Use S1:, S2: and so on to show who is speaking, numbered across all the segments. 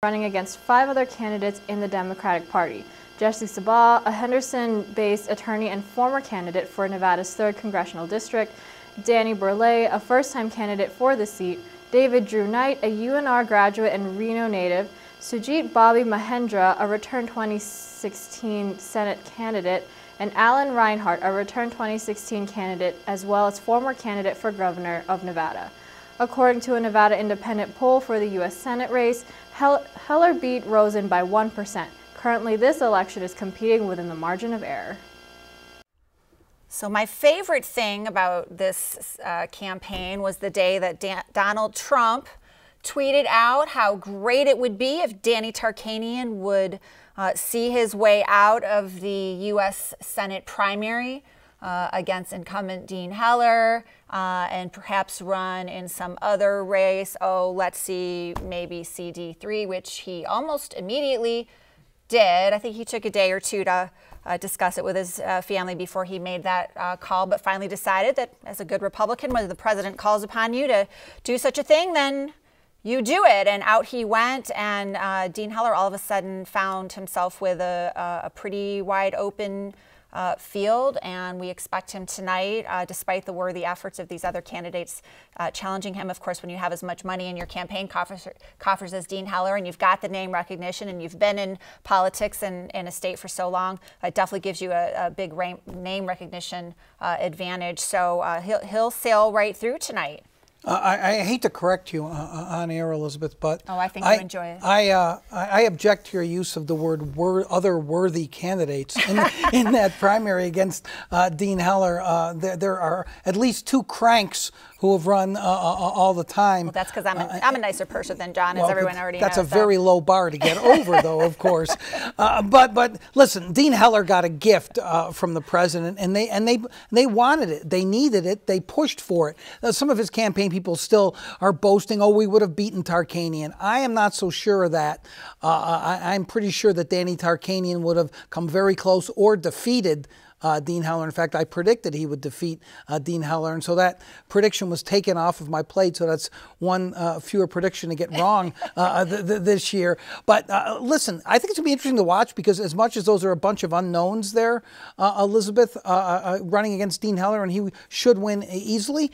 S1: running against 5 other candidates in the Democratic Party. Jesse Sabah, a Henderson-based attorney and former candidate for Nevada's 3rd Congressional District, Danny Burley, a first-time candidate for the seat, David Drew Knight, a UNR graduate and Reno native, Sujit Bobby Mahendra, a returned 2016 Senate candidate, and Alan Reinhart, a returned 2016 candidate, as well as former candidate for governor of Nevada. According to a Nevada Independent poll for the U.S. Senate race, Heller beat Rosen by 1%. Currently, this election is competing within the margin of error.
S2: So my favorite thing about this campaign was the day that Donald Trump tweeted out how great it would be if Danny Tarkanian would see his way out of the U.S. Senate primary against incumbent Dean Heller and perhaps run in some other race. Oh, let's see, maybe CD3, which he almost immediately did. I think he took a day or two to discuss it with his family before he made that call, but finally decided that as a good Republican, when the president calls upon you to do such a thing, then you do it. And out he went, and Dean Heller all of a sudden found himself with a pretty wide open field, and we expect him tonight, despite the worthy efforts of these other candidates challenging him. Of course, when you have as much money in your campaign coffers as Dean Heller, and you've got the name recognition, and you've been in politics in a state for so long, it definitely gives you a big name recognition advantage. So he'll sail right through tonight.
S3: I hate to correct you on air, Elizabeth, but
S2: I think you enjoy it.
S3: I object to your use of the word other worthy candidates in that primary against Dean Heller. There are at least 2 cranks who have run all the time.
S2: Well, that's because I'm a nicer person than John, as everyone already knows.
S3: That's a very low bar to get over, though, of course. But listen, Dean Heller got a gift from the president, and they wanted it, they needed it, they pushed for it. Some of his campaign people still are boasting, oh, we would have beaten Tarkanian. I am not so sure of that. I'm pretty sure that Danny Tarkanian would have come very close or defeated Dean Heller. In fact, I predicted he would defeat Dean Heller, and so that prediction was taken off of my plate, so that's one fewer prediction to get wrong this year. But listen, I think it's going to be interesting to watch, because as much as those are a bunch of unknowns there, Elizabeth, running against Dean Heller, and he should win easily,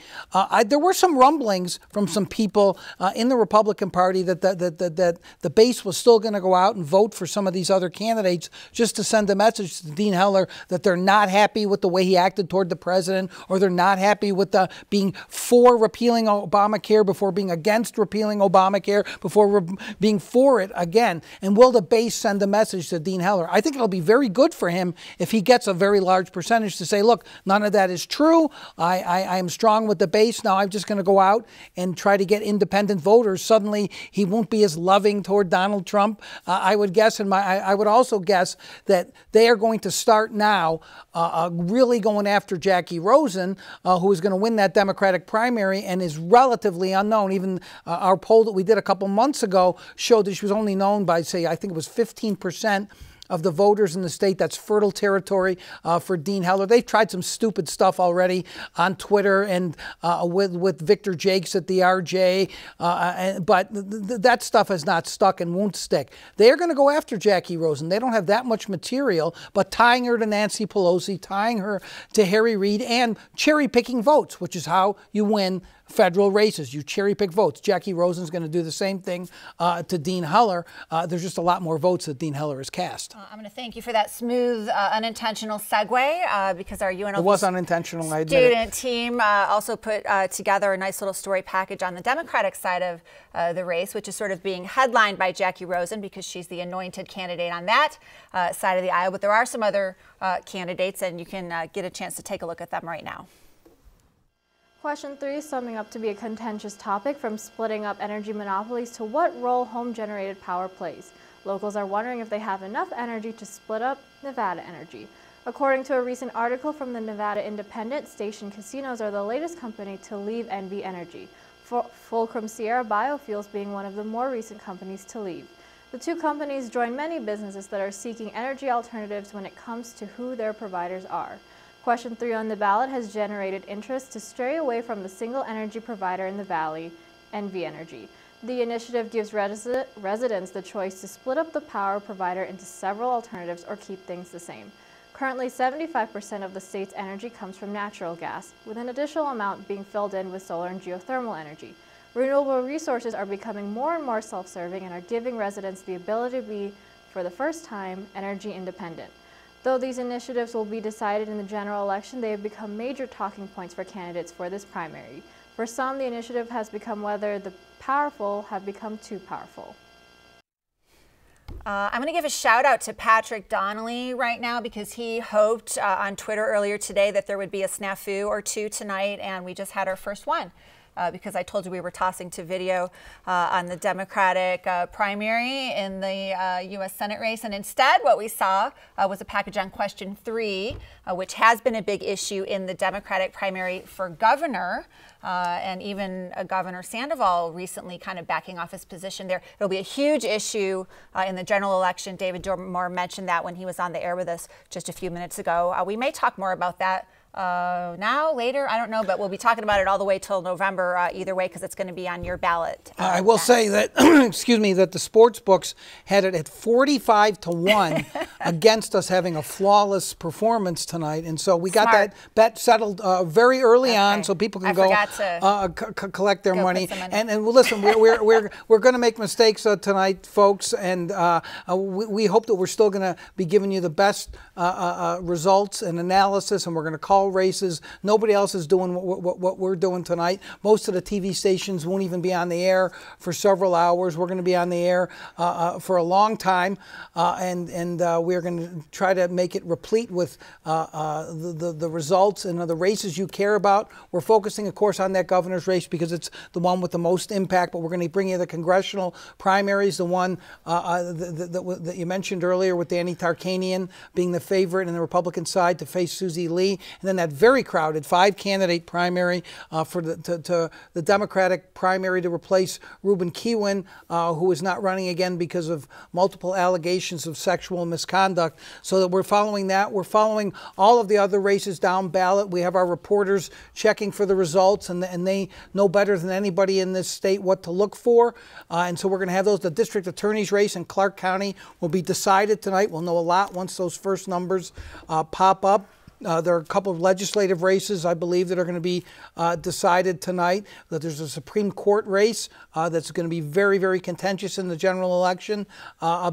S3: there were some rumblings from some people in the Republican Party that the base was still going to go out and vote for some of these other candidates just to send a message to Dean Heller that they're not happy with the way he acted toward the president, or they're not happy with being for repealing Obamacare before being against repealing Obamacare, before being for it again. And will the base send a message to Dean Heller? I think it'll be very good for him if he gets a very large percentage to say, look, none of that is true. I am strong with the base. Now I'm just going to go out and try to get independent voters. Suddenly he won't be as loving toward Donald Trump, I would guess. And I would also guess that they are going to start now really going after Jackie Rosen, who is going to win that Democratic primary and is relatively unknown. Even our poll that we did a couple months ago showed that she was only known by, say, I think it was 15% of the voters in the state. That's fertile territory for Dean Heller. They've tried some stupid stuff already on Twitter and with Victor Jakes at the RJ, but that stuff has not stuck and won't stick. They're going to go after Jackie Rosen. They don't have that much material, but tying her to Nancy Pelosi, tying her to Harry Reid, and cherry-picking votes, which is how you win federal races. You cherry pick votes. Jackie Rosen's going to do the same thing to Dean Heller. There's just a lot more votes that Dean Heller has cast.
S2: I'm going to thank you for that smooth, unintentional segue, because our UNLV
S3: it was unintentional, I admit
S2: student team also put together a nice little story package on the Democratic side of the race, which is sort of being headlined by Jackie Rosen because she's the anointed candidate on that side of the aisle. But there are some other candidates, and you can get a chance to take a look at them right now.
S1: Question 3 is summing up to be a contentious topic, from splitting up energy monopolies to what role home-generated power plays. Locals are wondering if they have enough energy to split up Nevada Energy. According to a recent article from the Nevada Independent, Station Casinos are the latest company to leave NV Energy, Fulcrum Sierra Biofuels being one of the more recent companies to leave. The two companies join many businesses that are seeking energy alternatives when it comes to who their providers are. Question 3 on the ballot has generated interest to stray away from the single energy provider in the Valley, NV Energy. The initiative gives residents the choice to split up the power provider into several alternatives or keep things the same. Currently, 75% of the state's energy comes from natural gas, with an additional amount being filled in with solar and geothermal energy. Renewable resources are becoming more and more self-serving and are giving residents the ability to be, for the first time, energy independent. Though these initiatives will be decided in the general election, they have become major talking points for candidates for this primary. For some, the initiative has become whether the powerful have become too powerful.
S2: I'm going to give a shout out to Patrick Donnelly right now because he hoped on Twitter earlier today that there would be a snafu or two tonight, and we just had our first one. Because I told you we were tossing to video on the Democratic primary in the U.S. Senate race. And instead, what we saw was a package on question 3, which has been a big issue in the Democratic primary for governor. And even Governor Sandoval recently kind of backing off his position there. It'll be a huge issue in the general election. David Dormer mentioned that when he was on the air with us just a few minutes ago. We may talk more about that now, later, I don't know, but we'll be talking about it all the way till November either way because it's going to be on your ballot.
S3: I will say that, excuse me, that the sports books had it at 45-1 against us having a flawless performance tonight, and so we got that bet settled very early on, so people can collect their money. And well, listen, we're going to make mistakes tonight, folks, and we hope that we're still going to be giving you the best results and analysis, and we're going to call races. Nobody else is doing what we're doing tonight. Most of the TV stations won't even be on the air for several hours. We're going to be on the air for a long time, and we're going to try to make it replete with the results and the races you care about. We're focusing, of course, on that governor's race because it's the one with the most impact, but we're going to bring you the congressional primaries, the one that you mentioned earlier with Danny Tarkanian being the favorite in the Republican side to face Susie Lee, and then that very crowded 5-candidate primary for the Democratic primary to replace Ruben Kihuen, who is not running again because of multiple allegations of sexual misconduct. So that we're following that. We're following all of the other races down ballot. We have our reporters checking for the results, and they know better than anybody in this state what to look for. And so we're going to have those. The district attorney's race in Clark County will be decided tonight. We'll know a lot once those first numbers pop up. There are a couple of legislative races, I believe, that are going to be decided tonight. That there's a Supreme Court race that's going to be very, very contentious in the general election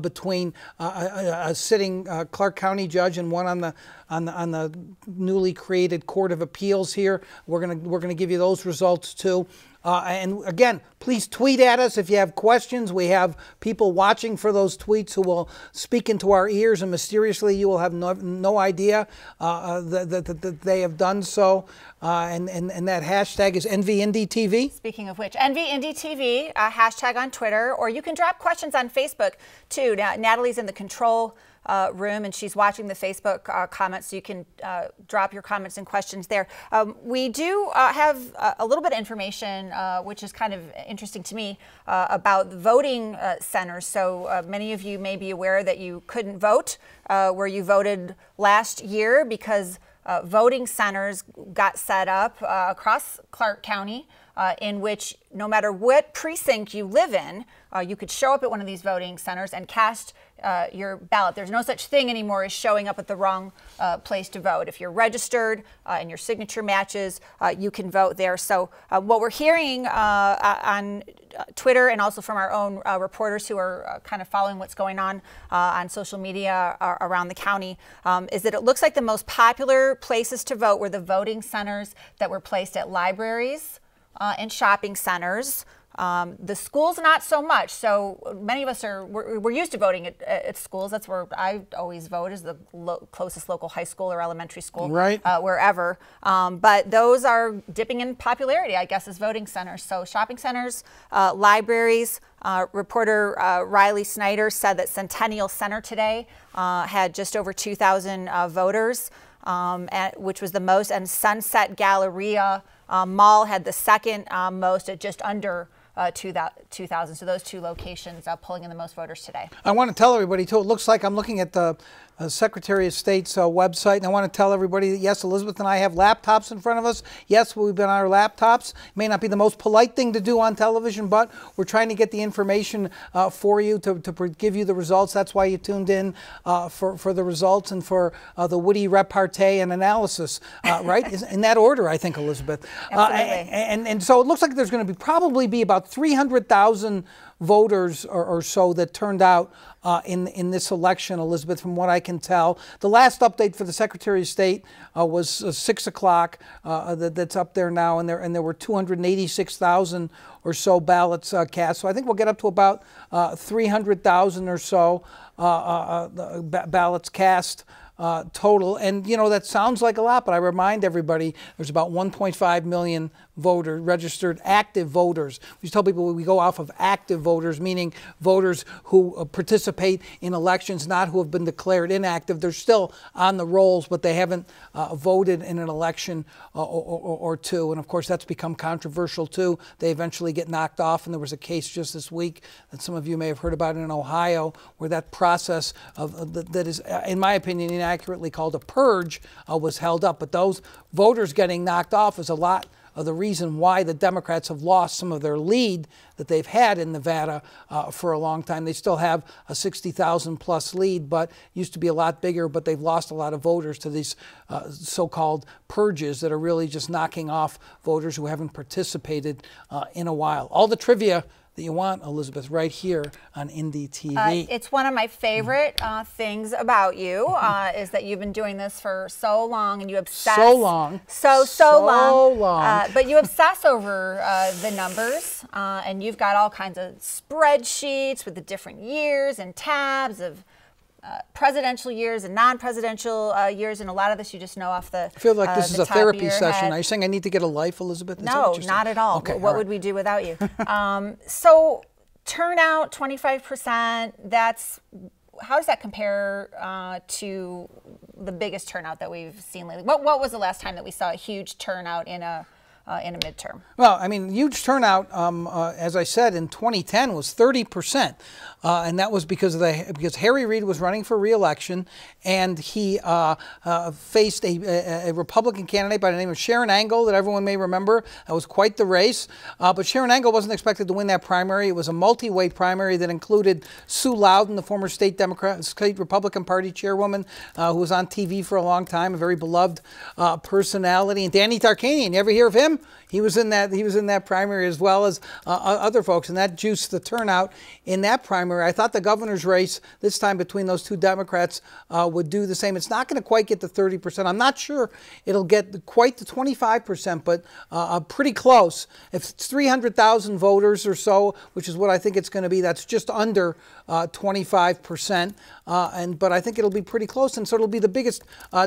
S3: between a sitting Clark County judge and one on the newly created Court of Appeals here. We're going to give you those results too. And again, please tweet at us if you have questions. We have people watching for those tweets who will speak into our ears, and mysteriously you will have no idea that they have done so. And that hashtag is NVIndyTV.
S2: Speaking of which, NVIndyTV, hashtag on Twitter, or you can drop questions on Facebook too. Now, Natalie's in the control room, and she's watching the Facebook comments, so you can drop your comments and questions there. We do have a little bit of information, which is kind of interesting to me, about the voting centers. So many of you may be aware that you couldn't vote where you voted last year because voting centers got set up across Clark County in which no matter what precinct you live in, you could show up at one of these voting centers and cast your ballot. There's no such thing anymore as showing up at the wrong place to vote. If you're registered and your signature matches, you can vote there. So what we're hearing on Twitter and also from our own reporters who are kind of following what's going on social media around the county is that it looks like the most popular places to vote were the voting centers that were placed at libraries and shopping centers. The schools, not so much. So many of us we're used to voting at schools. That's where I always vote, is the closest local high school or elementary school,
S3: right?
S2: Wherever. But those are dipping in popularity, I guess, as voting centers. So shopping centers, libraries. Reporter Riley Snyder said that Centennial Center today had just over 2,000 voters, which was the most, and Sunset Galleria Mall had the second most at just under 2000. So those two locations pulling in the most voters today.
S3: I want to tell everybody, too, it looks like I'm looking at the Secretary of State's website, and I want to tell everybody that, yes, Elizabeth and I have laptops in front of us. Yes, we've been on our laptops. It may not be the most polite thing to do on television, but we're trying to get the information for you to give you the results. That's why you tuned in for the results and for the witty repartee and analysis, right? In that order, I think, Elizabeth.
S2: Absolutely.
S3: And so it looks like there's going to probably be about 300,000 voters or so that turned out in this election, Elizabeth, from what I can tell. The last update for the Secretary of State was 6 o'clock. That's up there now, and there were 286,000 or so ballots cast. So I think we'll get up to about 300,000 or so ballots cast. Total. And, you know, that sounds like a lot, but I remind everybody there's about 1.5 million voters, registered active voters. We tell people we go off of active voters, meaning voters who participate in elections, not who have been declared inactive. They're still on the rolls, but they haven't voted in an election or two. And, of course, that's become controversial, too. They eventually get knocked off, and there was a case just this week that some of you may have heard about in Ohio, where that process that is, in my opinion, inaccurately called a purge was held up. But those voters getting knocked off is a lot of the reason why the Democrats have lost some of their lead that they've had in Nevada for a long time. They still have a 60,000 plus lead, but used to be a lot bigger, but they've lost a lot of voters to these so-called purges that are really just knocking off voters who haven't participated in a while. All the trivia that you want, Elizabeth, right here on Indy TV.
S2: It's one of my favorite things about you is that you've been doing this for so long, and you obsess.
S3: So long.
S2: So long. But you obsess over the numbers, and you've got all kinds of spreadsheets with the different years and tabs of presidential years and non-presidential years, and a lot of this you just know off the
S3: I feel like this is a therapy session.
S2: Head.
S3: Are you saying I need to get a life, Elizabeth?
S2: No, not at all.
S3: Okay,
S2: what would we do without you? So turnout, 25%, how does that compare to the biggest turnout that we've seen lately? What was the last time that we saw a huge turnout in a midterm?
S3: Well, I mean, huge turnout, as I said, in 2010 was 30%. And that was because Harry Reid was running for re-election, and he faced a Republican candidate by the name of Sharron Angle that everyone may remember. That was quite the race. But Sharron Angle wasn't expected to win that primary. It was a multi-way primary that included Sue Loudon, the former state Republican Party chairwoman, who was on TV for a long time, a very beloved personality, and Danny Tarkanian. You ever hear of him? He was in that primary, as well as other folks, and that juiced the turnout in that primary. I thought the governor's race this time between those two Democrats would do the same. It's not going to quite get to 30%. I'm not sure it'll get quite to 25%, but pretty close. If it's 300,000 voters or so, which is what I think it's going to be, that's just under 25%. But I think it'll be pretty close, and so it'll be the biggest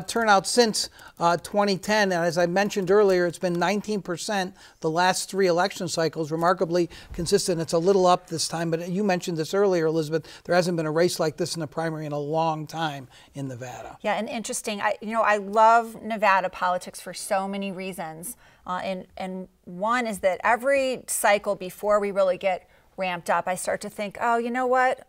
S3: turnout since 2010. And as I mentioned earlier, it's been 19% the last three election cycles, remarkably consistent. It's a little up this time, but you mentioned this earlier, Elizabeth. There hasn't been a race like this in a primary in a long time in Nevada.
S2: Yeah, and interesting. I love Nevada politics for so many reasons, and one is that every cycle before we really get ramped up, I start to think, oh, you know what?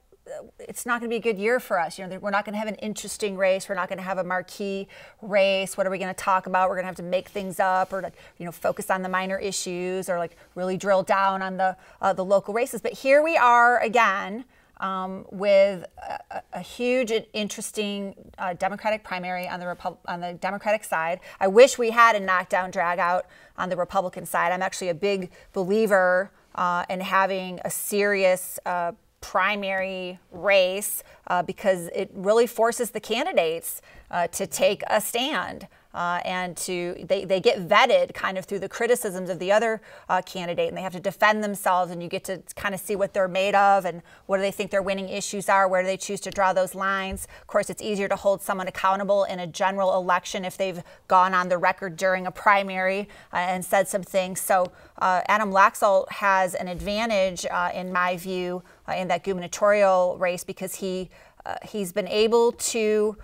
S2: It's not going to be a good year for us. We're not going to have an interesting race. We're not going to have a marquee race. What are we going to talk about? We're going to have to make things up, or focus on the minor issues, or really drill down on the local races. But here we are again with a huge and interesting Democratic primary on the Democratic side. I wish we had a knockdown drag out on the Republican side. I'm actually a big believer in having a serious primary race because it really forces the candidates to take a stand and they get vetted kind of through the criticisms of the other candidate, and they have to defend themselves, and you get to kind of see what they're made of and what do they think their winning issues are, where do they choose to draw those lines. Of course, it's easier to hold someone accountable in a general election if they've gone on the record during a primary and said some things. So Adam Laxalt has an advantage, in my view, in that gubernatorial race because he's been able to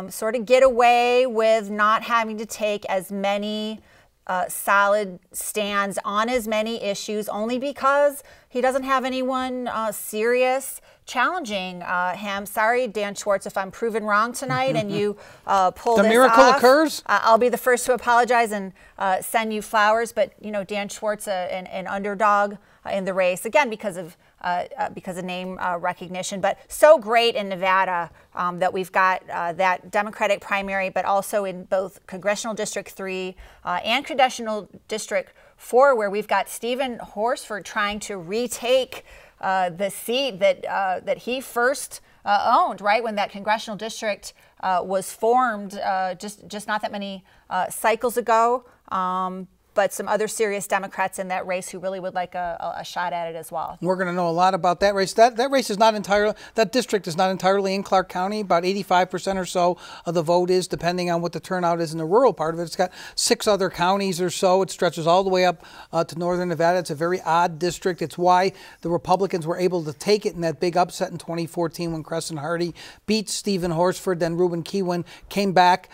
S2: sort of get away with not having to take as many solid stands on as many issues, only because he doesn't have anyone serious challenging him. Sorry, Dan Schwartz, if I'm proven wrong tonight and you pull this off.
S3: The miracle occurs?
S2: I'll be the first to apologize and send you flowers. But, you know, Dan Schwartz, an underdog in the race, again, because of name recognition, but so great in Nevada that we've got that Democratic primary, but also in both Congressional District 3 and Congressional District 4, where we've got Stephen Horsford trying to retake the seat that he first owned, right, when that congressional district was formed just not that many cycles ago. But some other serious Democrats in that race who really would like a shot at it as well.
S3: We're going to know a lot about that race. That race is not entirely, that district is not entirely in Clark County. About 85% or so of the vote is, depending on what the turnout is in the rural part of it. It's got 6 other counties or so. It stretches all the way up to northern Nevada. It's a very odd district. It's why the Republicans were able to take it in that big upset in 2014 when Crescent Hardy beat Stephen Horsford. Then Ruben Kihuen came back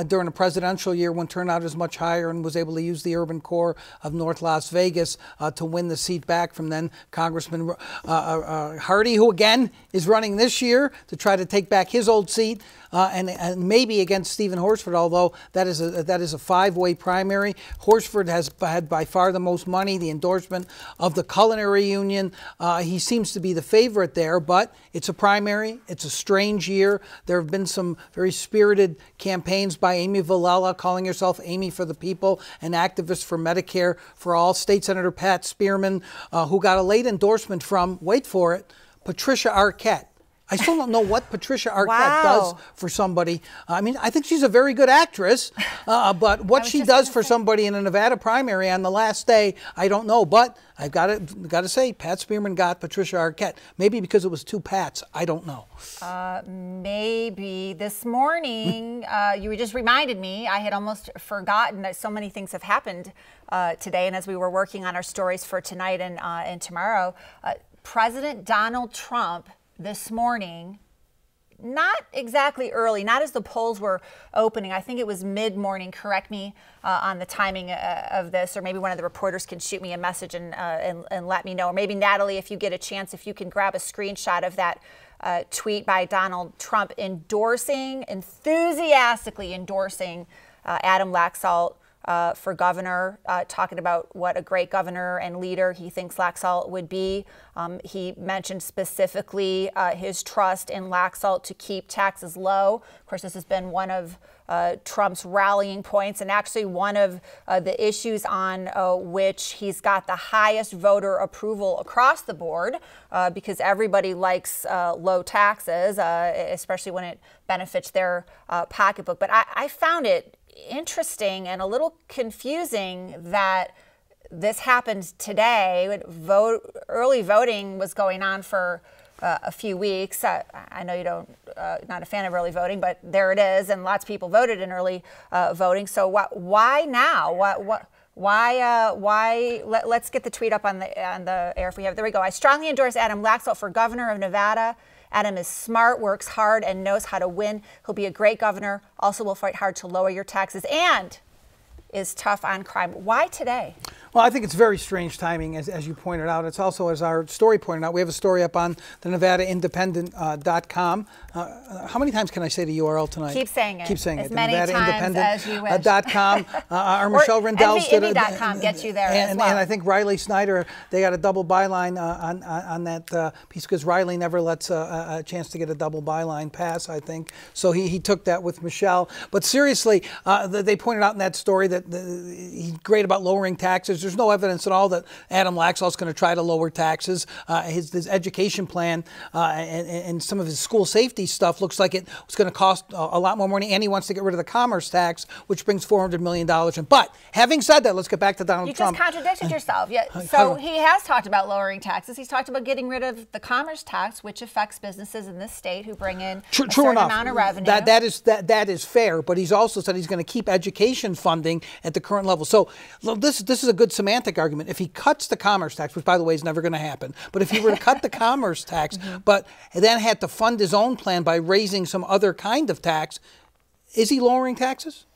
S3: during a presidential year when turnout is much higher and was able to use the urban core of North Las Vegas to win the seat back from then Congressman Hardy, who again is running this year to try to take back his old seat. And maybe against Stephen Horsford, although that is a 5-way primary. Horsford has had by far the most money, the endorsement of the Culinary Union. He seems to be the favorite there, but it's a primary. It's a strange year. There have been some very spirited campaigns by Amy Vilela, calling herself Amy for the People, an activist for Medicare for All. State Senator Pat Spearman, who got a late endorsement from, wait for it, Patricia Arquette. I still don't know what Patricia Arquette does for somebody. I mean, I think she's a very good actress, but what she does for somebody in a Nevada primary on the last day, I don't know. But I've got to say, Pat Spearman got Patricia Arquette. Maybe because it was 2 Pats. I don't know.
S2: Maybe this morning, you just reminded me. I had almost forgotten that so many things have happened today. And as we were working on our stories for tonight and tomorrow, President Donald Trump this morning, not exactly early, not as the polls were opening. I think it was mid-morning. Correct me on the timing of this, or maybe one of the reporters can shoot me a message and let me know. Or maybe Natalie, if you get a chance, if you can grab a screenshot of that tweet by Donald Trump enthusiastically endorsing Adam Laxalt for governor, talking about what a great governor and leader he thinks Laxalt would be. He mentioned specifically his trust in Laxalt to keep taxes low. Of course, this has been one of Trump's rallying points, and actually one of the issues on which he's got the highest voter approval across the board, because everybody likes low taxes, especially when it benefits their pocketbook. But I found it interesting and a little confusing that this happened today. Early voting was going on for a few weeks. I know you don't, not a fan of early voting, but there it is, and lots of people voted in early voting. So why now? Why? Let's get the tweet up on the air if we have. There we go. I strongly endorse Adam Laxalt for governor of Nevada. Adam is smart, works hard, and knows how to win. He'll be a great governor. Also will fight hard to lower your taxes and is tough on crime. Why today?
S3: Well, I think it's very strange timing, as you pointed out. It's also, as our story pointed out, we have a story up on the NevadaIndependent.com. How many times can I say the URL tonight?
S2: Keep saying it.
S3: Keep saying
S2: as
S3: it.
S2: Many times as you wish.
S3: .com. Our Michelle Rendell's did it.
S2: NV.com gets you there as well.
S3: And I think Riley Snyder, they got a double byline on that piece, because Riley never lets a chance to get a double byline pass, I think. So he took that with Michelle. But seriously, they pointed out in that story that he's great about lowering taxes. There's no evidence at all that Adam Laxalt's going to try to lower taxes. His education plan and some of his school safety stuff looks like it was going to cost a lot more money, and he wants to get rid of the commerce tax, which brings $400 million in. But having said that, let's get back to Donald Trump.
S2: You just contradicted yourself. Yeah. So he has talked about lowering taxes. He's talked about getting rid of the commerce tax, which affects businesses in this state who bring in a certain amount of revenue.
S3: That is fair, but he's also said he's going to keep education funding at the current level. So this is a good semantic argument. If he cuts the commerce tax, which by the way is never going to happen, but if he were to cut the commerce tax, but then had to fund his own plan by raising some other kind of tax, is he lowering taxes?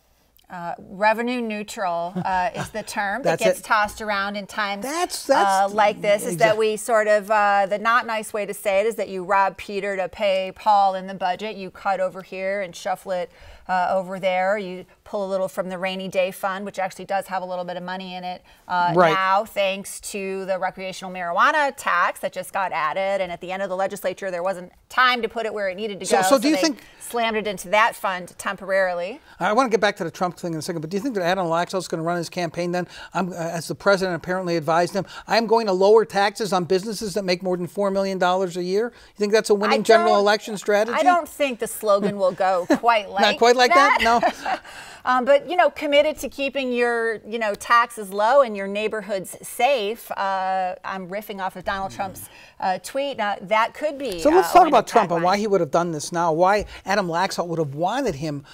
S2: Revenue neutral is the term that
S3: That's
S2: gets
S3: it.
S2: tossed around in times
S3: That's
S2: like this, is that we sort of, the not nice way to say it is that you rob Peter to pay Paul in the budget. You cut over here and shuffle it over there. You pull a little from the rainy day fund, which actually does have a little bit of money in it now, thanks to the recreational marijuana tax that just got added. And at the end of the legislature, there wasn't time to put it where it needed to go.
S3: So do you think
S2: slammed it into that fund temporarily?
S3: I want to get back to the Trump thing in a second, but do you think that Adam Laxalt is going to run his campaign then? As the president apparently advised him, I'm going to lower taxes on businesses that make more than $4 million a year. You think that's a winning general election strategy?
S2: I don't think the slogan will go quite like
S3: Not quite like that? No.
S2: But, committed to keeping your, taxes low and your neighborhoods safe. I'm riffing off of Donald Trump's tweet. Now, that could be.
S3: So let's talk about Trump and why he would have done this now, why Adam Laxalt would have wanted him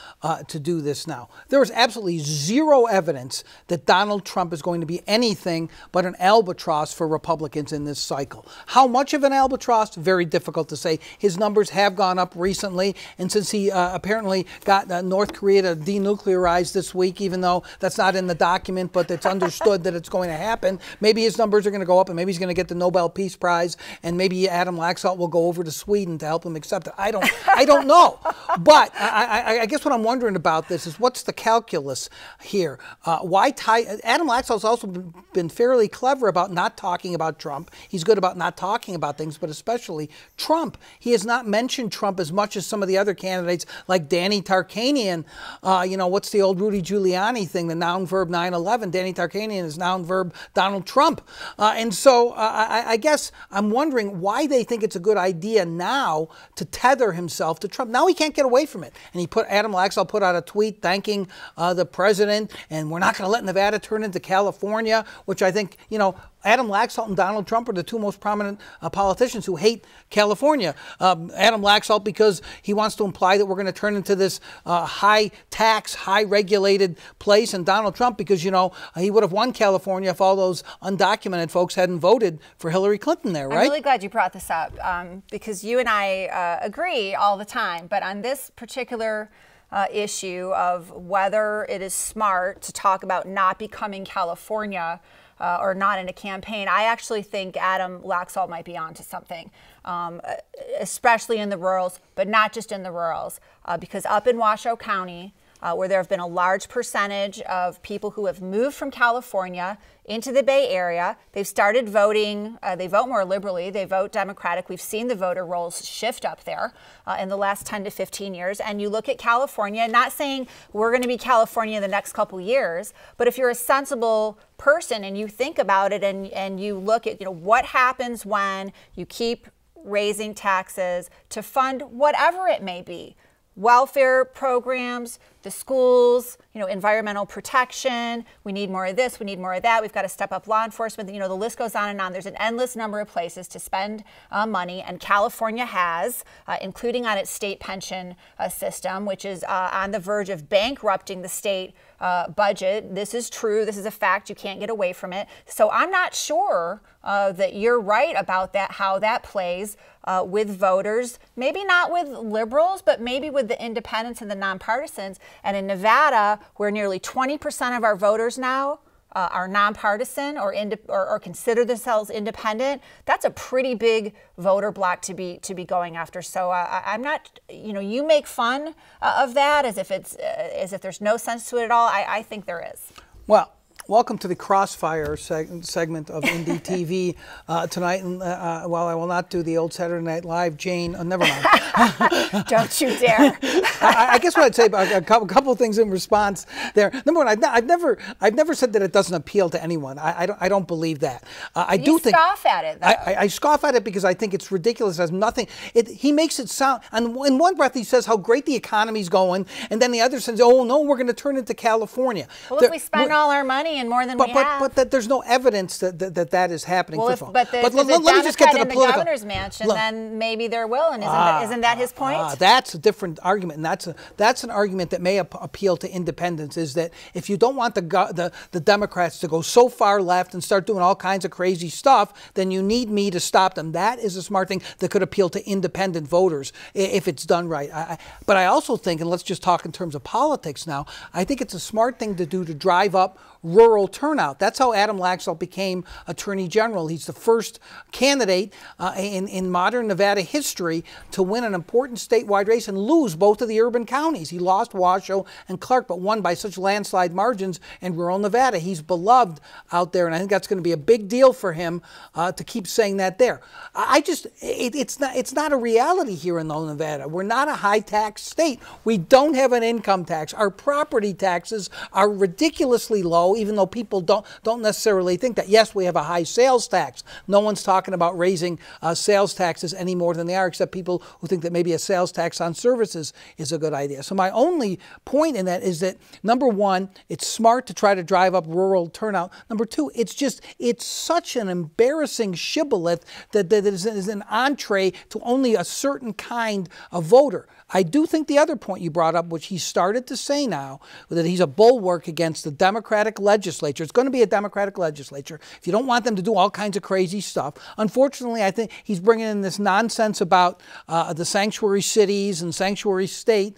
S3: to do this now. There is absolutely zero evidence that Donald Trump is going to be anything but an albatross for Republicans in this cycle. How much of an albatross? Very difficult to say. His numbers have gone up recently, and since he apparently got North Korea to denuclearize this week, even though that's not in the document, but it's understood that it's going to happen, maybe his numbers are going to go up and maybe he's going to get the Nobel Peace Prize, and maybe Adam Laxalt will go over to Sweden to help him accept it. I don't know. But I guess what I'm wondering about this is what's the calculus here? Why tie? Adam Laxalt's also been fairly clever about not talking about Trump. He's good about not talking about things, but especially Trump. He has not mentioned Trump as much as some of the other candidates like Danny Tarkanian. What's the old Rudy Giuliani thing, the noun verb 9/11? Danny Tarkanian is noun verb Donald Trump. And so I guess I'm wondering why they think it's a good idea now to tether himself to Trump. Now he can't get away from it. And Adam Laxalt put out a tweet thanking the president, and we're not going to let Nevada turn into California, which I think, Adam Laxalt and Donald Trump are the two most prominent politicians who hate California. Adam Laxalt because he wants to imply that we're going to turn into this high tax, high regulated place, and Donald Trump because, he would have won California if all those undocumented folks hadn't voted for Hillary Clinton there, right?
S2: I'm really glad you brought this up because you and I agree all the time, but on this particular issue of whether it is smart to talk about not becoming California or not in a campaign, I actually think Adam Laxalt might be onto something, especially in the rurals, but not just in the rurals, because up in Washoe County, where there have been a large percentage of people who have moved from California into the Bay Area. They've started voting. They vote more liberally. They vote Democratic. We've seen the voter rolls shift up there in the last 10 to 15 years. And you look at California, not saying we're going to be California in the next couple years, but if you're a sensible person and you think about it and you look at what happens when you keep raising taxes to fund whatever it may be, welfare programs, the schools, environmental protection. We need more of this. We need more of that. We've got to step up law enforcement. The list goes on and on. There's an endless number of places to spend money, and California has, including on its state pension system, which is on the verge of bankrupting the state budget. This is true. This is a fact. You can't get away from it. So I'm not sure that you're right about that, how that plays with voters. Maybe not with liberals, but maybe with the independents and the nonpartisans. And in Nevada, where nearly 20% of our voters now are nonpartisan or consider themselves independent, that's a pretty big voter block to be going after. So I'm not, you make fun of that as if there's no sense to it at all. I think there is.
S3: Well, welcome to the Crossfire segment of Indie TV tonight. And while I will not do the old Saturday Night Live, Jane, never mind.
S2: Don't you dare.
S3: I guess what I'd say about a couple of things in response there. Number one, I've never said that it doesn't appeal to anyone. I don't believe that.
S2: You scoff at it, though.
S3: I scoff at it because I think it's ridiculous. It has nothing. He makes it sound, and in one breath he says how great the economy's going, and then the other says, oh no, we're going to turn into California.
S2: Well, if we spend all our money money and more than we have.
S3: But that there's no evidence that is happening.
S2: Well,
S3: but
S2: let me just get to the political. Governor's mansion, then maybe there will, and isn't that his point?
S3: That's a different argument, and that's an argument that may appeal to independents. Is that if you don't want the Democrats to go so far left and start doing all kinds of crazy stuff, then you need me to stop them. That is a smart thing that could appeal to independent voters if it's done right. But I also think, and let's just talk in terms of politics now, I think it's a smart thing to do to drive up rural turnout. That's how Adam Laxalt became Attorney General. He's the first candidate in modern Nevada history to win an important statewide race and lose both of the urban counties. He lost Washoe and Clark, but won by such landslide margins in rural Nevada. He's beloved out there, and I think that's going to be a big deal for him to keep saying that there. It's not a reality here in Nevada. We're not a high-tax state. We don't have an income tax. Our property taxes are ridiculously low, even though people don't necessarily think that. Yes, we have a high sales tax. No one's talking about raising sales taxes any more than they are, except people who think that maybe a sales tax on services is a good idea. So my only point in that is that, number one, it's smart to try to drive up rural turnout. Number two, it's such an embarrassing shibboleth that is an entree to only a certain kind of voter. I do think the other point you brought up, which he started to say now, that he's a bulwark against the Democratic legislature. It's going to be a Democratic legislature. If you don't want them to do all kinds of crazy stuff. Unfortunately, I think he's bringing in this nonsense about the sanctuary cities and sanctuary state,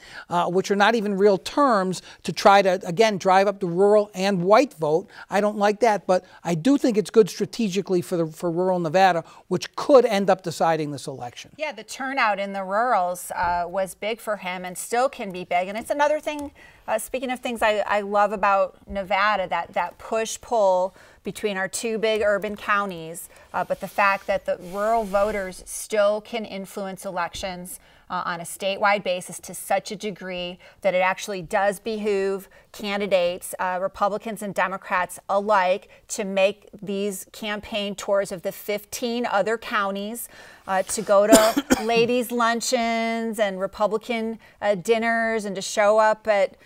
S3: which are not even real terms, to try to, again, drive up the rural and white vote. I don't like that, but I do think it's good strategically for rural Nevada, which could end up deciding this election.
S2: Yeah, the turnout in the rurals was big for him and still can be big. And it's another thing, speaking of things I love about Nevada, that push-pull between our two big urban counties, but the fact that the rural voters still can influence elections on a statewide basis to such a degree that it actually does behoove candidates, Republicans and Democrats alike, to make these campaign tours of the 15 other counties, to go to ladies' luncheons and Republican dinners, and to show up at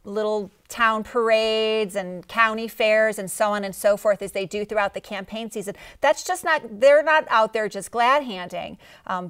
S2: little town parades and county fairs and so on and so forth, as they do throughout the campaign season. That's just not, they're not out there just glad handing.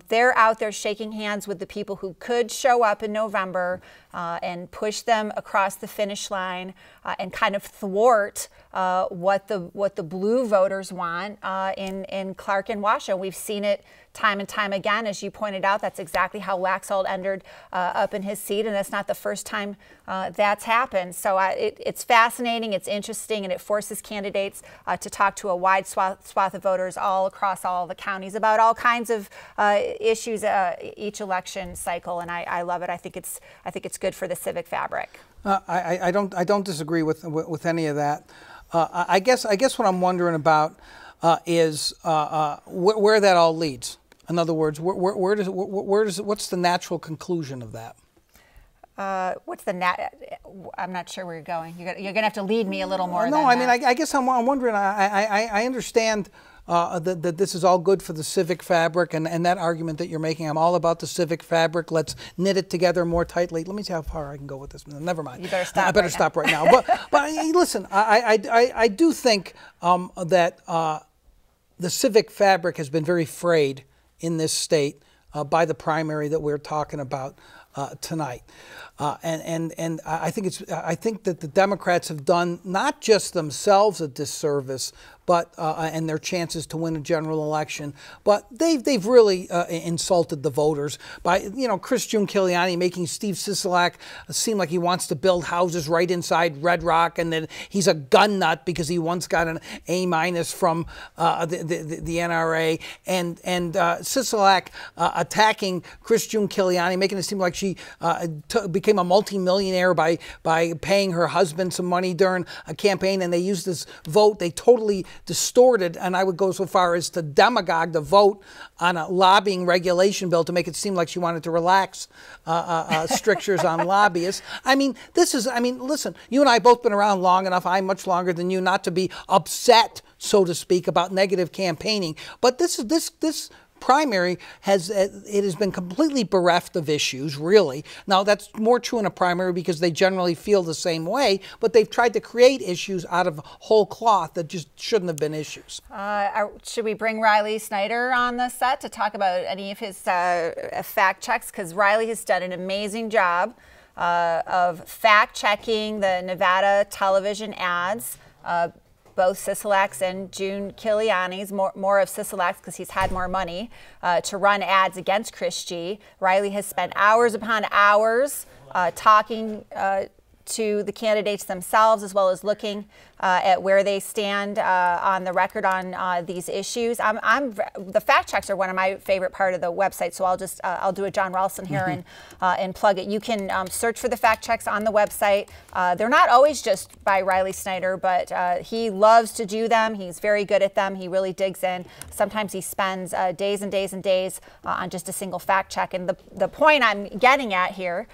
S2: They're out there shaking hands with the people who could show up in November and push them across the finish line and kind of thwart what the blue voters want in Clark and Washoe. We've seen it time and time again. As you pointed out, that's exactly how Laxalt ended up in his seat, and that's not the first time that's happened. So it's fascinating, it's interesting, and it forces candidates to talk to a wide swath of voters all across all the counties about all kinds of issues each election cycle, and I love it. I think it's good for the civic fabric.
S3: I don't disagree with any of that. I guess what I'm wondering about is where that all leads. In other words, what's the natural conclusion of that?
S2: I'm not sure where you're going. You're going to have to lead me a little more.
S3: No, I mean, I guess I'm wondering. I understand that this is all good for the civic fabric, and that argument that you're making. I'm all about the civic fabric. Let's knit it together more tightly. Let me see how far I can go with this. Never mind.
S2: You better stop.
S3: I better stop right now. But listen, I do think that the civic fabric has been very frayed in this state by the primary that we're talking about tonight. And I think that the Democrats have done not just themselves a disservice, but and their chances to win a general election, but they've really insulted the voters by, Chris Giuliani making Steve Sisolak seem like he wants to build houses right inside Red Rock, and then he's a gun nut because he once got an A- from the NRA, and Sisolak attacking Chris Giuliani, making it seem like she became a multimillionaire by paying her husband some money during a campaign, and they used this vote. They totally distorted, and I would go so far as to demagogue the vote on a lobbying regulation bill to make it seem like she wanted to relax strictures on lobbyists. Listen, you and I both been around long enough, I'm much longer than you, not to be upset, so to speak, about negative campaigning. But this primary has been completely bereft of issues, really. Now, that's more true in a primary because they generally feel the same way, but they've tried to create issues out of whole cloth that just shouldn't have been issues.
S2: Should we bring Riley Snyder on the set to talk about any of his fact checks? Because Riley has done an amazing job of fact checking the Nevada television ads, both Sisolak's and June Kilickiani's, more of Sisolak's because he's had more money to run ads against Chris G. Riley has spent hours upon hours talking to the candidates themselves, as well as looking at where they stand on the record on these issues. The fact checks are one of my favorite part of the website, so I'll do a John Ralston here and plug it. You can search for the fact checks on the website. They're not always just by Riley Snyder, but he loves to do them. He's very good at them. He really digs in. Sometimes he spends days and days and days on just a single fact check. And the point I'm getting at here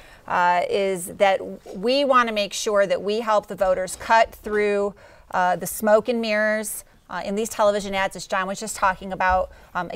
S2: is that we want to make sure that we help the voters cut through the smoke and mirrors in these television ads, as John was just talking about,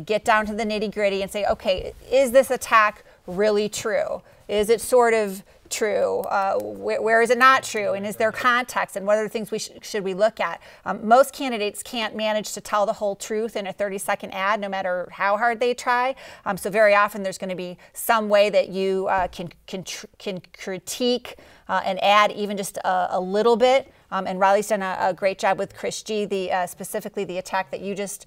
S2: get down to the nitty gritty and say, okay, is this attack really true? Is it sort of true? Where is it not true? And is there context? And what other things should we look at? Most candidates can't manage to tell the whole truth in a 30-second ad, no matter how hard they try. So very often there's going to be some way that you can critique an ad even just a little bit. And Riley's done a great job with Chris G. Specifically the attack that you just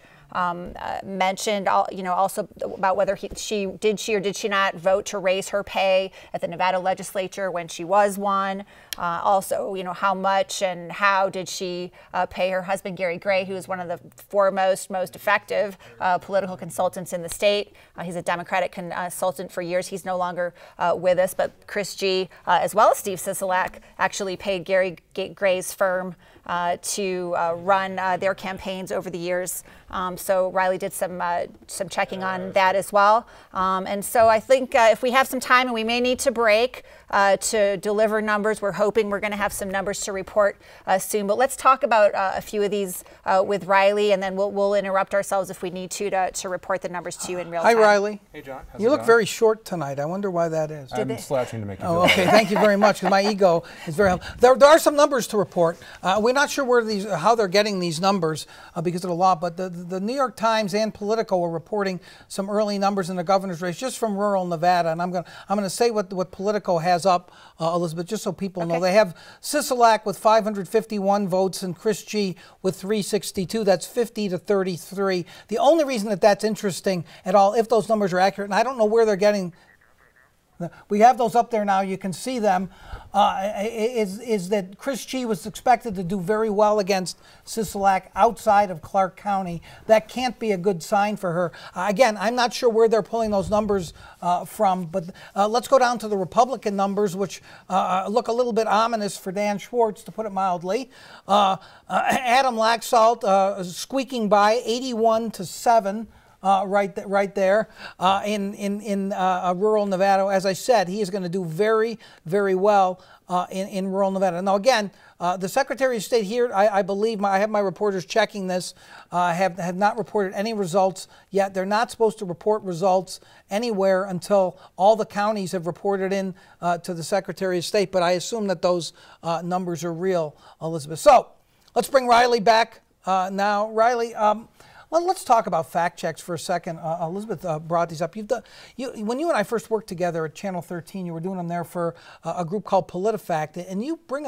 S2: mentioned, also about whether she or did she not vote to raise her pay at the Nevada legislature when she was one. Also, how much and how did she pay her husband, Gary Gray, who is one of the foremost, most effective political consultants in the state. He's a Democratic consultant for years. He's no longer with us, but Chris G., as well as Steve Sisolak, actually paid Gary Gray's firm to run their campaigns over the years. So Riley did some checking on that as well. And so I think if we have some time, and we may need to break to deliver numbers, we're hoping we're going to have some numbers to report soon. But let's talk about a few of these with Riley, and then we'll interrupt ourselves if we need to report the numbers to you in real time.
S3: Hi, Riley.
S4: Hey, John.
S3: You look very short tonight. I wonder why that is.
S4: I'm slouching to make you feel
S3: okay.
S4: better.
S3: Thank you very much, because my ego is very helpful. There are some numbers to report. We're not sure how they're getting these numbers because of the law, but the New York Times and Politico are reporting some early numbers in the governor's race just from rural Nevada, and I'm going to say what Politico has up, Elizabeth, just so people know. They have Sisolak with 551 votes and Chris G. with 362. That's 50 to 33. The only reason that's interesting at all, if those numbers are accurate, and I don't know where they're getting. We have those up there now. You can see them. Is that Chris G. was expected to do very well against Sisolak outside of Clark County. That can't be a good sign for her. Again, I'm not sure where they're pulling those numbers from, but let's go down to the Republican numbers, which look a little bit ominous for Dan Schwartz, to put it mildly. Adam Laxalt squeaking by 81-7. Right there in rural Nevada. As I said, he is going to do very, very well in rural Nevada. Now, again, the Secretary of State here, I believe, I have my reporters checking this, have not reported any results yet. They're not supposed to report results anywhere until all the counties have reported in to the Secretary of State, but I assume that those numbers are real, Elizabeth. So let's bring Riley back now. Riley, well, let's talk about fact checks for a second. Elizabeth brought these up. When you and I first worked together at Channel 13, you were doing them there for a group called PolitiFact, and you bring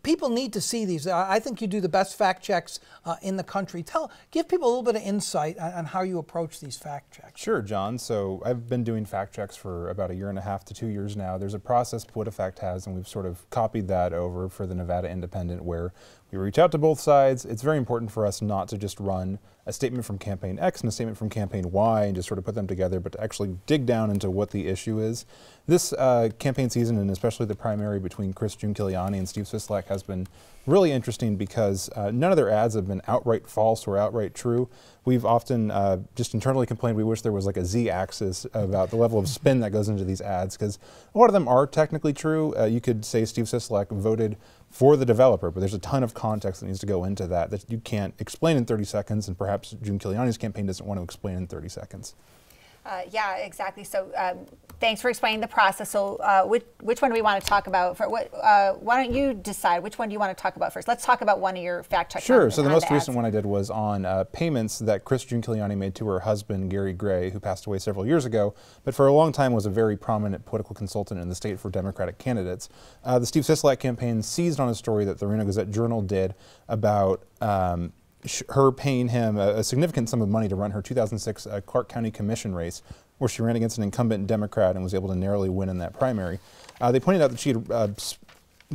S3: people need to see these. I think you do the best fact checks in the country. Give people a little bit of insight on how you approach these fact checks.
S4: Sure, John. So I've been doing fact checks for about 1.5 to 2 years now. There's a process PolitiFact has, and we've sort of copied that over for the Nevada Independent, where we reach out to both sides. It's very important for us not to just run a statement from campaign X and a statement from campaign Y and just sort of put them together, but to actually dig down into what the issue is. This campaign season, and especially the primary between June Kilickiani and Steve Sisolak, has been really interesting because none of their ads have been outright false or outright true. We've often just internally complained we wish there was like a Z-axis about the level of spin that goes into these ads, because a lot of them are technically true. You could say Steve Sisolak voted for the developer, but there's a ton of context that needs to go into that that you can't explain in 30 seconds, and perhaps June Giuliani's campaign doesn't want to explain in 30 seconds.
S2: Yeah, exactly. So thanks for explaining the process. So which one do we want to talk about? Why don't you decide which one do you want to talk about first? Let's talk about one of your fact checks.
S4: Sure. So the most recent one I did was on payments that June Giuliani made to her husband, Gary Gray, who passed away several years ago, but for a long time was a very prominent political consultant in the state for Democratic candidates. The Steve Sisolak campaign seized on a story that the Reno Gazette-Journal did about her paying him a significant sum of money to run her 2006 Clark County Commission race, where she ran against an incumbent Democrat and was able to narrowly win in that primary. They pointed out that she had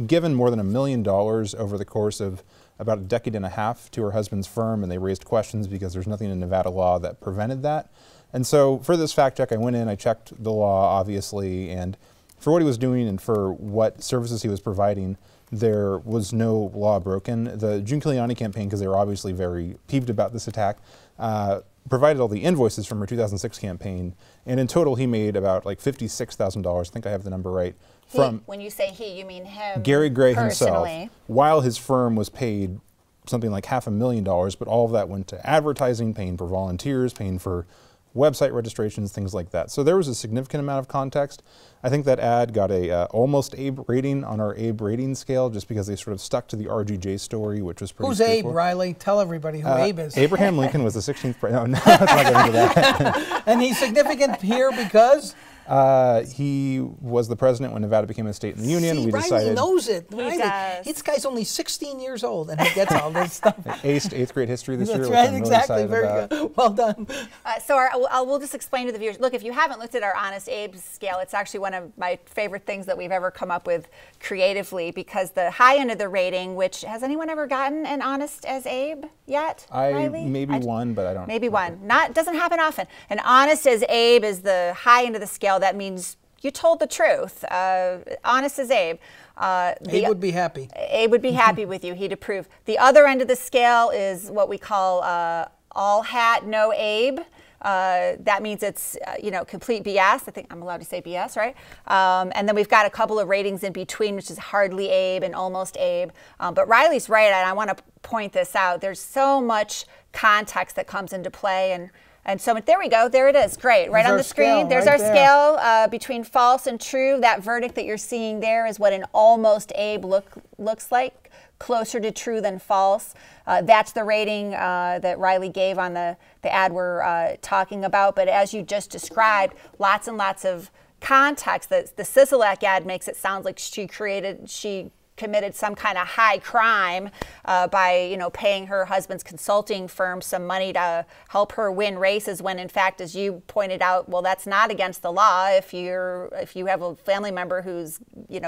S4: given more than $1 million over the course of about a decade and a half to her husband's firm, and they raised questions because there's nothing in Nevada law that prevented that. And so for this fact check, I went in, I checked the law, obviously, and for what he was doing and for what services he was providing, there was no law broken. The June Giuliani campaign, because they were obviously very peeved about this attack, provided all the invoices from her 2006 campaign, and in total he made about like $56,000. I think I have the number right.
S2: When you say he, you mean him?
S4: Gary Gray
S2: personally.
S4: himself, while his firm was paid something like $500,000, but all of that went to advertising, paying for volunteers, paying for website registrations, things like that. So there was a significant amount of context. I think that ad got a almost Abe rating on our Abe rating scale, just because they sort of stuck to the RGJ story, which was pretty
S3: Who's Abe, Riley? Tell everybody who Abe is.
S4: Abraham Lincoln was the 16th president. No, let's not get into that.
S3: And he's significant here because?
S4: He was the president when Nevada became a state in the union.
S3: See,
S4: We
S3: Riley
S4: decided
S3: knows it.
S2: He does.
S3: This guy's only 16 years old, and he gets all this stuff.
S4: aced 8th grade history this year,
S3: That's
S4: which
S3: right,
S4: I'm really
S3: exactly.
S4: excited
S3: Very
S4: about.
S3: good. Well done.
S2: We'll just explain to the viewers. Look, if you haven't looked at our Honest Abe scale, it's actually one of my favorite things that we've ever come up with creatively, because the high end of the rating, which has anyone ever gotten an Honest as Abe yet? Riley?
S4: Maybe one, but I don't.
S2: Maybe one. Doesn't happen often. An Honest as Abe is the high end of the scale. That means you told the truth. Honest as Abe.
S3: Abe would be happy.
S2: Abe would be happy with you. He'd approve. The other end of the scale is what we call all hat, no Abe. That means it's complete BS. I think I'm allowed to say BS, right? And then we've got a couple of ratings in between, which is hardly Abe and almost Abe. But Riley's right, and I want to point this out. There's so much context that comes into play, and so there we go. There it is. Great. Right on the screen. There's our scale between false and true. That verdict that you're seeing there is what an almost Abe looks like, closer to true than false. That's the rating that Riley gave on the ad we're talking about. But as you just described, lots and lots of context. The Sisolak ad makes it sound like she committed some kind of high crime by paying her husband's consulting firm some money to help her win races, when in fact, as you pointed out, well, that's not against the law. If you have a family member who's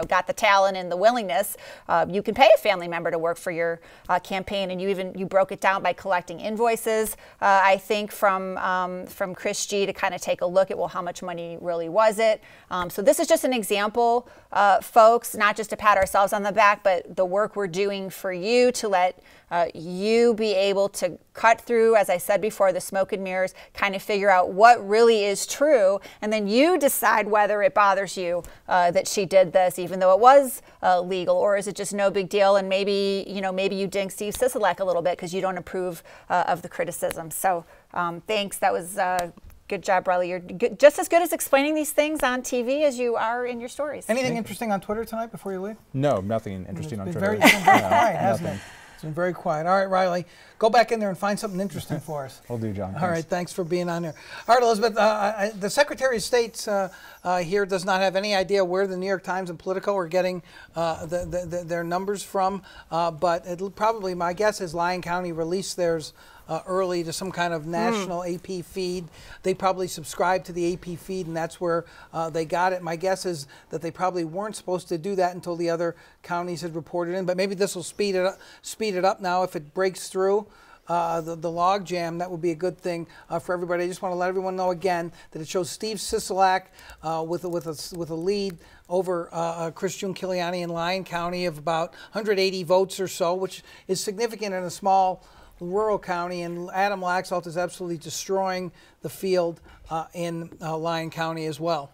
S2: got the talent and the willingness, you can pay a family member to work for your campaign, and you broke it down by collecting invoices, I think, from Chris G to kind of take a look at, well, how much money really was it. So this is just an example, folks, not just to pat ourselves on the back, but the work we're doing for you to let you be able to cut through, as I said before, the smoke and mirrors, kind of figure out what really is true, and then you decide whether it bothers you that she did this, even though it was legal, or is it just no big deal, and maybe you ding Steve Sisolak a little bit because you don't approve of the criticism. So thanks. That was good job, Riley. You're just as good as explaining these things on TV as you are in your stories.
S3: Anything interesting on Twitter tonight before you leave?
S4: No, nothing interesting on Twitter.
S3: It's been very quiet, hasn't it? It's been very quiet. All right, Riley, go back in there and find something interesting for us.
S4: Will do, John.
S3: All right, thanks for being on there. All right, Elizabeth, the Secretary of State here does not have any idea where the New York Times and Politico are getting their numbers from, but it'll probably, my guess is Lyon County released theirs early to some kind of national AP feed. They probably subscribed to the AP feed, and that's where they got it. My guess is that they probably weren't supposed to do that until the other counties had reported in, but maybe this will speed it up now if it breaks through the log jam. That would be a good thing for everybody. I just want to let everyone know again that it shows Steve Sisolak with a lead over June Giuliani in Lyon County of about 180 votes or so, which is significant in a small rural county, and Adam Laxalt is absolutely destroying the field in Lyon County as well.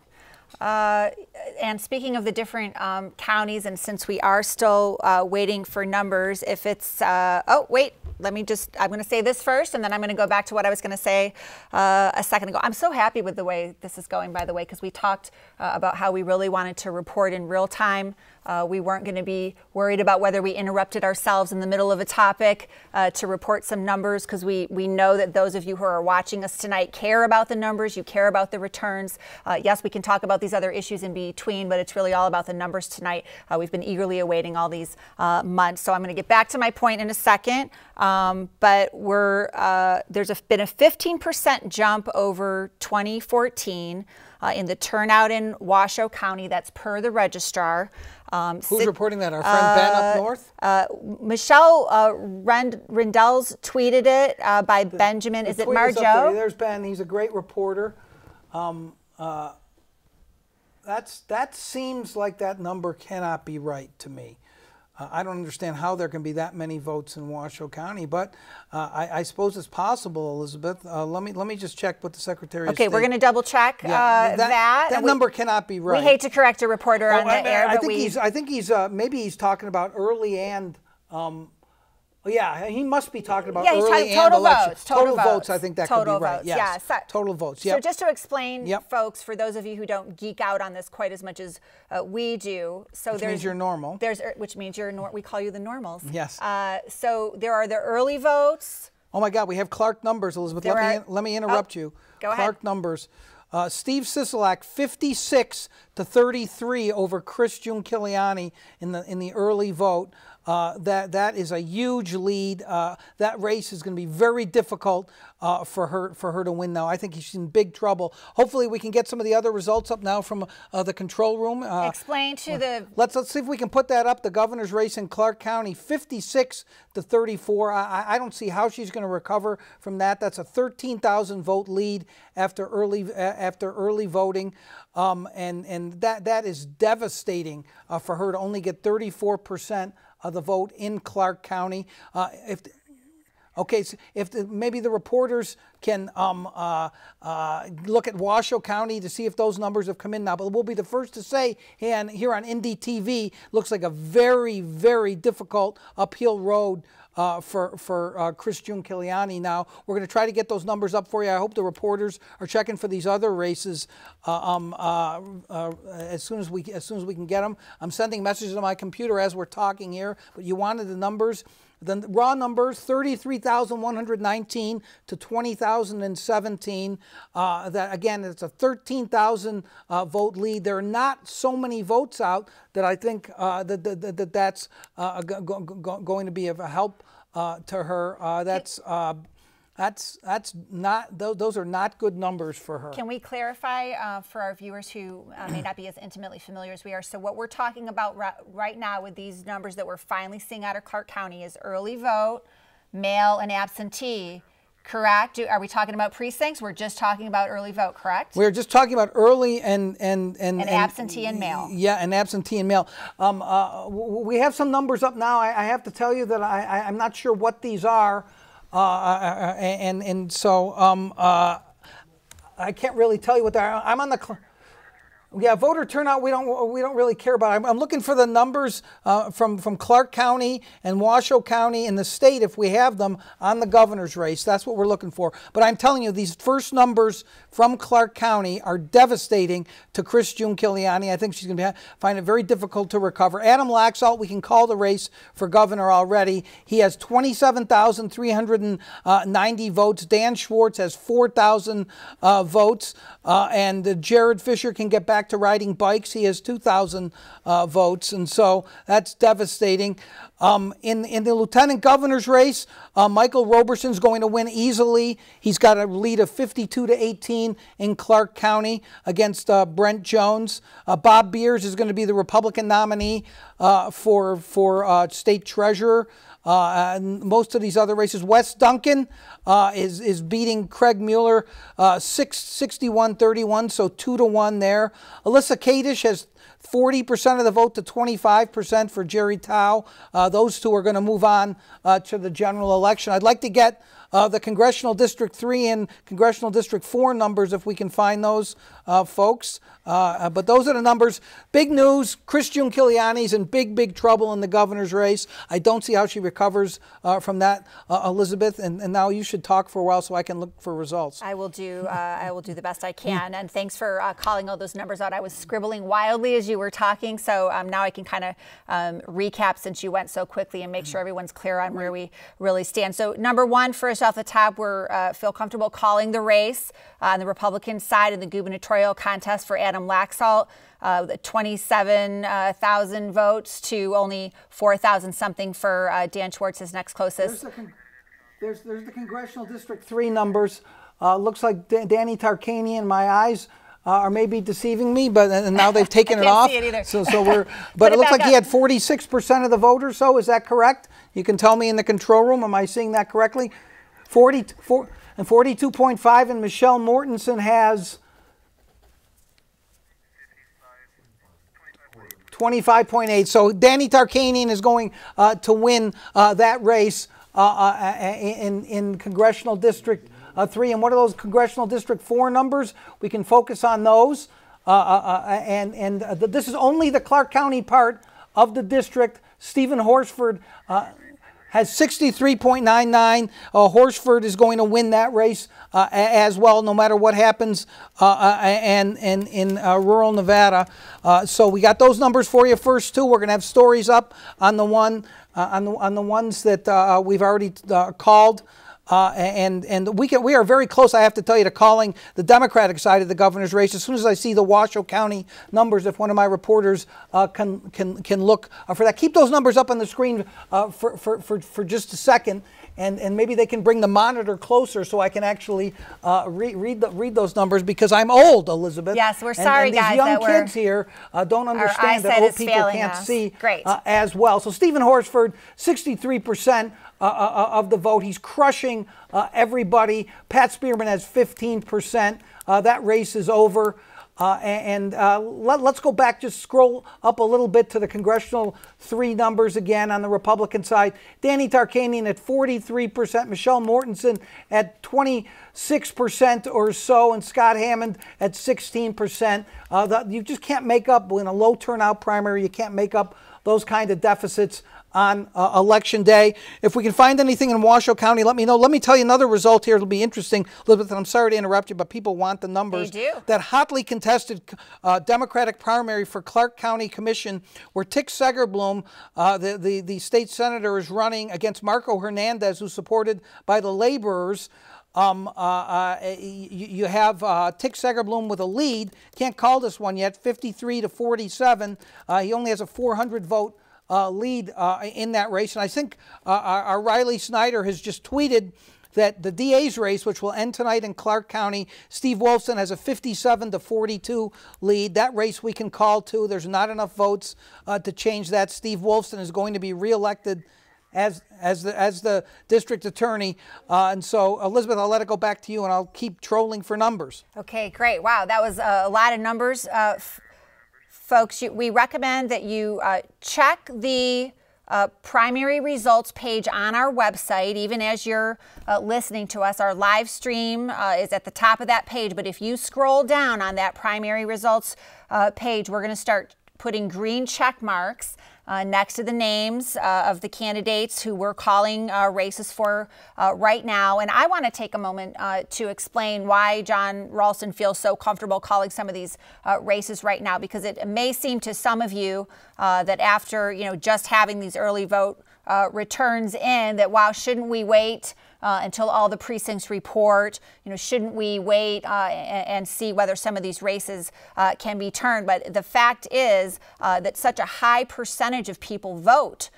S2: and speaking of the different counties, and since we are still waiting for numbers, if it's, oh, wait. I'm going to say this first, and then I'm going to go back to what I was going to say a second ago. I'm so happy with the way this is going, by the way, because we talked about how we really wanted to report in real time. We weren't going to be worried about whether we interrupted ourselves in the middle of a topic to report some numbers, because we know that those of you who are watching us tonight care about the numbers, you care about the returns. Yes, we can talk about these other issues in between, but it's really all about the numbers tonight. We've been eagerly awaiting all these months. So I'm going to get back to my point in a second. But there's been a 15% jump over 2014 in the turnout in Washoe County. That's per the registrar.
S3: Who's reporting that? Our friend Ben up north?
S2: Michelle Rindels tweeted it by Benjamin. Is it Marjo?
S3: There's Ben. He's a great reporter. That seems like that number cannot be right to me. I don't understand how there can be that many votes in Washoe County, but I suppose it's possible, Elizabeth. Let me just check with the Secretary of State.
S2: Okay, we're going to double check that.
S3: That number cannot be right.
S2: We hate to correct a reporter on the air, but
S3: I think he's maybe he's talking about early and. Yeah, he must be talking about early and election. Total votes. I think that could be right. Yes. Yeah, total votes. Yep.
S2: So just to explain, folks, for those of you who don't geek out on this quite as much as we do, which
S3: means you're normal.
S2: Which means we call you the normals.
S3: Yes.
S2: So there are the early votes.
S3: Oh my God, we have Clark numbers, Elizabeth. Let me interrupt you.
S2: Go ahead.
S3: Clark numbers. Steve Sisolak 56-33 over Chris Giuliani in the early vote. That is a huge lead. That race is going to be very difficult for her to win now. I think she's in big trouble. Hopefully we can get some of the other results up now from the control room.
S2: Explain to the...
S3: Let's see if we can put that up. The governor's race in Clark County, 56-34. I don't see how she's going to recover from that. That's a 13,000 vote lead after early voting. And that is devastating for her to only get 34% of the vote in Clark County. If maybe the reporters can look at Washoe County to see if those numbers have come in now. But we'll be the first to say, and here on NDTV, looks like a very, very difficult uphill road for Chris Giuliani now. We're going to try to get those numbers up for you. I hope the reporters are checking for these other races as soon as we can get them. I'm sending messages on my computer as we're talking here, but you wanted the numbers. The raw numbers, 33,119 to 20,017. That again, it's a 13,000 vote lead. There are not so many votes out that I think that's going to be of a help to her. Those are not good numbers for her.
S2: Can we clarify for our viewers who may not be as intimately familiar as we are? So what we're talking about right now with these numbers that we're finally seeing out of Clark County is early vote, mail, and absentee. Correct? Are we talking about precincts? We're just talking about early vote, correct?
S3: We're just talking about early and
S2: absentee and mail.
S3: Yeah, and absentee and mail. We have some numbers up now. I have to tell you that I'm not sure what these are. So I can't really tell you what they are. I'm on the. Yeah, voter turnout we don't really care about. I'm looking for the numbers from Clark County and Washoe County in the state, if we have them, on the governor's race. That's what we're looking for. But I'm telling you, these first numbers from Clark County are devastating to Chris Giuliani. I think she's going to find it very difficult to recover. Adam Laxalt, we can call the race for governor already. He has 27,390 votes. Dan Schwartz has 4,000 votes. And Jared Fisher can get back to riding bikes. He has 2,000 votes, and so that's devastating. In the lieutenant governor's race, Michael Roberson's going to win easily. He's got a lead of 52-18 in Clark County against Brent Jones. Bob Beers is going to be the Republican nominee for state treasurer. Most of these other races, Wes Duncan is beating Craig Mueller 61-31, so 2-1 there. Alyssa Kadish has 40% of the vote to 25% for Jerry Tao. Those two are going to move on to the general election. I'd like to get the Congressional District 3 and Congressional District 4 numbers if we can find those, folks. But those are the numbers. Big news, Chris Giuliani's in big trouble in the governor's race. I don't see how she recovers from that, Elizabeth. And now you should talk for a while so I can look for results.
S2: I will do the best I can. And thanks for calling all those numbers out. I was scribbling wildly as you were talking. So now I can kind of recap since you went so quickly and make sure everyone's clear on where we really stand. So number one, first off the top, we're feel comfortable calling the race on the Republican side in the gubernatorial contest for Adam Laxalt. 27,000 votes to only 4,000 something for Dan Schwartz, his next closest.
S3: There's the Congressional District 3 numbers. Looks like Danny Tarkanian, my eyes are maybe deceiving me, but and now they've taken it off.
S2: See it either.
S3: So we're, but it looks like he had 46% of the vote or so. Is that correct? You can tell me in the control room. Am I seeing that correctly? 42.5, and Michelle Mortensen has 25.8. So Danny Tarkanian is going to win that race in Congressional District 3. And what are those Congressional District 4 numbers? We can focus on those. This is only the Clark County part of the district. Stephen Horsford has 63.99. Horsford is going to win that race as well, no matter what happens in rural Nevada. So we got those numbers for you first too. We're going to have stories up on the ones that we've already called. We are very close, I have to tell you, to calling the Democratic side of the governor's race. As soon as I see the Washoe County numbers, if one of my reporters can look for that. Keep those numbers up on the screen for just a second, and maybe they can bring the monitor closer so I can actually read those numbers, because I'm old, Elizabeth.
S2: Yes, we're sorry,
S3: and these
S2: guys.
S3: young kids here don't understand that old people can't see as well. So Stephen Horsford, 63%. Of the vote. He's crushing everybody. Pat Spearman has 15%. That race is over. Let's go back, just scroll up a little bit to the Congressional 3 numbers again on the Republican side. Danny Tarkanian at 43%, Michelle Mortensen at 26% or so, and Scott Hammond at 16%. You just can't make up, in a low turnout primary, you can't make up those kind of deficits on Election Day. If we can find anything in Washoe County, let me know. Let me tell you another result here. It'll be interesting. Elizabeth, I'm sorry to interrupt you, but people want the numbers.
S2: They do.
S3: That hotly contested Democratic primary for Clark County Commission, where Tick Segerblum, the state senator, is running against Marco Hernandez, who's supported by the laborers. You have Tick Segerblum with a lead. Can't call this one yet, 53 to 47. He only has a 400 vote lead in that race. And I think our Riley Snyder has just tweeted that the DA's race, which will end tonight in Clark County, Steve Wolfson has a 57 to 42 lead. That race we can call too. There's not enough votes to change that. Steve Wolfson is going to be reelected as the district attorney. And so, Elizabeth, I'll let it go back to you, and I'll keep trolling for numbers.
S2: Okay, great. Wow, that was a lot of numbers. Folks, we recommend that you check the primary results page on our website. Even as you're listening to us, our live stream is at the top of that page. But if you scroll down on that primary results page, we're going to start putting green check marks next to the names of the candidates who we're calling races for right now. And I want to take a moment to explain why Jon Ralston feels so comfortable calling some of these races right now, because it may seem to some of you that after, just having these early vote returns in, that, wow, shouldn't we wait until all the precincts report? Shouldn't we wait and see whether some of these races can be turned? But the fact is that such a high percentage of people vote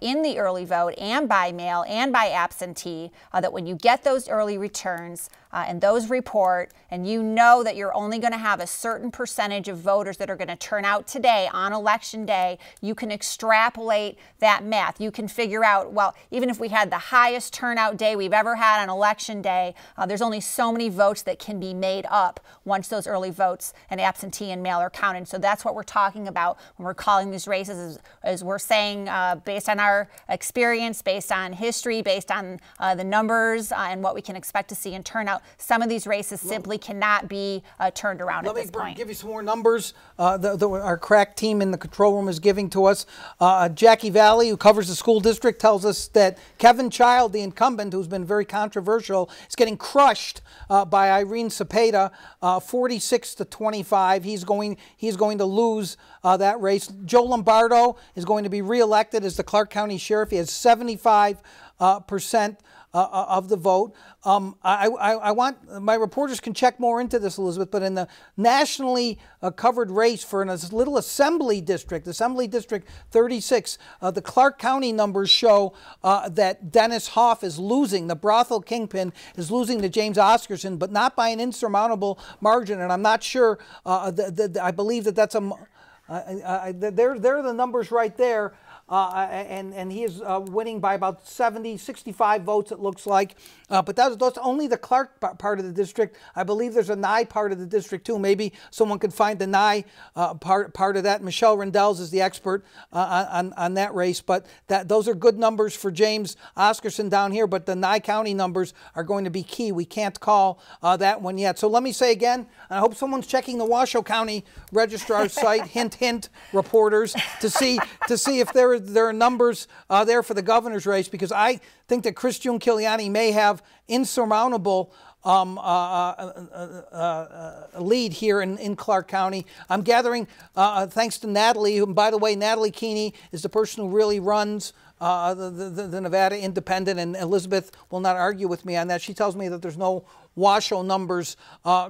S2: in the early vote and by mail and by absentee, that when you get those early returns and those report, and you know that you're only going to have a certain percentage of voters that are going to turn out today on Election Day, you can extrapolate that math. You can figure out, well, even if we had the highest turnout day we've ever had on Election Day, there's only so many votes that can be made up once those early votes and absentee and mail are counted. So that's what we're talking about when we're calling these races, is we're saying based based on our experience, based on history, based on the numbers and what we can expect to see in turnout, some of these races simply cannot be turned around at this point.
S3: Let me give you some more numbers our crack team in the control room is giving to us. Jackie Valley, who covers the school district, tells us that Kevin Child, the incumbent, who's been very controversial, is getting crushed by Irene Cepeda, 46-25. He's going to lose that race. Joe Lombardo is going to be reelected as the Clark County Sheriff. He has 75% of the vote. I want, my reporters can check more into this, Elizabeth, but in the nationally covered race for a little Assembly District 36, the Clark County numbers show that Dennis Hoff is losing. The brothel kingpin is losing to James Oscarson, but not by an insurmountable margin. And I'm not sure, I believe that's there are the numbers right there. And he is winning by about 65 votes, it looks like. But that's only the Clark part of the district. I believe there's a Nye part of the district, too. Maybe someone could find the Nye part of that. Michelle Rendells is the expert on that race. But those are good numbers for James Oscarson down here. But the Nye County numbers are going to be key. We can't call that one yet. So let me say again, I hope someone's checking the Washoe County Registrar's site, hint, hint, reporters, to see if there are numbers there for the governor's race, because I think that Chris Giuliani may have insurmountable lead here in Clark County. I'm gathering, thanks to Natalie, who, by the way, Natalie Keeney is the person who really runs the Nevada Independent, and Elizabeth will not argue with me on that. She tells me that there's no Washoe numbers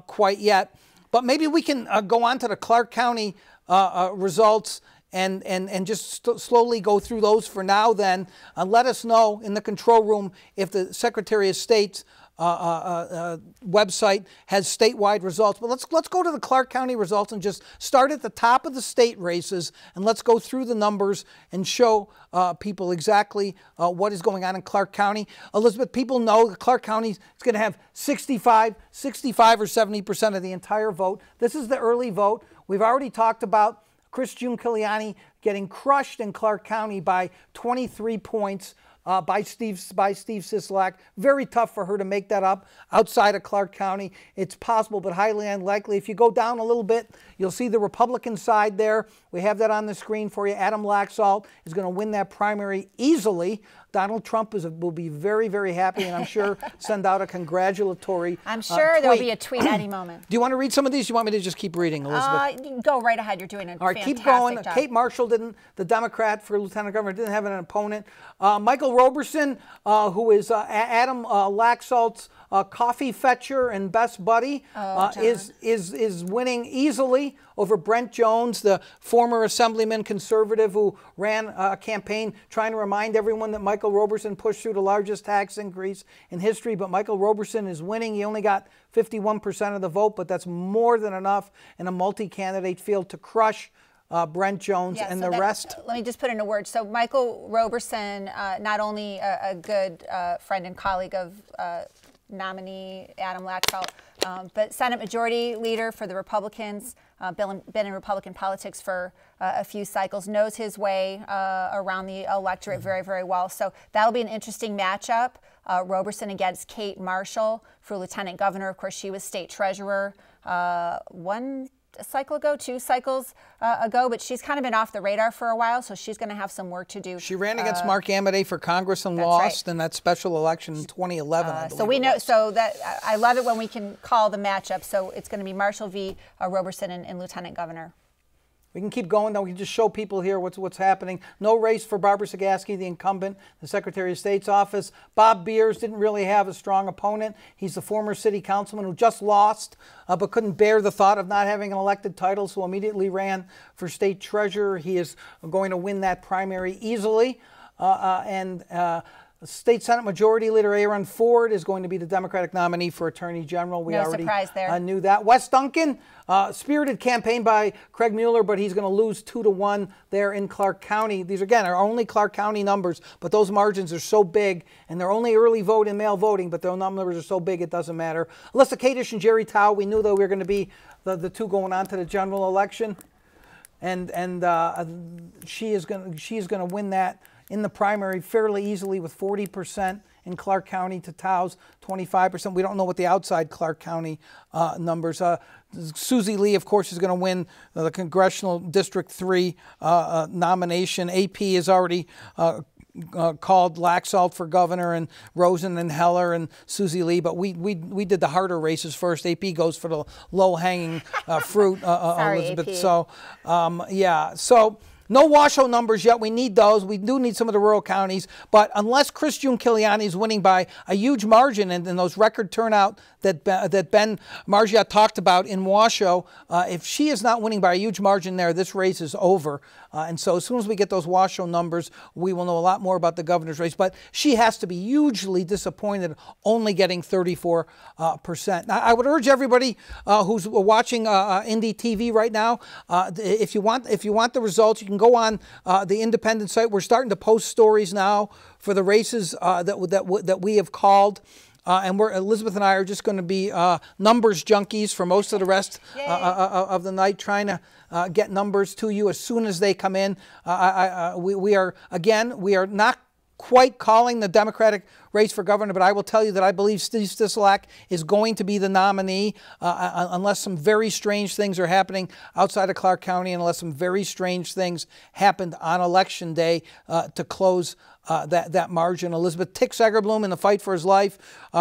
S3: quite yet. But maybe we can go on to the Clark County results and just slowly go through those for now then. Let us know in the control room if the Secretary of State's website has statewide results. But let's go to the Clark County results and just start at the top of the state races, and let's go through the numbers and show people exactly what is going on in Clark County. Elizabeth, people know that Clark County is going to have 65 or 70% of the entire vote. This is the early vote. We've already talked about Chris Giuliani getting crushed in Clark County by 23 points by Steve Sisolak. Very tough for her to make that up outside of Clark County. It's possible, but highly unlikely. If you go down a little bit, you'll see the Republican side there. We have that on the screen for you. Adam Laxalt is going to win that primary easily. Donald Trump will be very, very happy, and I'm sure send out a congratulatory
S2: I'm sure
S3: tweet.
S2: there'll be a tweet any moment.
S3: Do you want to read some of these? Do you want me to just keep reading, Elizabeth?
S2: Go right ahead. You're doing a
S3: All right,
S2: fantastic
S3: keep going.
S2: job.
S3: Kate Marshall the Democrat for lieutenant governor, didn't have an opponent. Michael Roberson, who is Adam Laxalt's coffee fetcher and best buddy, is winning easily over Brent Jones, the former assemblyman conservative who ran a campaign trying to remind everyone that Michael Roberson pushed through the largest tax increase in history. But Michael Roberson is winning. He only got 51% of the vote, but that's more than enough in a multi-candidate field to crush Brent Jones and the rest.
S2: Let me just put in a word. So Michael Roberson, not only a good friend and colleague of nominee Adam Laxalt, but Senate Majority Leader for the Republicans, been in Republican politics for a few cycles, knows his way around the electorate very, very well. So that'll be an interesting matchup. Roberson against Kate Marshall for Lieutenant Governor. Of course, she was State Treasurer two cycles ago, but she's kind of been off the radar for a while, so she's going to have some work to do.
S3: She ran against Mark Amodei for Congress and lost in that special election in 2011.
S2: So we know, so that I love it when we can call the matchup. So it's going to be Marshall v. Roberson and Lieutenant Governor.
S3: We can keep going, though. We can just show people here what's happening. No race for Barbara Sagaski, the incumbent, the Secretary of State's office. Bob Beers didn't really have a strong opponent. He's the former city councilman who just lost, but couldn't bear the thought of not having an elected title, so immediately ran for state treasurer. He is going to win that primary easily. State Senate Majority Leader Aaron Ford is going to be the Democratic nominee for Attorney General. We already
S2: surprise there.
S3: Knew that. Wes Duncan, spirited campaign by Craig Mueller, but he's going to lose 2-1 there in Clark County. These, again, are only Clark County numbers, but those margins are so big, and they're only early vote and mail voting, but those numbers are so big it doesn't matter. Alyssa Kadish and Jerry Tao, we knew that we were going to be the two going on to the general election, and she is going to win that in the primary fairly easily with 40% in Clark County to Tao's 25%. We don't know what the outside Clark County numbers. Susie Lee, of course, is going to win the Congressional District 3 nomination. AP has already called Laxalt for governor, and Rosen and Heller and Susie Lee, but we did the harder races first. AP goes for the low-hanging fruit,
S2: Sorry,
S3: Elizabeth.
S2: AP.
S3: So, yeah. So, no Washoe numbers yet. We need those. We do need some of the rural counties. But unless Chris Giuliani is winning by a huge margin and those record turnout that Ben Margiot talked about in Washoe, if she is not winning by a huge margin there, this race is over. And so as soon as we get those Washoe numbers, we will know a lot more about the governor's race. But she has to be hugely disappointed only getting 34%. Now, I would urge everybody who's watching Indy TV right now, if you want the results, you can go on the Independent site. We're starting to post stories now for the races that we have called. And Elizabeth and I are just going to be numbers junkies for most of the rest of the night, trying to get numbers to you as soon as they come in. We are not quite calling the Democratic race for governor, but I will tell you that I believe Steve Sisolak is going to be the nominee unless some very strange things are happening outside of Clark County and unless some very strange things happened on Election Day to close that margin. Elizabeth Tix Eggerblum in the fight for his life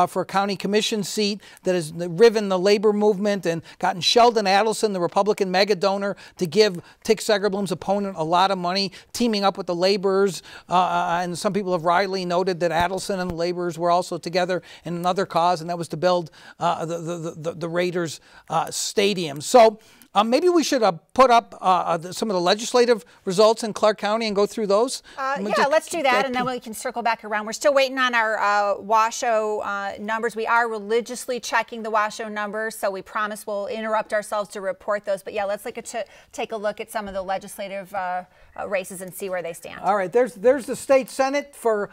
S3: for a county commission seat that has riven the labor movement and gotten Sheldon Adelson, the Republican mega donor, to give Tix Eggerblum's opponent a lot of money, teaming up with the laborers. And some people have wryly noted that Adelson and the laborers were also together in another cause, and that was to build the Raiders stadium. So maybe we should put up some of the legislative results in Clark County and go through those.
S2: Yeah, let's do that, and then we can circle back around. We're still waiting on our Washoe numbers. We are religiously checking the Washoe numbers, so we promise we'll interrupt ourselves to report those. But yeah, let's take a look at some of the legislative races and see where they stand.
S3: All right, there's the state senate for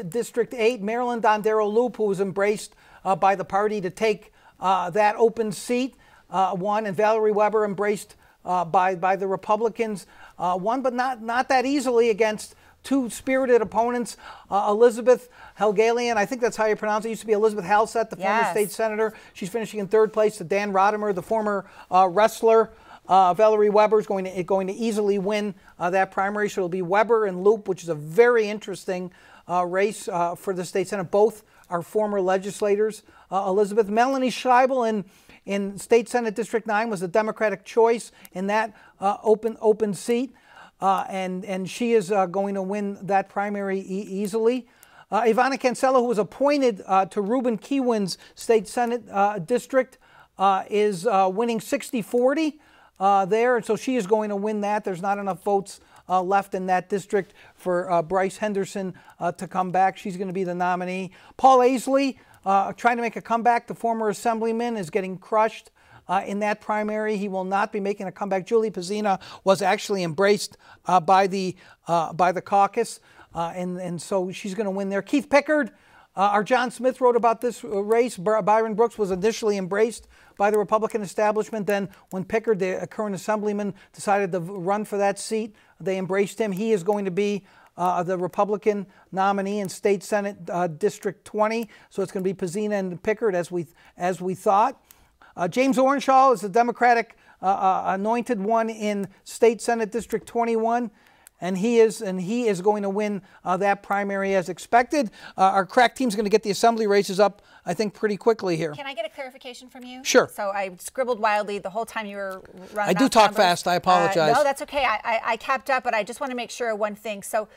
S3: District 8. Marilyn Dondero Loop, who was embraced by the party to take that open seat, won, and Valerie Weber, embraced by the Republicans, won, but not that easily against two spirited opponents. Elizabeth Helgalian, I think that's how you pronounce it. It used to be Elizabeth Halsett, the former state senator. She's finishing in third place to Dan Rodimer, the former wrestler. Valerie Weber is going to easily win that primary, so it'll be Weber and Loop, which is a very interesting race for the state senate. Both are former legislators. Elizabeth Melanie Scheibel in State Senate District 9 was a Democratic choice in that open seat, and she is going to win that primary easily. Ivana Cancelo, who was appointed to Reuben Kewin's State Senate district, is winning 60-40 there, and so she is going to win that. There's not enough votes left in that district for Bryce Henderson to come back. She's going to be the nominee. Paul Aisley, trying to make a comeback, the former assemblyman, is getting crushed in that primary. He will not be making a comeback. Julie Pizzina was actually embraced by the caucus, and so she's going to win there. Keith Pickard, our John Smith wrote about this race. Byron Brooks was initially embraced by the Republican establishment. Then when Pickard, the current assemblyman, decided to run for that seat, they embraced him. He is going to be the Republican nominee in State Senate District 20. So it's going to be Pizzina and Pickard as we thought. James Orenshaw is the Democratic anointed one in State Senate District 21. And he is going to win that primary as expected. Our crack team's going to get the assembly races up, I think, pretty quickly here.
S2: Can I get a clarification from you?
S3: Sure.
S2: So I scribbled wildly the whole time you were running.
S3: I do talk fast. I apologize.
S2: No, that's okay. I kept up, but I just want to make sure of one thing. So,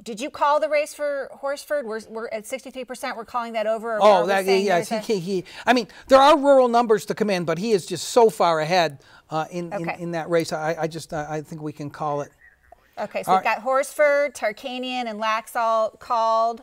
S2: did you call the race for Horsford? We're at 63%. We're calling that over.
S3: Oh, yes. I mean, there are rural numbers to come in, but he is just so far ahead in that race. I think we can call it.
S2: Okay, so we've got Horsford, Tarkanian, and Laxalt called.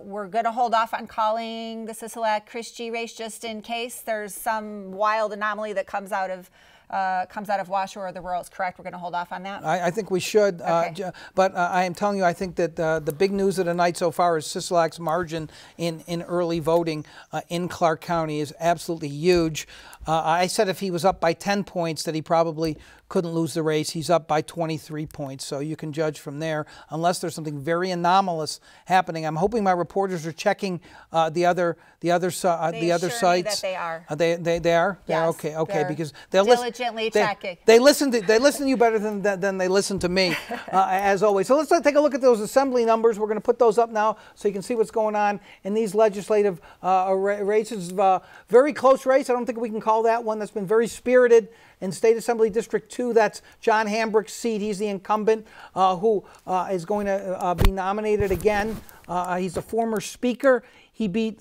S2: We're going to hold off on calling the Sisolak-Christie race just in case there's some wild anomaly that comes out of comes out of Washoe or the rurals, correct? We're going to hold off on that?
S3: I think we should.
S2: Okay.
S3: But I am telling you, I think that the big news of the night so far is Sisolak's margin in early voting in Clark County is absolutely huge. I said if he was up by 10 points that he probably couldn't lose the race. He's up by 23 points, so you can judge from there, unless there's something very anomalous happening. I'm hoping my reporters are checking the other sites.
S2: That they are.
S3: They are.
S2: Yes,
S3: They're okay.
S2: they're
S3: Because
S2: diligently checking.
S3: They listen to you better than they listen to me, as always. So let's take a look at those assembly numbers. We're going to put those up now so you can see what's going on in these legislative races. Very close race. I don't think we can call that one. That's been very spirited. In State Assembly District 2, that's John Hambrick's seat. He's the incumbent who is going to be nominated again. He's a former speaker. He beat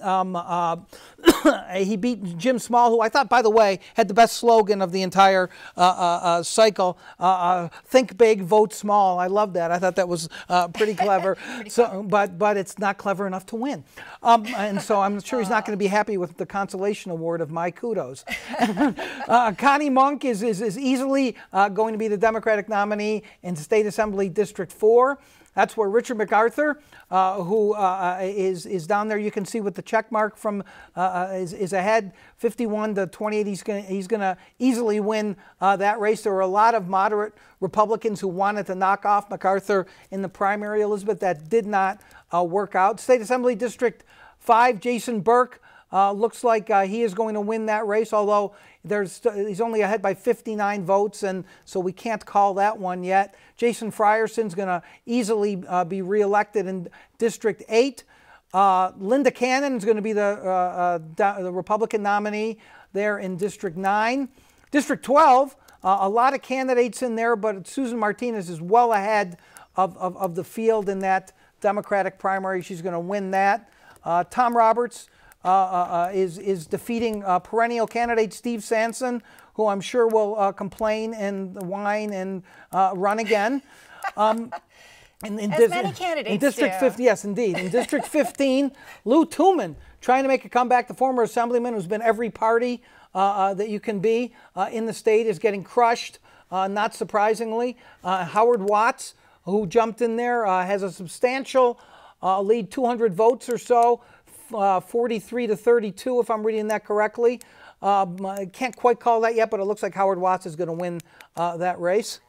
S3: Jim Small, who I thought, by the way, had the best slogan of the entire cycle. Think big, vote small. I love that. I thought that was pretty clever. But it's not clever enough to win. And so I'm sure he's not going to be happy with the consolation award of my kudos. Connie Monk is easily going to be the Democratic nominee in State Assembly District 4. That's where Richard MacArthur, who is down there, you can see with the check mark from is ahead, 51 to 28. He's going to easily win that race. There were a lot of moderate Republicans who wanted to knock off MacArthur in the primary, Elizabeth. That did not work out. State Assembly District 5, Jason Burke looks like he is going to win that race, although he's only ahead by 59 votes, and so we can't call that one yet. Jason Fryerson's going to easily be reelected in District 8. Linda Cannon is going to be the Republican nominee there in District 9. District 12, a lot of candidates in there, but Susan Martinez is well ahead of the field in that Democratic primary. She's going to win that. Tom Roberts is defeating perennial candidate Steve Sanson, who I'm sure will complain and whine and run again.
S2: As many candidates
S3: in District
S2: do.
S3: 50, yes, indeed. In District 15, Lou Tooman trying to make a comeback. The former assemblyman who's been every party that you can be in the state is getting crushed, not surprisingly. Howard Watts, who jumped in there, has a substantial lead, 200 votes or so. 43 to 32, if I'm reading that correctly. I can't quite call that yet, but it looks like Howard Watts is going to win that race.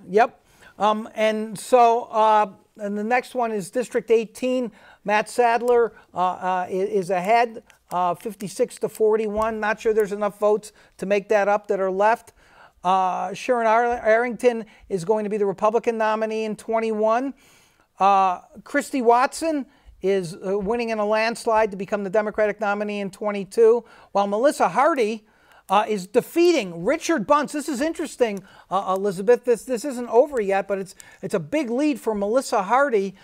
S3: Yep. And so and the next one is District 18. Matt Sadler is ahead, 56 to 41. Not sure there's enough votes to make that up that are left. Sharon Arrington is going to be the Republican nominee in 21. Christy Watson is winning in a landslide to become the Democratic nominee in 22, while Melissa Hardy is defeating Richard Bunce. This is interesting, Elizabeth. This isn't over yet, but it's a big lead for Melissa Hardy.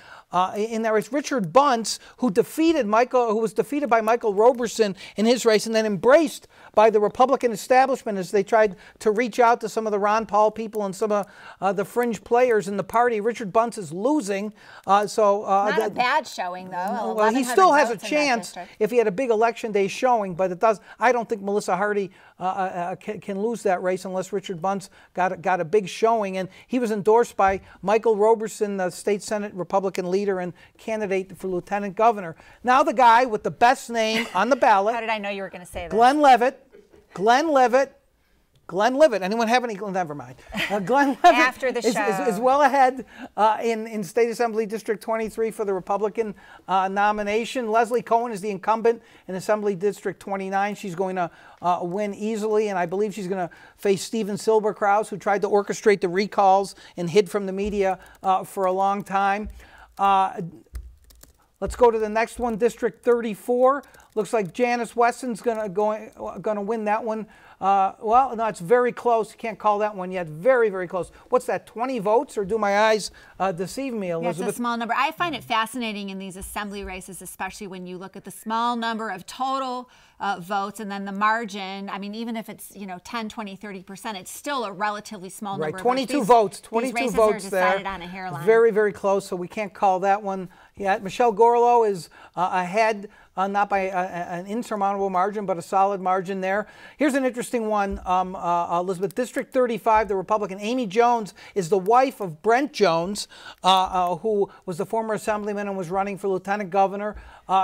S3: In there is Richard Bunce, who was defeated by Michael Roberson in his race, and then embraced by the Republican establishment as they tried to reach out to some of the Ron Paul people and some of the fringe players in the party. Richard Bunce is losing.
S2: Not a bad showing, though.
S3: Well, he still has a chance if he had a big election day showing, but it does. I don't think Melissa Hardy can lose that race unless Richard Bunce got a big showing. And he was endorsed by Michael Roberson, the state Senate Republican leader and candidate for lieutenant governor. Now the guy with the best name on the ballot.
S2: How did I know you were going to say that?
S3: Glenn Levitt. Anyone have any? Never mind. Glenn Levitt
S2: After the show.
S3: is well ahead in State Assembly District 23 for the Republican nomination. Leslie Cohen is the incumbent in Assembly District 29. She's going to win easily, and I believe she's going to face Steven Silberkraus, who tried to orchestrate the recalls and hid from the media for a long time. Let's go to the next one, District 34. Looks like Janice Weston's going to win that one. Well, no, it's very close. You can't call that one yet. Very, very close. What's that, 20 votes, or do my eyes deceive me, Elizabeth?
S2: It's a small number. I find it fascinating in these assembly races, especially when you look at the small number of total votes and then the margin. I mean, even if it's 10, 20, 30%, it's still a relatively small number.
S3: Right, 22 votes. 22 votes
S2: are
S3: there.
S2: decided on a hairline.
S3: Very, very close. So we can't call that one yet. Michelle Gorlow is ahead not by an insurmountable margin, but a solid margin there. Here's an interesting one, Elizabeth. District 35, the Republican Amy Jones is the wife of Brent Jones, who was the former assemblyman and was running for lieutenant governor.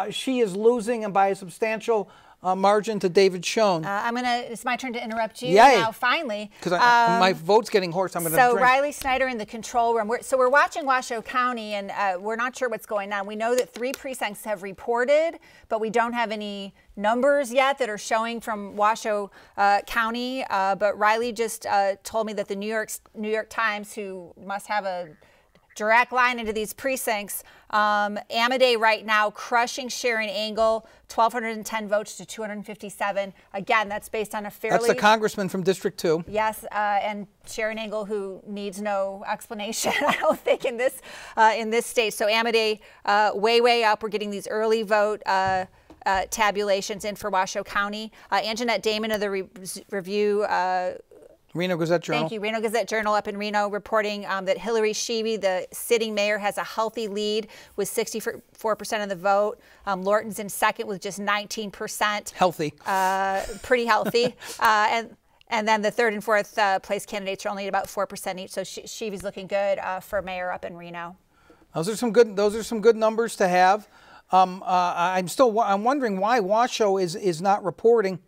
S3: She is losing, and by a substantial margin, to David Schoen.
S2: It's my turn to interrupt you
S3: Yay.
S2: now, finally.
S3: Because my vote's getting hoarse. I'm going to drink.
S2: So Riley Snyder in the control room. We're watching Washoe County, and we're not sure what's going on. We know that 3 precincts have reported, but we don't have any numbers yet that are showing from Washoe County. But Riley just told me that the New York Times, who must have a direct line into these precincts, Amadei right now crushing Sharon Angle, 1,210 votes to 257. Again, that's based on a fairly...
S3: That's the congressman from District 2.
S2: Yes, and Sharon Angle, who needs no explanation, I don't think, in this state. So Amadei way up. We're getting these early vote tabulations in for Washoe County. Anjanette Damon of the Review...
S3: Reno Gazette-Journal.
S2: Thank you. Reno Gazette-Journal up in Reno reporting that Hillary Sheevey, the sitting mayor, has a healthy lead with 64% of the vote. Lorton's in second with just 19%.
S3: Healthy.
S2: Pretty healthy. And then the third and fourth place candidates are only at about 4% each. So Sheevey's looking good for mayor up in Reno. Those are some
S3: good numbers to have. I'm wondering why Washoe is not reporting.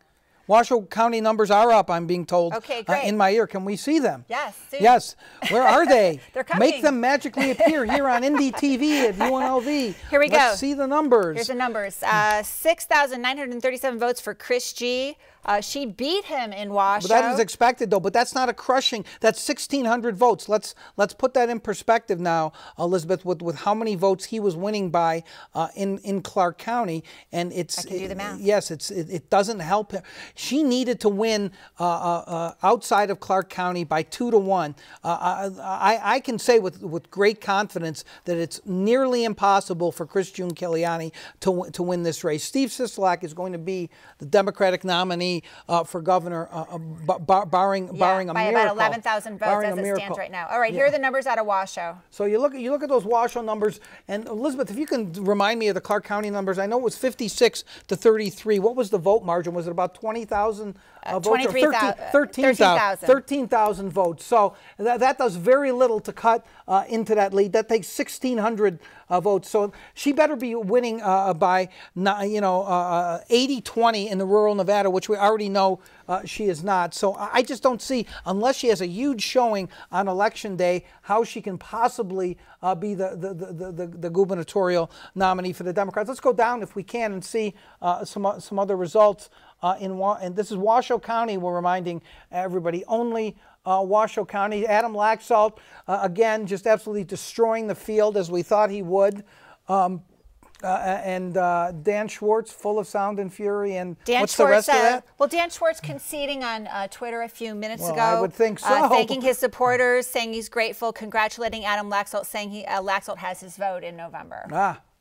S3: Washoe County numbers are up, I'm being told.
S2: Okay, great.
S3: In my ear. Can we see them?
S2: Yes, soon.
S3: Yes. Where are they?
S2: They're coming.
S3: Make them magically appear here on Indy TV at UNLV.
S2: Here we go.
S3: Let's see the numbers.
S2: Here's the numbers. 6,937 votes for Chris G. She beat him in Washoe.
S3: But that is expected, though. But that's not a crushing. That's 1,600 votes. Let's put that in perspective now, Elizabeth, with how many votes he was winning by in Clark County. And I
S2: can do the math.
S3: Yes, it doesn't help him. She needed to win outside of Clark County by 2-1. I can say with great confidence that it's nearly impossible for Chris June Kiliani to win this race. Steve Sisolak is going to be the Democratic nominee for governor, barring a miracle.
S2: By about 11,000 votes as it stands right now. All right, here are the numbers out of Washoe.
S3: So you look at those Washoe numbers, and Elizabeth, if you can remind me of the Clark County numbers. I know it was 56 to 33. What was the vote margin? Was it about 20,000 votes? 13,000 votes. So that does very little to cut into that lead. That takes 1,600 votes. So she better be winning by 80-20 in the rural Nevada, which we already know she is not. So I just don't see, unless she has a huge showing on election day, how she can possibly be the gubernatorial nominee for the Democrats. Let's go down, if we can, and see some other results. And this is Washoe County, we're reminding everybody. Only Washoe County. Adam Laxalt, again, just absolutely destroying the field as we thought he would. And Dan Schwartz, full of sound and fury. And what's the rest of that?
S2: Well, Dan Schwartz conceding on Twitter a few minutes ago.
S3: I would think so.
S2: Thanking his supporters, saying he's grateful, congratulating Adam Laxalt, saying Laxalt has his vote in November.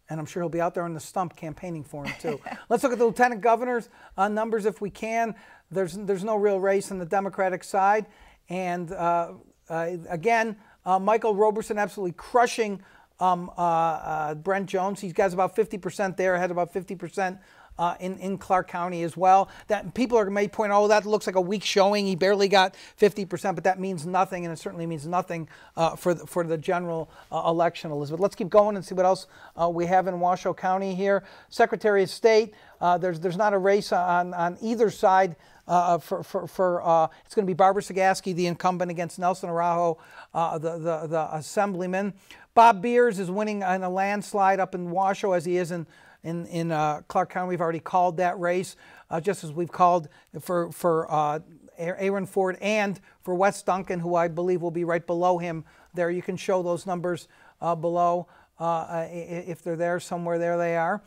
S3: And I'm sure he'll be out there on the stump campaigning for him, too. Let's look at the lieutenant governor's numbers if we can. There's no real race on the Democratic side. And again, Michael Roberson absolutely crushing Brent Jones. He has about 50% there, had about 50% in Clark County as well. That people may point, oh, that looks like a weak showing. He barely got 50%, but that means nothing, and it certainly means nothing for the general election, Elizabeth. Let's keep going and see what else we have in Washoe County here. Secretary of State, there's not a race on either side. It's going to be Barbara Sagaski, the incumbent, against Nelson Araujo, the assemblyman. Bob Beers is winning in a landslide up in Washoe, as he is in Clark County. We've already called that race, just as we've called for Aaron Ford and for Wes Duncan, who I believe will be right below him there. You can show those numbers below if they're there somewhere. There they are.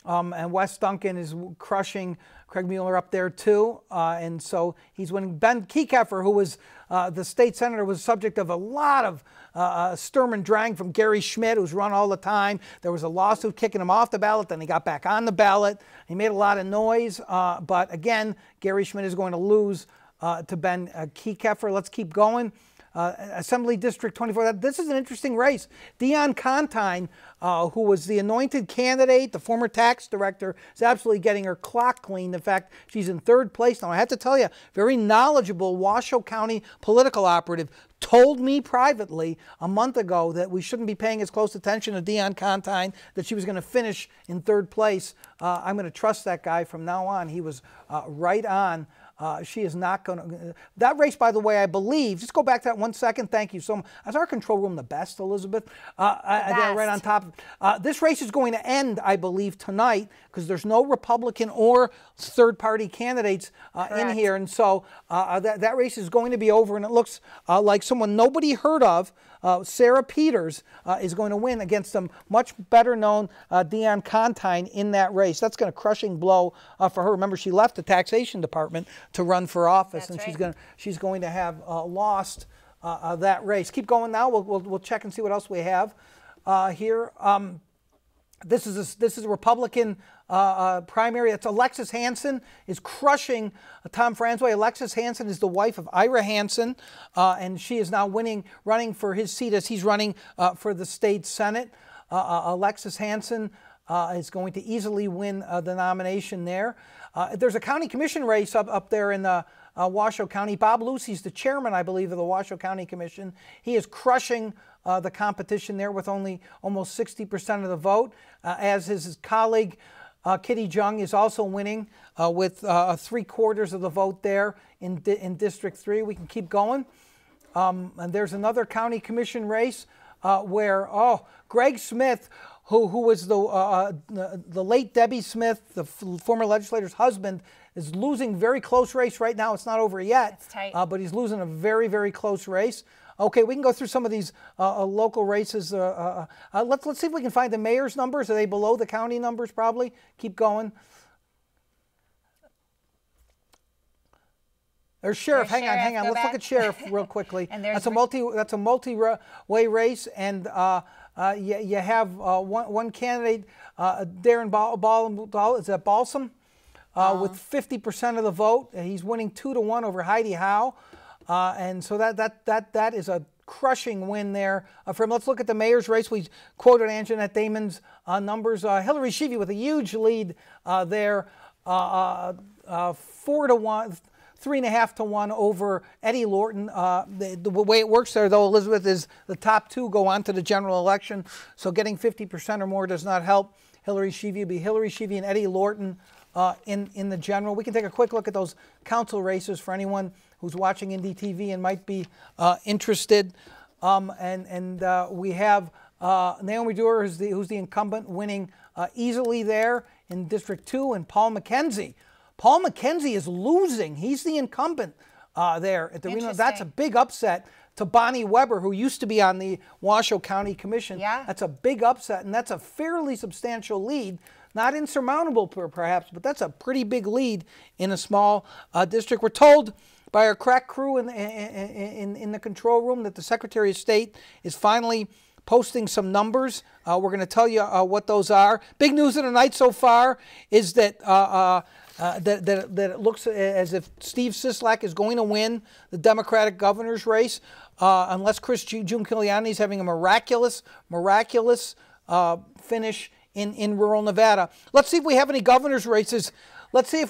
S3: And Wes Duncan is crushing Craig Mueller up there too, and so he's winning. Ben Kieckeffer, who was the state senator, was subject of a lot of sturm and drang from Gary Schmidt, who's run all the time. There was a lawsuit kicking him off the ballot, then he got back on the ballot. He made a lot of noise, but again, Gary Schmidt is going to lose to Ben Kieckeffer. Let's keep going. Assembly District 24. This is an interesting race. Dion Contine, who was the anointed candidate, the former tax director, is absolutely getting her clock cleaned. In fact, she's in 3rd place now. I have to tell you, very knowledgeable Washoe County political operative told me privately a month ago that we shouldn't be paying as close attention to Dion Contine, that she was going to finish in 3rd place. I'm going to trust that guy from now on. He was right on. She is not going to. That race, by the way, I believe, just go back to that 1 second. Thank you so much. Is our control room the best, Elizabeth? They're right on top. This race is going to end, I believe, tonight because there's no Republican or third-party candidates in here. And so that race is going to be over, and it looks like someone nobody heard of, Sarah Peters, is going to win against some much better-known Dion Contine in that race. That's going to crushing blow for her. Remember, she left the taxation department to run for office,
S2: That's
S3: and
S2: right.
S3: she's going to have lost that race. Keep going now. We'll check and see what else we have here. This is a Republican primary. It's Alexis Hansen is crushing Tom Franzway. Alexis Hansen is the wife of Ira Hansen, and she is now running for his seat as he's running for the state Senate. Alexis Hansen is going to easily win the nomination there. There's a county commission race up there in Washoe County. Bob Lucy's the chairman, I believe, of the Washoe County Commission. He is crushing the competition there with only almost 60% of the vote, as his colleague Kitty Jung is also winning with 3/4 of the vote there in District 3. We can keep going. And there's another county commission race where Greg Smith, who was the late Debbie Smith, the former legislator's husband, is losing very close race right now. It's not over yet,
S2: It's tight.
S3: but he's losing a very, very close race. Okay, we can go through some of these local races. Let's see if we can find the mayor's numbers. Are they below the county numbers? Probably. Keep going. There's sheriff.
S2: There's
S3: Hang on.
S2: Go
S3: Let's
S2: back.
S3: look at sheriff real quickly.
S2: And there's
S3: that's a multi-way race, and you have one candidate, Darren Ball. Is that Balsam? With 50% of the vote. He's winning 2-1 over Heidi Howe. And so that is a crushing win there for him. Let's look at the mayor's race. We quoted Anjanette Damon's numbers. Hillary Sheevy with a huge lead there, 4-1. 3.5-1 over Eddie Lorton. The way it works there, though, Elizabeth, is the top 2 go on to the general election. So getting 50% or more does not help Hillary Sheevy. It'll be Hillary Sheevy and Eddie Lorton in the general. We can take a quick look at those council races for anyone who's watching NDTV and might be interested. We have Naomi Dewar, who's the incumbent, winning easily there in District 2, and Paul McKenzie. Paul McKenzie is losing. He's the incumbent there at the Reno. That's a big upset to Bonnie Weber, who used to be on the Washoe County Commission.
S2: Yeah.
S3: That's a big upset, and that's a fairly substantial lead. Not insurmountable, perhaps, but that's a pretty big lead in a small district. We're told by our crack crew in the control room that the Secretary of State is finally posting some numbers. We're going to tell you what those are. Big news of the night so far is that that it looks as if Steve Sisolak is going to win the Democratic governor's race, unless June Giuliani is having a miraculous finish in rural Nevada. Let's see if we have any governor's races. Let's see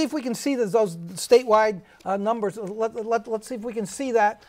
S3: if we can see those statewide numbers. Let's see if we can see that.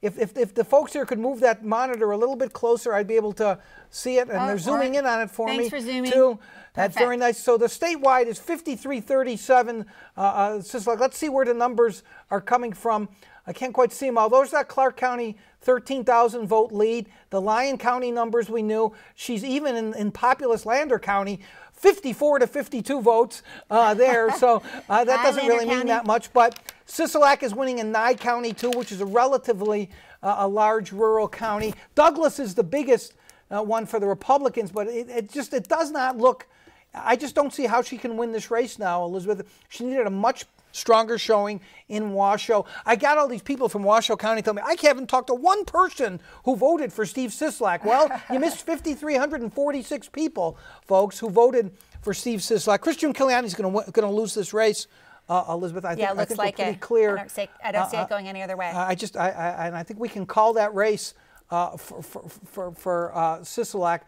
S3: If the folks here could move that monitor a little bit closer, I'd be able to see it. And they're zooming in on it for me.
S2: Thanks for zooming.
S3: Too. That's
S2: Perfect.
S3: very nice. So the statewide is 5337. Let's see where the numbers are coming from. I can't quite see them all. Those are Clark County, 13,000 vote lead. The Lyon County numbers we knew. She's even in populous Lander County, 54 to 52 votes there. So that doesn't really mean that much. But Sisolak is winning in Nye County too, which is a relatively a large rural county. Douglas is the biggest one for the Republicans, but it does not look. I just don't see how she can win this race now, Elizabeth. She needed a much stronger showing in Washoe. I got all these people from Washoe County telling me, I haven't talked to one person who voted for Steve Sisolak. Well, you missed 5,346 people, folks, who voted for Steve Sisolak. Chris Giuliani is going to lose this race Elizabeth. I
S2: Yeah, it looks
S3: think
S2: like
S3: we're pretty
S2: it.
S3: clear.
S2: I don't see it going any other way.
S3: And I think we can call that race for Sisolak.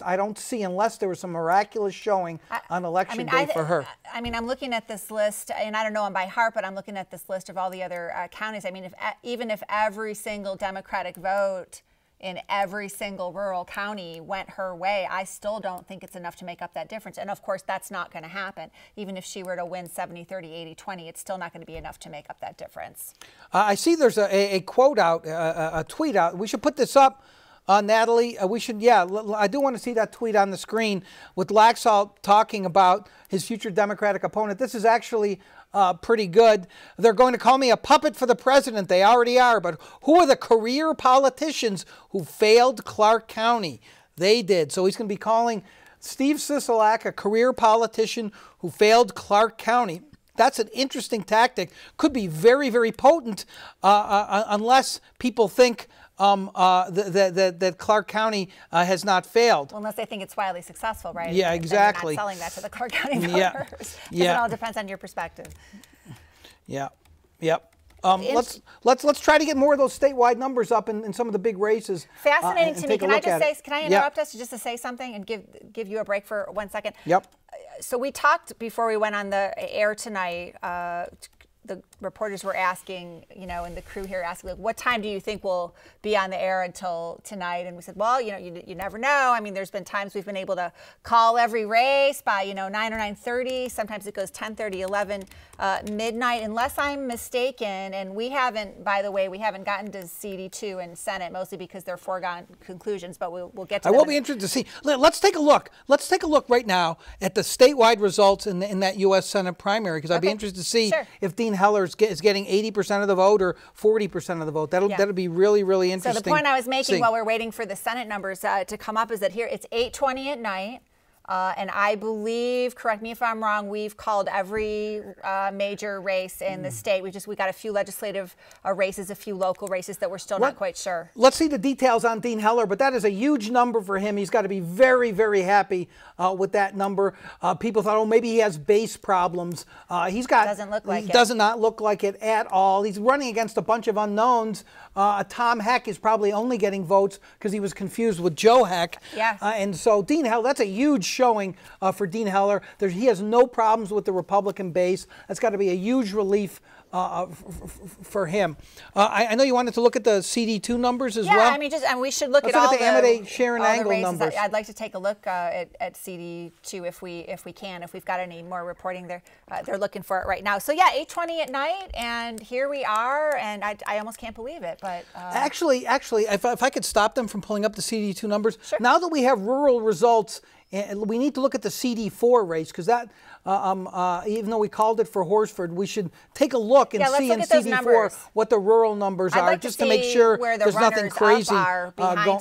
S3: I don't see, unless there was some miraculous showing on election day for her.
S2: I mean, I'm looking at this list, and I don't know them by heart, but I'm looking at this list of all the other counties. I mean, even if every single Democratic vote in every single rural county went her way, I still don't think it's enough to make up that difference. And of course, that's not going to happen. Even if she were to win 70-30, 80-20, it's still not going to be enough to make up that difference.
S3: I see there's a quote out, a tweet out. We should put this up, Natalie. We should, I do want to see that tweet on the screen with Laxalt talking about his future Democratic opponent. This is actually pretty good. They're going to call me a puppet for the president. They already are. But who are the career politicians who failed Clark County? They did. So he's going to be calling Steve Sisolak a career politician who failed Clark County. That's an interesting tactic. Could be very, very potent unless people think that Clark County has not failed.
S2: Well, unless they think it's wildly successful, right?
S3: Yeah, exactly.
S2: They're not selling that to the Clark County voters.
S3: Yeah.
S2: It all depends on your perspective.
S3: Yeah. Yep. Let's try to get more of those statewide numbers up in some of the big races.
S2: Fascinating to me. Can I just say? Can I interrupt us just to say something and give you a break for 1 second?
S3: Yep.
S2: So we talked before we went on the air tonight. The reporters were asking, and the crew here asking, like, what time do you think we'll be on the air until tonight? And we said, well, you never know. I mean, there's been times we've been able to call every race by, 9 or 9:30. Sometimes it goes 10:30, 11, midnight, unless I'm mistaken. And we haven't, by the way, gotten to CD2 and Senate, mostly because they're foregone conclusions, but we'll get to that.
S3: I will be interested to see. Let's take a look. Let's take a look right now at the statewide results in that U.S. Senate primary, because I'd be interested to see if Dean Heller is getting 80% of the vote or 40% of the vote. That'll be really, really interesting.
S2: So the point I was making while we're waiting for the Senate numbers to come up is that here it's 8:20 at night. And I believe, correct me if I'm wrong, we've called every major race in the state. We got a few legislative races, a few local races that we're still not quite sure.
S3: Let's see the details on Dean Heller, but that is a huge number for him. He's got to be very, very happy with that number. People thought, maybe he has base problems.
S2: Doesn't look like it.
S3: Does not look like it at all. He's running against a bunch of unknowns. Tom Heck is probably only getting votes because he was confused with Joe Heck.
S2: Yeah.
S3: And so Dean Heller, that's a huge showing for Dean Heller. He has no problems with the Republican base. That's got to be a huge relief for him. I know you wanted to look at the CD2 numbers as well.
S2: Yeah, I mean, we should look at all
S3: the Amity Sharon Angle numbers.
S2: I'd like to take a look at CD2 if we can. If we've got any more reporting there, they're looking for it right now. So yeah, 8:20 at night, and here we are, and I almost can't believe it. But
S3: actually, if I could stop them from pulling up the CD2 numbers,
S2: sure.
S3: Now that we have rural results. And we need to look at the CD4 race, because that, even though we called it for Horsford, we should take a look and see in CD4 what the rural numbers are, just to make sure there's nothing crazy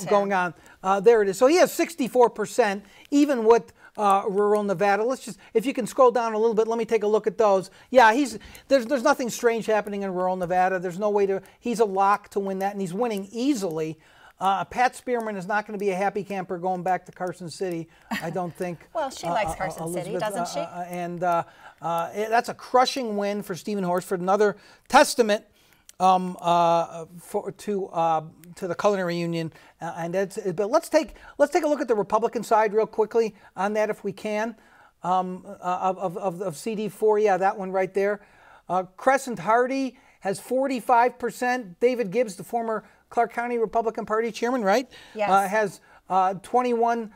S3: going on. There it is. So he has 64%, even with rural Nevada. If you can scroll down a little bit, let me take a look at those. Yeah, there's nothing strange happening in rural Nevada. There's no way he's a lock to win that, and he's winning easily. Pat Spearman is not going to be a happy camper going back to Carson City, I don't think.
S2: Well, she likes Carson City, doesn't she?
S3: And that's a crushing win for Stephen Horsford. Another testament to the Culinary Union. But let's take a look at the Republican side real quickly on that, if we can, of CD4. Yeah, that one right there. Crescent Hardy has 45%. David Gibbs, the former Clark County Republican Party chairman, right?
S2: Yes.
S3: Has 21%.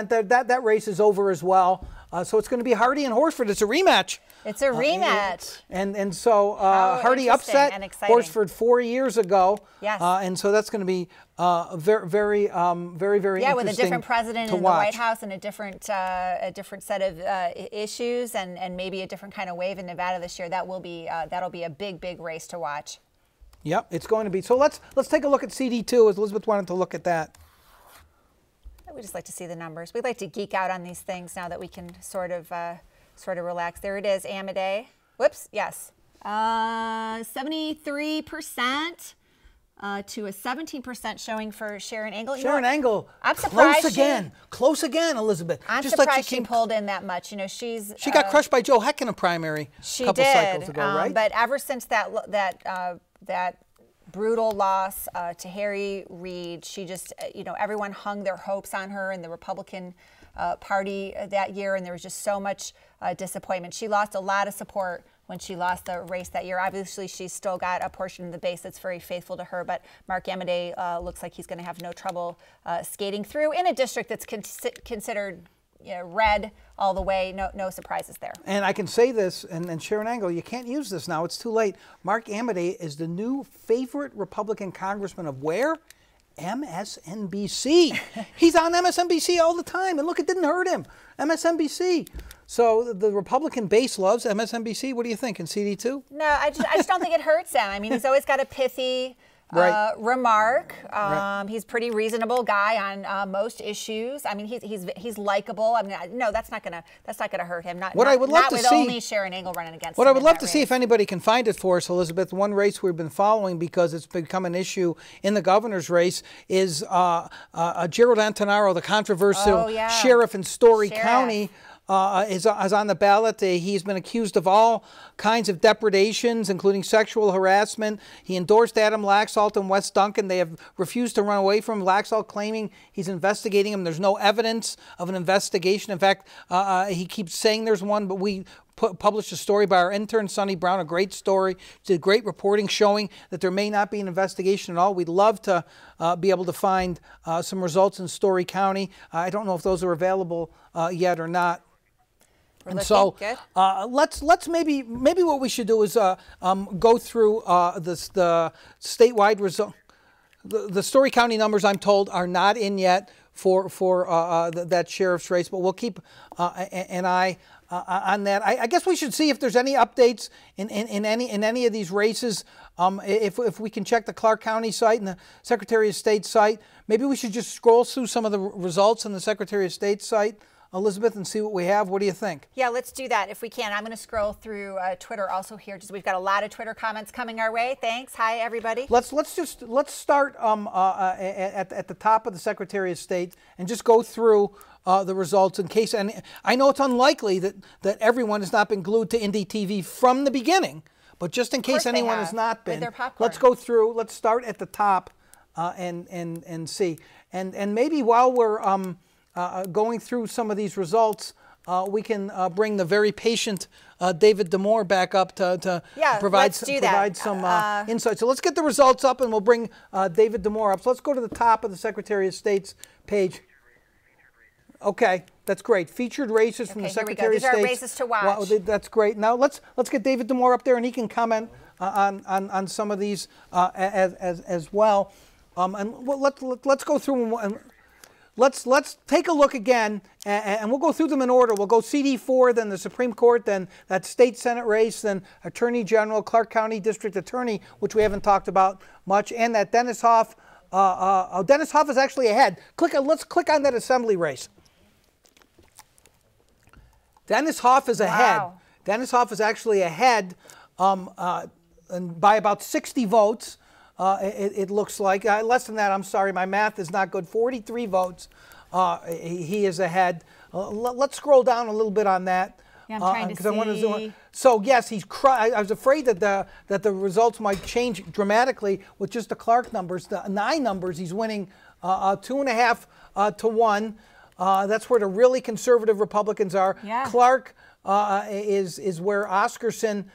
S3: That race is over as well. So it's going to be Hardy and Horsford. It's a rematch.
S2: It's a rematch.
S3: And so Hardy upset Horsford 4 years ago.
S2: Yes.
S3: And so that's going to be very interesting.
S2: Yeah, with a different president in the
S3: watch.
S2: White House and a different set of issues, and maybe a different kind of wave in Nevada this year. That'll be a big race to watch.
S3: Yep, it's going to be. So let's take a look at CD2, as Elizabeth wanted to look at that.
S2: We just like to see the numbers. We like to geek out on these things now that we can sort of relax. There it is, Amity. Whoops, yes. 73%. to a 17% showing for Sharon Angle.
S3: Sharon Angle,
S2: I'm surprised
S3: close again, Elizabeth.
S2: I'm
S3: Just
S2: surprised
S3: like
S2: she pulled in that much. You know, she
S3: got crushed by Joe Heck in a primary a couple cycles ago, right?
S2: But ever since that brutal loss to Harry Reid, she just, you know, everyone hung their hopes on her in the Republican Party that year, and there was just so much disappointment. She lost a lot of support when she lost the race that year. Obviously, she's still got a portion of the base that's very faithful to her, but Mark Amodei looks like he's going to have no trouble skating through in a district that's considered, you know, red all the way. No surprises there.
S3: And I can say this, and Sharon Angle, you can't use this now. It's too late. Mark Amodei is the new favorite Republican congressman of where? MSNBC. He's on MSNBC all the time, and look, it didn't hurt him. MSNBC. So the Republican base loves MSNBC. What do you think? In CD2?
S2: No, I just don't think it hurts him. I mean, he's always got a pithy remark. He's a pretty reasonable guy on most issues. I mean, he's likable. I mean, no, that's not gonna hurt him. Not with only Sharon Angle running against him.
S3: What I would love to see, if anybody can find it for us, Elizabeth, one race we've been following because it's become an issue in the governor's race is Gerald Antonaro, the controversial sheriff in Story County. Is on the ballot. He's been accused of all kinds of depredations, including sexual harassment. He endorsed Adam Laxalt and Wes Duncan. They have refused to run away from him. Laxalt claiming he's investigating him. There's no evidence of an investigation. In fact, he keeps saying there's one, but we published a story by our intern, Sonny Brown, a great story, did great reporting showing that there may not be an investigation at all. We'd love to be able to find some results in Story County. I don't know if those are available yet or not. And so let's maybe what we should do is go through the statewide result. The Story County numbers, I'm told, are not in yet for that sheriff's race, but we'll keep an eye on that. I guess we should see if there's any updates in any of these races. If we can check the Clark County site and the Secretary of State site, maybe we should just scroll through some of the results on the Secretary of State site, Elizabeth, and see what we have. What do you think? Yeah, let's do that if we can. I'm going to scroll through Twitter also here. We've got a lot of Twitter comments coming our way. Thanks. Hi, everybody. Let's start at the top of the Secretary of State and just go through the results in case. And I know it's unlikely that everyone has not been glued to Indy TV from the beginning, but just in case anyone has not been, let's go through. Let's start at the top and see. And maybe while we're going through some of these results, we can bring the very patient David Damore back up to provide some insight. So let's get the results up, and we'll bring David Damore up. So let's go to the top of the Secretary of State's page. Okay, that's great. Featured races from the Secretary of State. These are races to watch. Wow, that's great. Now let's get David Damore up there, and he can comment on some of these as well. And let's go through and. Let's take a look again, and we'll go through them in order. We'll go CD4, then the Supreme Court, then that state Senate race, then Attorney General, Clark County District Attorney, which we haven't talked about much, and that Dennis Hoff. Dennis Hoff is actually ahead. Let's click on that Assembly race. Dennis Hoff is ahead. Wow. Dennis Hoff is actually ahead and by about 60 votes. It looks like less than that. I'm sorry, my math is not good. 43 votes. He is ahead. Let's scroll down a little bit on that. Yeah, I'm trying to see. So yes, I was afraid that the results might change dramatically with just the Clark numbers. The 9 numbers, he's winning 2.5 to 1. That's where the really conservative Republicans are. Yeah. Clark is where Oscarson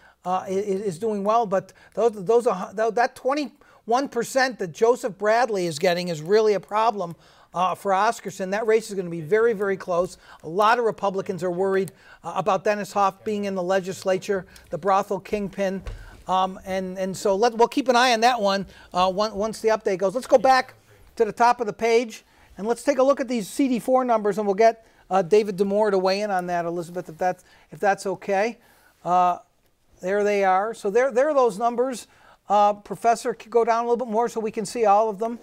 S3: is doing well, but that 21% that Joseph Bradley is getting is really a problem for Oscarson. That race is going to be very, very close. A lot of Republicans are worried about Dennis Hoff being in the legislature, the brothel kingpin. And so we'll keep an eye on that one once the update goes. Let's go back to the top of the page, and let's take a look at these CD4 numbers, and we'll get David Damore to weigh in on that, Elizabeth, if that's okay. There they are. So there are those numbers. Professor, go down a little bit more so we can see all of them.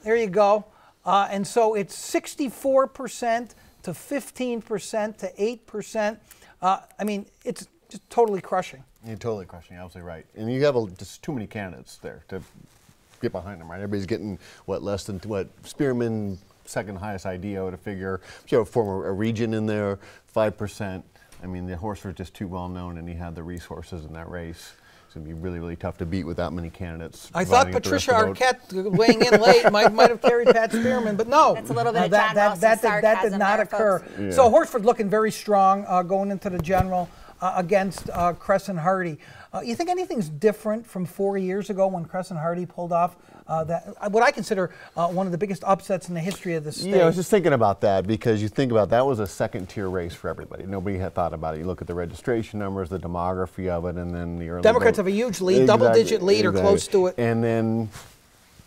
S3: There you go. And so it's 64% to 15% to 8%. I mean, it's just totally crushing.
S5: You're totally crushing. Absolutely right. And you have just too many candidates there to get behind him, right? Everybody's getting what, less than what Spearman, second highest ID, I would figure. Former a region in there, 5%. I mean, the horse was just too well known, and he had the resources in that race. It's going to be really, really tough to beat with that many candidates.
S3: I thought Patricia Arquette weighing in late might have carried Pat Spearman, but no.
S2: That's a little bit of John Wilson sarcasm
S3: that did not
S2: there,
S3: occur.
S5: Yeah.
S3: So Horsford looking very strong going into the general against Crescent Hardy. You think anything's different from 4 years ago when Crescent Hardy pulled off what I consider one of the biggest upsets in the history of the state?
S5: Yeah, I was just thinking about that because you think about that was a second-tier race for everybody. Nobody had thought about it. You look at the registration numbers, the demography of it, and then the early
S3: Democrats
S5: vote.
S3: have a huge lead, double-digit lead or close to it.
S5: And then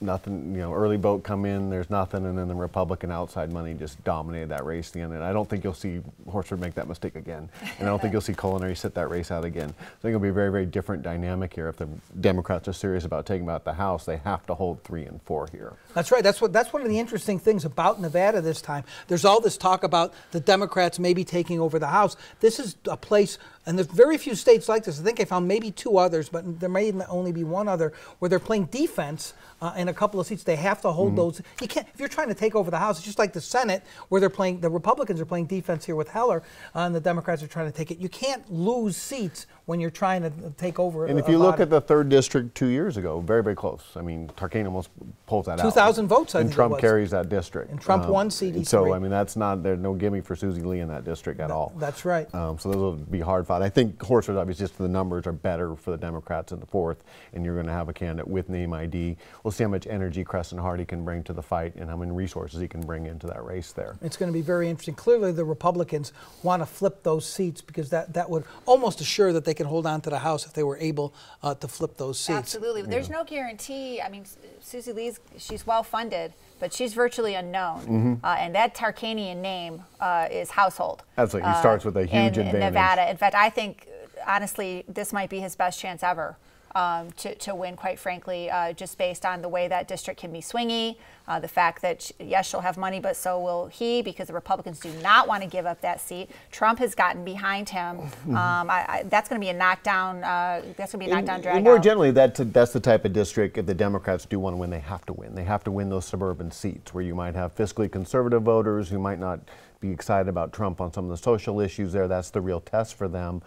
S5: nothing, early vote come in, there's nothing, and then the Republican outside money just dominated that race at the end. And I don't think you'll see Horsford make that mistake again. And I don't think you'll see Culinary sit that race out again. I think it'll be a very, very different dynamic here. If the Democrats are serious about taking out the House, they have to hold 3 and 4 here.
S3: That's right. That's one of the interesting things about Nevada this time. There's all this talk about the Democrats maybe taking over the House. This is a place, and there's very few states like this. I think I found maybe 2 others, but there may only be 1 other where they're playing defense in a couple of seats. They have to hold those. You can't, if you're trying to take over the House, it's just like the Senate where they're playing, the Republicans are playing defense here with Heller, and the Democrats are trying to take it. You can't lose seats when you're trying to take over.
S5: And if you look at the 3rd district 2 years ago, very, very close. I mean, Tarkane almost pulls that out.
S3: 2,000 votes, I
S5: and
S3: think
S5: Trump
S3: it was.
S5: carries that district.
S3: And Trump won CD3.
S5: So, I mean, that's not, there's no gimme for Susie Lee in that district at all.
S3: That's right.
S5: So those will be hard fought. I think Horsford, obviously, just the numbers are better for the Democrats in the 4th, and you're going to have a candidate with name ID. We'll see how much energy Crescent Hardy can bring to the fight and how many resources he can bring into that race there.
S3: It's going to be very interesting. Clearly, the Republicans want to flip those seats because that would almost assure that they can hold on to the House if they were able to flip those seats.
S2: Absolutely. There's no guarantee. I mean, Susie Lee's, she's well funded, but she's virtually unknown. And that Tarkanian name is household.
S5: Absolutely. He starts with a huge advantage.
S2: In Nevada. In fact, I think, honestly, this might be his best chance ever. To win, quite frankly, just based on the way that district can be swingy, the fact that, yes, she'll have money, but so will he, because the Republicans do not want to give up that seat. Trump has gotten behind him. That's going to be a knockdown. That's going to be a knockdown drag.
S5: And more generally, that's the type of district, if the Democrats do want to win, they have to win. They have to win those suburban seats where you might have fiscally conservative voters who might not be excited about Trump on some of the social issues there. That's the real test for them,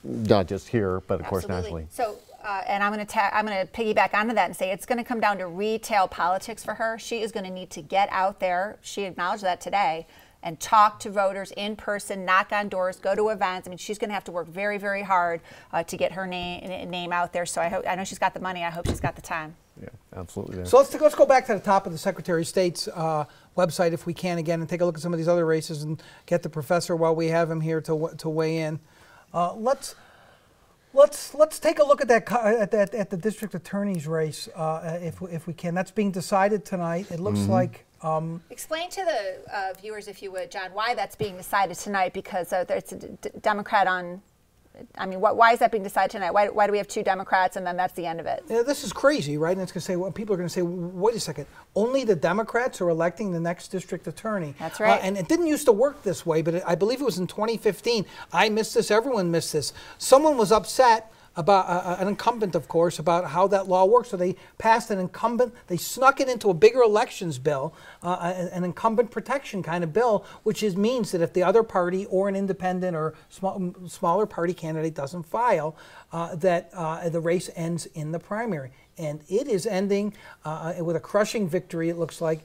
S5: not just here, but of course nationally.
S2: So. And I'm going to piggyback onto that and say it's going to come down to retail politics for her. She is going to need to get out there. She acknowledged that today and talk to voters in person, knock on doors, go to events. I mean, she's going to have to work very, very hard to get her name out there. So I know she's got the money. I hope she's got the time.
S5: Yeah, absolutely.
S3: So let's go back to the top of the Secretary of State's website if we can again and take a look at some of these other races and get the professor while we have him here to weigh in. Let's take a look at the district attorney's race if we can. That's being decided tonight. It looks like.
S2: Explain to the viewers, if you would, John, why that's being decided tonight. Because it's a Democrat on. I mean, why is that being decided tonight? Why do we have 2 Democrats and then that's the end of it?
S3: Yeah, this is crazy, right? And it's going to say, well, people are going to say, wait a second, only the Democrats are electing the next district attorney.
S2: That's right.
S3: And it didn't used to work this way, but I believe it was in 2015. I missed this. Everyone missed this. Someone was upset about an incumbent, of course, about how that law works. So they passed an incumbent, they snuck it into a bigger elections bill, an incumbent protection kind of bill, which means that if the other party or an independent or smaller party candidate doesn't file, that the race ends in the primary. And it is ending with a crushing victory, it looks like,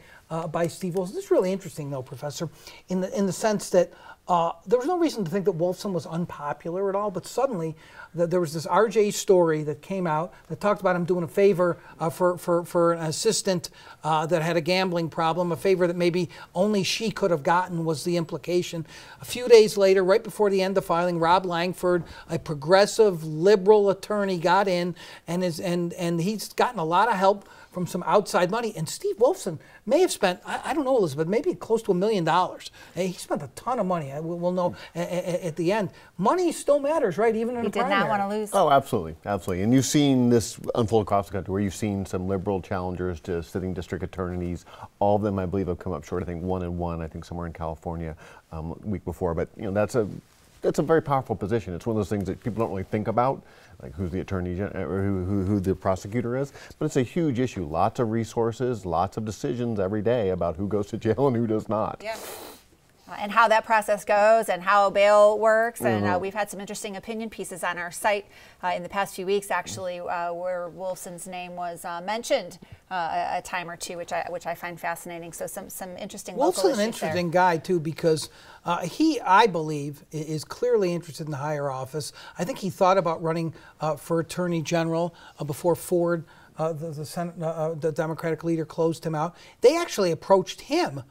S3: by Steve Wolfson. This is really interesting, though, Professor, in the sense that there was no reason to think that Wolfson was unpopular at all, but suddenly there was this RJ story that came out that talked about him doing a favor for an assistant that had a gambling problem, a favor that maybe only she could have gotten was the implication. A few days later, right before the end of filing, Rob Langford, a progressive liberal attorney, got in and he's gotten a lot of help from some outside money. And Steve Wolfson may have spent, I don't know, Elizabeth, maybe close to $1 million. He spent a ton of money. We'll know at the end. Money still matters, right? Even in a primary.
S2: He did not want to lose.
S5: Oh, absolutely, absolutely. And you've seen this unfold across the country where you've seen some liberal challengers to sitting district attorneys. All of them, I believe, have come up short. I think 1 and 1, I think somewhere in California week before. But, that's that's a very powerful position. It's one of those things that people don't really think about, like who's the attorney or who the prosecutor is. But it's a huge issue. Lots of resources, lots of decisions every day about who goes to jail and who does not.
S2: Yeah. And how that process goes and how bail works. And we've had some interesting opinion pieces on our site in the past few weeks, actually, where Wolfson's name was mentioned a time or two, which I find fascinating. So some interesting local issues there.
S3: Wolfson's an interesting guy, too, because he, I believe, is clearly interested in the higher office. I think he thought about running for Attorney General before Ford, the Democratic leader, closed him out. They actually approached him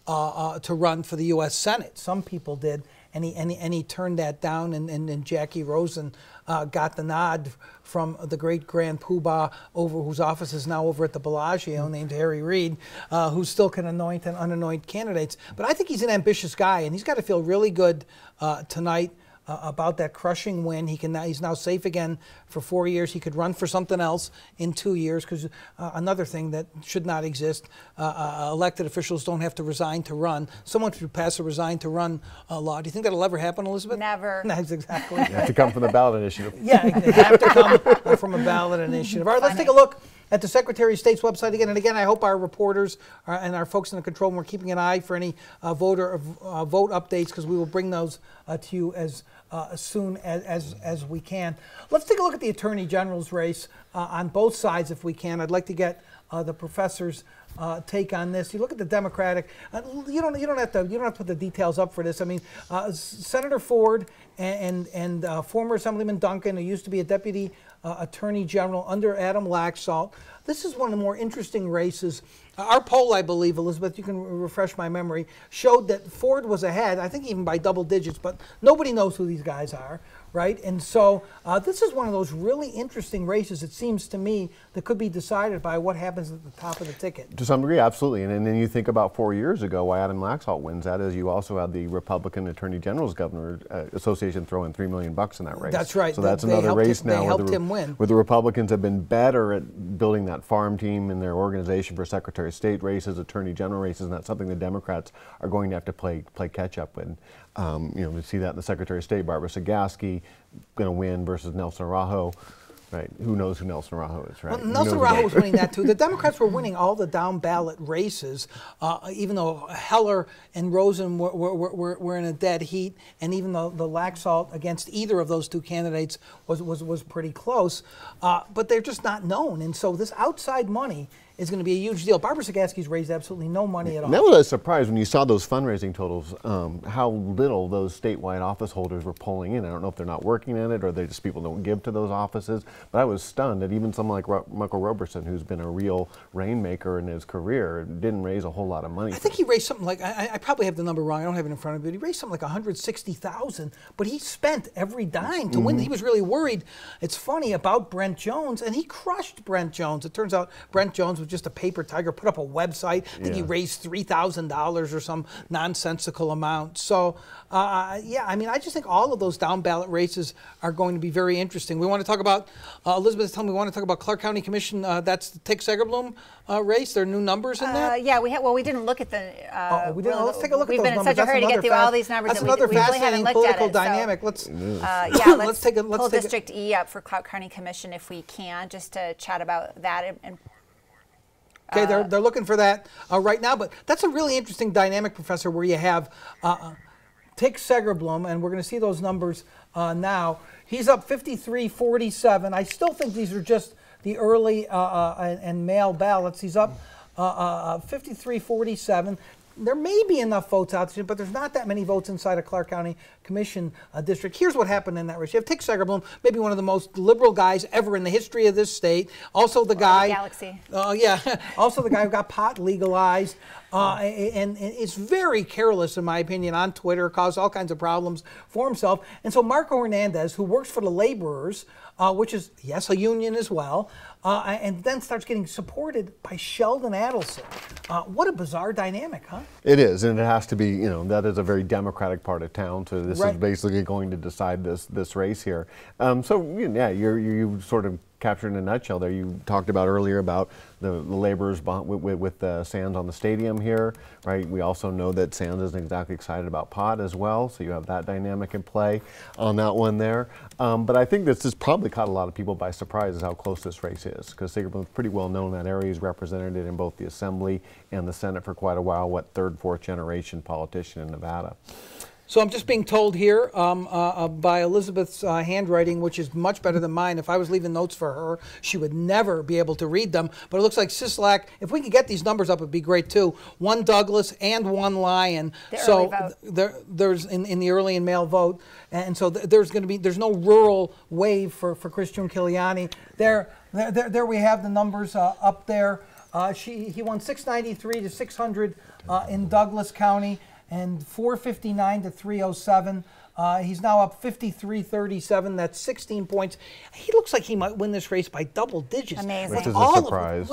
S3: to run for the U.S. Senate. Some people did, and he turned that down, and Jackie Rosen got the nod from the great grand poobah whose office is now over at the Bellagio, named Harry Reid, who still can anoint and unanoint candidates. But I think he's an ambitious guy, and he's got to feel really good tonight about that crushing win. He's now safe again for 4 years. He could run for something else in 2 years, because another thing that should not exist, elected officials don't have to resign to run. Someone should pass a resign to run law. Do you think that'll ever happen, Elizabeth?
S2: Never.
S3: That's exactly.
S5: You have to come from the ballot initiative.
S3: Yeah, they have to come from a ballot initiative. All right, let's take a look at the Secretary of State's website again. And again, I hope our reporters and our folks in the control room are keeping an eye for any vote updates, because we will bring those to you as soon as we can. Let's take a look at the Attorney General's race on both sides, if we can. I'd like to get the professor's take on this. You look at the Democratic. You don't have to put the details up for this. I mean, Senator Ford and former Assemblyman Duncan, who used to be a deputy Attorney General under Adam Laxalt. This is one of the more interesting races. Our poll, I believe, Elizabeth, you can refresh my memory, showed that Ford was ahead, I think even by double digits, but nobody knows who these guys are, right? And so this is one of those really interesting races, it seems to me, that could be decided by what happens at the top of the ticket.
S5: To some degree, absolutely. And then you think about 4 years ago, why Adam Laxalt wins that is you also had the Republican Attorney General's Governor Association throw in $3 million in that race.
S3: That's right.
S5: So that's another race now
S3: where
S5: the Republicans have been better at building that farm team in their organization for Secretary of State races, Attorney General races, and that's something the Democrats are going to have to play catch up with. We see that in the Secretary of State, Barbara Sagasti, going to win versus Nelson Araujo. Right. Who knows who Nelson Araujo is, right?
S3: Well, Nelson Araujo was winning that too. The Democrats were winning all the down ballot races, even though Heller and Rosen were in a dead heat, and even though the Laxalt against either of those two candidates was pretty close. But they're just not known, and so this outside money is going to be a huge deal. Barbara Sagaski's raised absolutely no money at all.
S5: That was a surprise when you saw those fundraising totals, how little those statewide office holders were pulling in. I don't know if they're not working in it or they just people don't give to those offices, but I was stunned that even someone like Michael Roberson, who's been a real rainmaker in his career, didn't raise a whole lot of money.
S3: I think he raised something like, I probably have the number wrong, I don't have it in front of me, but he raised something like $160,000, but he spent every dime to win. He was really worried. It's funny about Brent Jones, and he crushed Brent Jones. It turns out Brent Jones was just a paper tiger, put up a website. I think he raised $3,000 or some nonsensical amount. So, yeah, I mean, I just think all of those down ballot races are going to be very interesting. We want to talk about, Elizabeth's telling me we want to talk about Clark County Commission. That's the Tick Segerblum race. There are new numbers in that?
S2: Yeah, we didn't look at the.
S3: We didn't. Let's take a look at those numbers.
S2: We've been in such a hurry to get through all these numbers.
S3: That's another fascinating political dynamic.
S2: Let's pull District E up for Clark County Commission if we can, just to chat about that.
S3: Okay, they're looking for that right now, but that's a really interesting dynamic, Professor, where you have Tick Segerblum, and we're going to see those numbers now. He's up 53-47. I still think these are just the early and mail ballots. He's up 53-47. There may be enough votes out there, but there's not that many votes inside a Clark County Commission district. Here's what happened in that race. You have Tick Segerblum, maybe one of the most liberal guys ever in the history of this state. Also the guy...
S2: Galaxy.
S3: Yeah. Also the guy who got pot legalized. And is very careless, in my opinion, on Twitter, caused all kinds of problems for himself. And so Marco Hernandez, who works for the laborers, which is, yes, a union as well, and then starts getting supported by Sheldon Adelson. What a bizarre dynamic, huh?
S5: It is, and it has to be, that is a very Democratic part of town, so this is basically going to decide this race here. So, yeah, you sort of captured in a nutshell there. You talked about earlier about the laborers with Sands on the stadium here, right? We also know that Sands isn't exactly excited about pot as well, so you have that dynamic in play on that one there. But I think this has probably caught a lot of people by surprise is how close this race is, because Sigurdsson's pretty well known in that area. He's represented it in both the Assembly and the Senate for quite a while, what, third, fourth generation politician in Nevada.
S3: So I'm just being told here by Elizabeth's handwriting, which is much better than mine. If I was leaving notes for her, she would never be able to read them. But it looks like Sisolak, if we could get these numbers up, it'd be great too. 1 Douglas and 1 Lyon. So there's in the early and mail vote, and so there's no rural wave for Chris Giuliani. There we have the numbers up there. He won 693 to 600 in Douglas County, and 459 to 307. He's now up 53-37. That's 16 points. He looks like he might win this race by double digits.
S2: Amazing.
S5: Which is a surprise.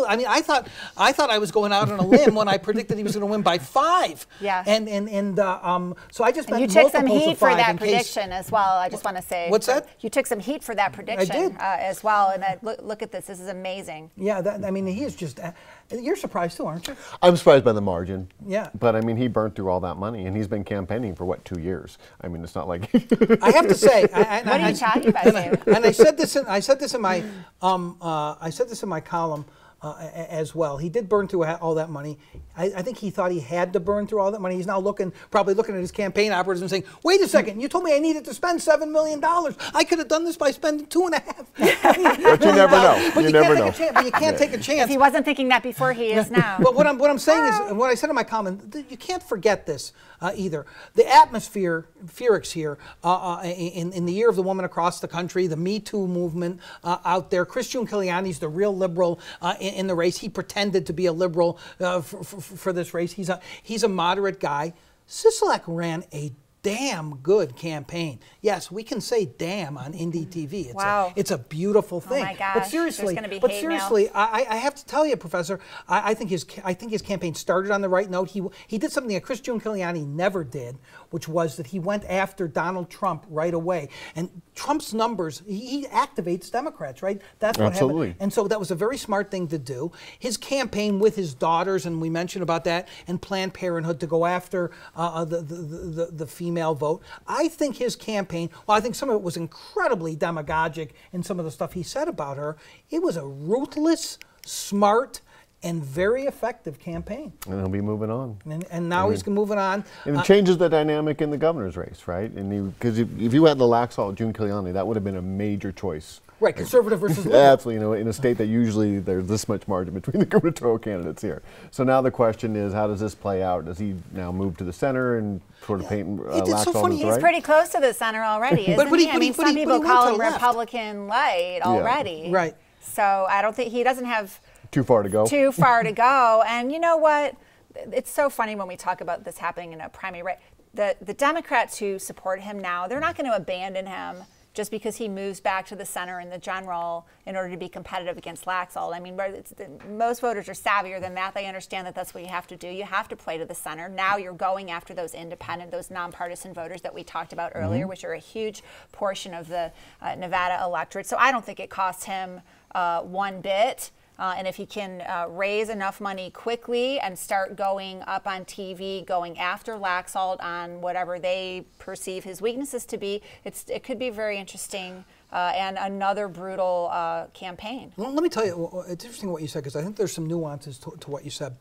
S3: I mean, I thought I was going out on a limb when I predicted he was going to win by 5.
S2: Yeah.
S3: So I just
S2: and you took some heat for that prediction as well. I just want to say.
S3: What's that?
S2: You took some heat for that prediction.
S3: I did.
S2: As well. And look at this. This is amazing.
S3: Yeah. I mean, he is just. You're surprised too, aren't you?
S5: I'm surprised by the margin.
S3: Yeah.
S5: But I mean, he burned through all that money, and he's been campaigning for what, 2 years? I mean, it's not like.
S3: I have to say.
S2: What are you talking about, Dave?
S3: And I said this in my column as well. He did burn through all that money. I think he thought he had to burn through all that money. He's now probably looking at his campaign operatives and saying, "Wait a second! You told me I needed to spend $7 million. I could have done this by spending $2.5 million."
S5: But you never know.
S3: But you never know. But you can't take a chance.
S2: If he wasn't thinking that before, he is now.
S3: But what I'm saying is, what I said in my comment, you can't forget this either. The atmosphere, Felix here, in the year of the woman across the country, the Me Too movement out there. Chris Giuliani's the real liberal in the race. He pretended to be a liberal for this race. He's a moderate guy. Sisolak ran a damn good campaign. Yes, we can say "damn" on Indie TV. It's a beautiful thing.
S2: Oh my gosh,
S3: but seriously, I have to tell you, Professor, I think his campaign started on the right note. He did something that Chris Giuliani never did, which was that he went after Donald Trump right away. And Trump's numbers, he activates Democrats, right? That's what happened. And so that was a very smart thing to do. His campaign with his daughters, and we mentioned about that, and Planned Parenthood to go after the female vote. I think his campaign, well, I think some of it was incredibly demagogic in some of the stuff he said about her. It was a ruthless, smart, and very effective campaign.
S5: And he'll be moving on.
S3: And now he's moving on.
S5: And it changes the dynamic in the governor's race, right? And because if you had the Laxalt, Giuliani, that would have been a major choice.
S3: Right, conservative versus liberal.
S5: Absolutely, in a state that usually there's this much margin between the gubernatorial candidates here. So now the question is, how does this play out? Does he now move to the center and sort of paint Laxalt as the right?
S2: He's pretty close to the center already, isn't he? I mean, some people call him Republican light already.
S3: Yeah. Right.
S2: So I don't think he doesn't have
S5: too far to go.
S2: And you know what? It's so funny when we talk about this happening in a primary race. The Democrats who support him now, they're not going to abandon him just because he moves back to the center in the general in order to be competitive against Laxalt. I mean, most voters are savvier than that. They understand that that's what you have to do. You have to play to the center. Now you're going after those independent, those nonpartisan voters that we talked about earlier, which are a huge portion of the Nevada electorate. So I don't think it costs him one bit. And if he can raise enough money quickly and start going up on TV, going after Laxalt on whatever they perceive his weaknesses to be, it could be very interesting and another brutal campaign.
S3: Well, let me tell you, it's interesting what you said, because I think there's some nuances to what you said.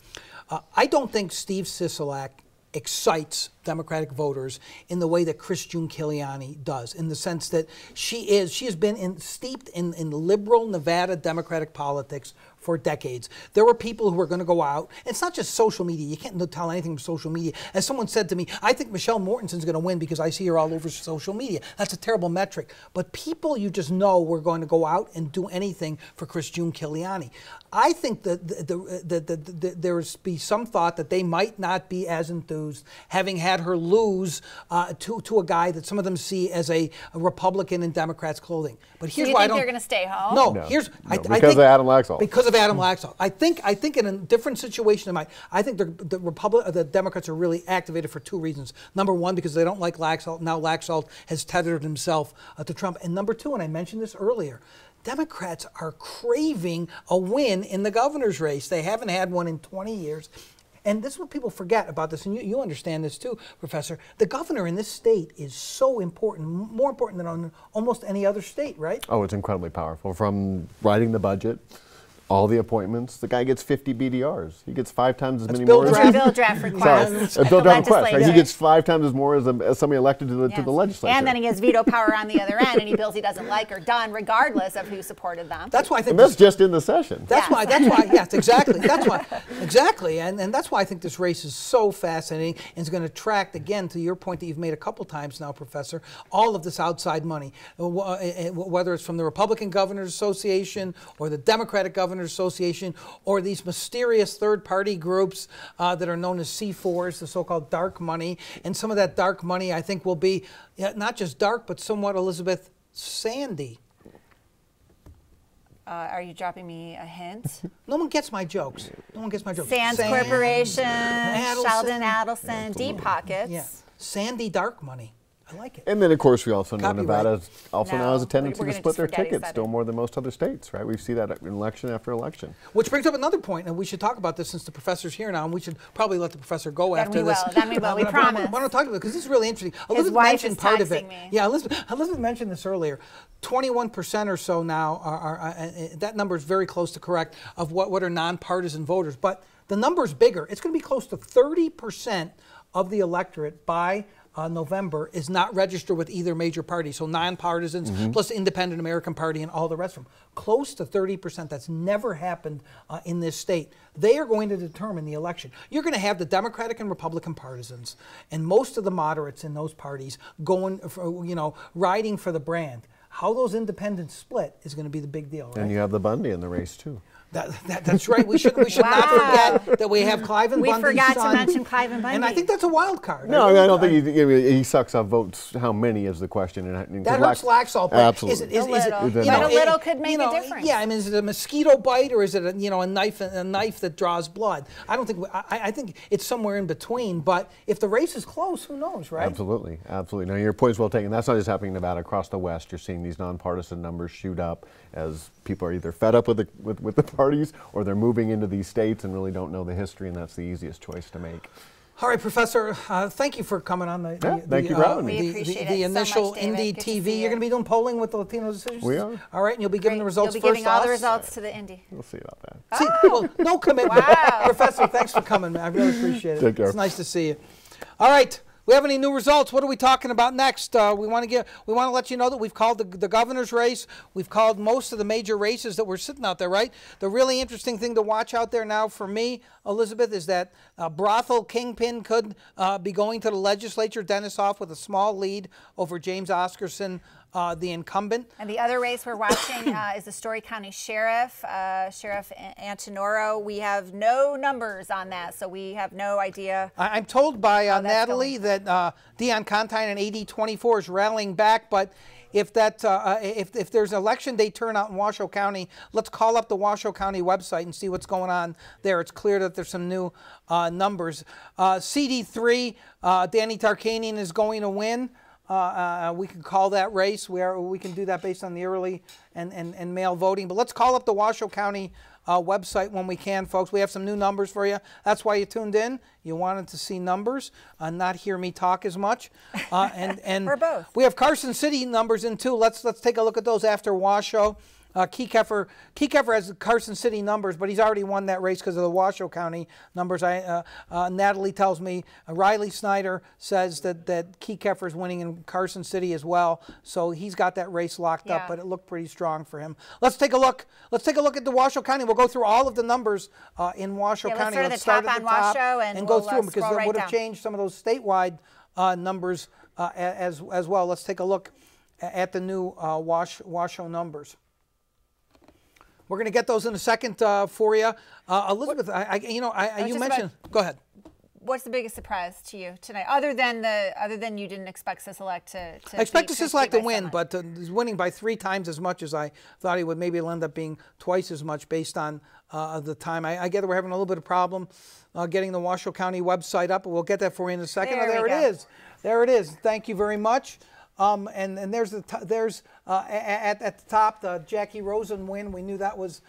S3: I don't think Steve Sisolak excites Democratic voters in the way that Chris Giuliani does, in the sense that she has been steeped in liberal Nevada Democratic politics for decades. There were people who were going to go out. It's not just social media. You can't tell anything from social media. As someone said to me, I think Michelle Mortensen's going to win because I see her all over social media. That's a terrible metric. But people you just know were going to go out and do anything for Chris Giuliani. I think that there's be some thought that they might not be as enthused, having had her lose to a guy that some of them see as a Republican in Democrats' clothing. But here's why I don't.
S2: They're going to stay home?
S3: No,
S5: because of Adam Laxalt.
S3: Because of Adam Laxalt. I think in a different situation, I think the Democrats are really activated for two reasons. Number one, because they don't like Laxalt. Now Laxalt has tethered himself to Trump. And number two, and I mentioned this earlier, Democrats are craving a win in the governor's race. They haven't had one in 20 years. And this is what people forget about this, and you understand this too, Professor. The governor in this state is so important, more important than on almost any other state, right?
S5: Oh, it's incredibly powerful. From writing the budget, all the appointments, the guy gets 50 BDRs. He gets 5 times as many
S3: bill
S5: more.
S3: draft.
S2: Bill draft requests.
S5: A bill draft request, right? He
S2: legislature.
S5: gets 5 times as more as somebody elected to the
S2: Yes.
S5: legislature.
S2: And then he has veto power on the other end, any bills he doesn't like are done, regardless of who supported them.
S3: That's why I think
S5: And that's
S3: this-
S5: just in the session.
S3: That's why, yes, exactly. That's why, exactly. And that's why I think this race is so fascinating and is going to attract, again, to your point that you've made a couple times now, Professor, all of this outside money, whether it's from the Republican Governors Association or the Democratic Governors Association or these mysterious third-party groups that are known as C4s, the so-called dark money. And some of that dark money, I think, will be not just dark, but somewhat, Elizabeth, sandy.
S2: Are you dropping me a hint?
S3: No one gets my jokes. No one gets my jokes.
S2: Sands
S3: Sand-
S2: Corporation,
S3: Adelson.
S2: Sheldon Adelson, Deep Pockets.
S3: Yeah, sandy dark money. I like it.
S5: And then, of course, we also know
S3: Copyright.
S5: Nevada also now has a tendency
S2: we're
S5: to
S2: gonna
S5: split
S2: just
S5: their
S2: forget he
S5: tickets
S2: said
S5: still
S2: it.
S5: more than most other states, right? We see that in election after election.
S3: Which brings up another point, and we should talk about this since the professor's here now, and we should probably let the professor go
S2: Then
S3: after
S2: we
S3: this.
S2: will, then we will, we
S3: but
S2: promise.
S3: I want to talk about it because this is really interesting. Elizabeth
S2: wife
S3: mentioned
S2: is
S3: part of it.
S2: texting me.
S3: Yeah, Elizabeth mentioned this earlier. 21% or so now that number is very close to correct of what are nonpartisan voters, but the number is bigger. It's going to be close to 30% of the electorate by November is not registered with either major party. So nonpartisans plus the Independent American Party and all the rest of them. Close to 30%. That's never happened in this state. They are going to determine the election. You're going to have the Democratic and Republican partisans and most of the moderates in those parties going, riding for the brand. How those independents split is going to be the big deal, right?
S5: And you have the Bundy in the race, too.
S3: That's right. We should not forget that we have Cliven
S2: We
S3: Bundy's
S2: forgot to
S3: son.
S2: mention Cliven Bundy.
S3: And I think that's a wild card.
S5: No, I don't think he sucks off votes. How many is the question? And
S3: That hurts Laxalt. But
S5: Absolutely.
S2: A little. But a little could make a difference.
S3: Yeah, I mean, is it a mosquito bite or is it a knife that draws blood? I don't think. I think it's somewhere in between. But if the race is close, who knows, right?
S5: Absolutely, absolutely. Now your point is well taken. That's not just happening in Nevada. Across the West, you're seeing these nonpartisan numbers shoot up as people are either fed up with the parties or they're moving into these states and really don't know the history, and that's the easiest choice to make.
S3: All right, Professor, thank you for coming on
S5: thank you for having me.
S2: We appreciate
S3: the
S2: it so
S3: initial
S2: much, David.
S3: Indy
S2: Good to
S3: TV.
S2: see you.
S3: You're going to be doing polling with the Latino Decisions?
S5: We are.
S3: All right, and you'll be giving the results
S2: You'll be
S3: first
S2: giving all
S3: to
S2: the
S3: us?
S2: results to the Indy.
S5: We'll see about that.
S3: See, well, no commitment.
S2: Wow.
S3: Professor, thanks for coming, man. I really appreciate it.
S5: Take care.
S3: It's nice to see you. All right. We have any new results? What are we talking about next? We want to let you know that we've called the governor's race. We've called most of the major races that were sitting out there, right? The really interesting thing to watch out there now for me, Elizabeth, is that brothel kingpin could be going to the legislature, Dennis Hoff, with a small lead over James Oscarson, the incumbent.
S2: And the other race we're watching is the Story County Sheriff, Sheriff Antonoro. We have no numbers on that, so we have no idea.
S3: I'm told by
S2: that's
S3: Natalie that Dion Contine in AD 24 is rallying back, but if there's an election day turnout in Washoe County, let's call up the Washoe County website and see what's going on there. It's clear that there's some new numbers. CD3, Danny Tarkanian is going to win. We can call that race. We can do that based on the early and mail voting. But let's call up the Washoe County website when we can, folks. We have some new numbers for you. That's why you tuned in. You wanted to see numbers, not hear me talk as much. And
S2: Or both.
S3: We have Carson City numbers in too. Let's take a look at those after Washoe. Kekeffer has Carson City numbers, but he's already won that race because of the Washoe County numbers. Natalie tells me Riley Snyder says that Kekeffer is winning in Carson City as well, so he's got that race locked up. But it looked pretty strong for him. Let's take a look. Let's take a look at the Washoe County. We'll go through all of the numbers in Washoe County.
S2: Let's start at the top on Washoe and
S3: go
S2: we'll,
S3: through them because
S2: scroll
S3: that
S2: right
S3: would have
S2: down.
S3: changed some of those statewide numbers as well. Let's take a look at the new Washoe numbers. We're going to get those in a second for you, Elizabeth. You mentioned. Go ahead.
S2: What's the biggest surprise to you tonight, other than you didn't expect Sisolak to
S3: I expect Sisolak to
S2: by so
S3: win,
S2: much?
S3: but he's winning by 3 times as much as I thought he would. Maybe it'll end up being twice as much based on the time. I get that we're having a little bit of problem getting the Washoe County website up, but we'll get that for you in a second.
S2: There we
S3: There
S2: go.
S3: it is. There it is. Thank you very much. And there's at the top the Jackie Rosen win. We knew that was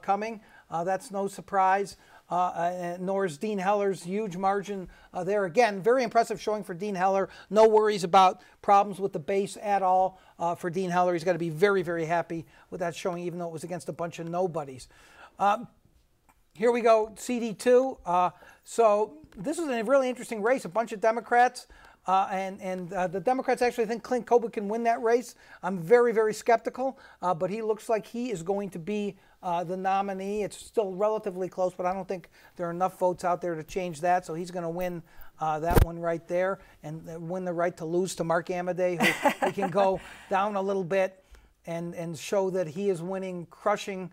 S3: coming. That's no surprise. Nor is Dean Heller's huge margin there. Again, very impressive showing for Dean Heller. No worries about problems with the base at all for Dean Heller. He's got to be very, very happy with that showing, even though it was against a bunch of nobodies. Here we go, CD2. So this is a really interesting race. A bunch of Democrats. The Democrats actually think Clint Colbert can win that race. I'm very, very skeptical, but he looks like he is going to be the nominee. It's still relatively close, but I don't think there are enough votes out there to change that, so he's going to win that one right there and win the right to lose to Mark Amadei, who he can go down a little bit and show that he is winning, crushing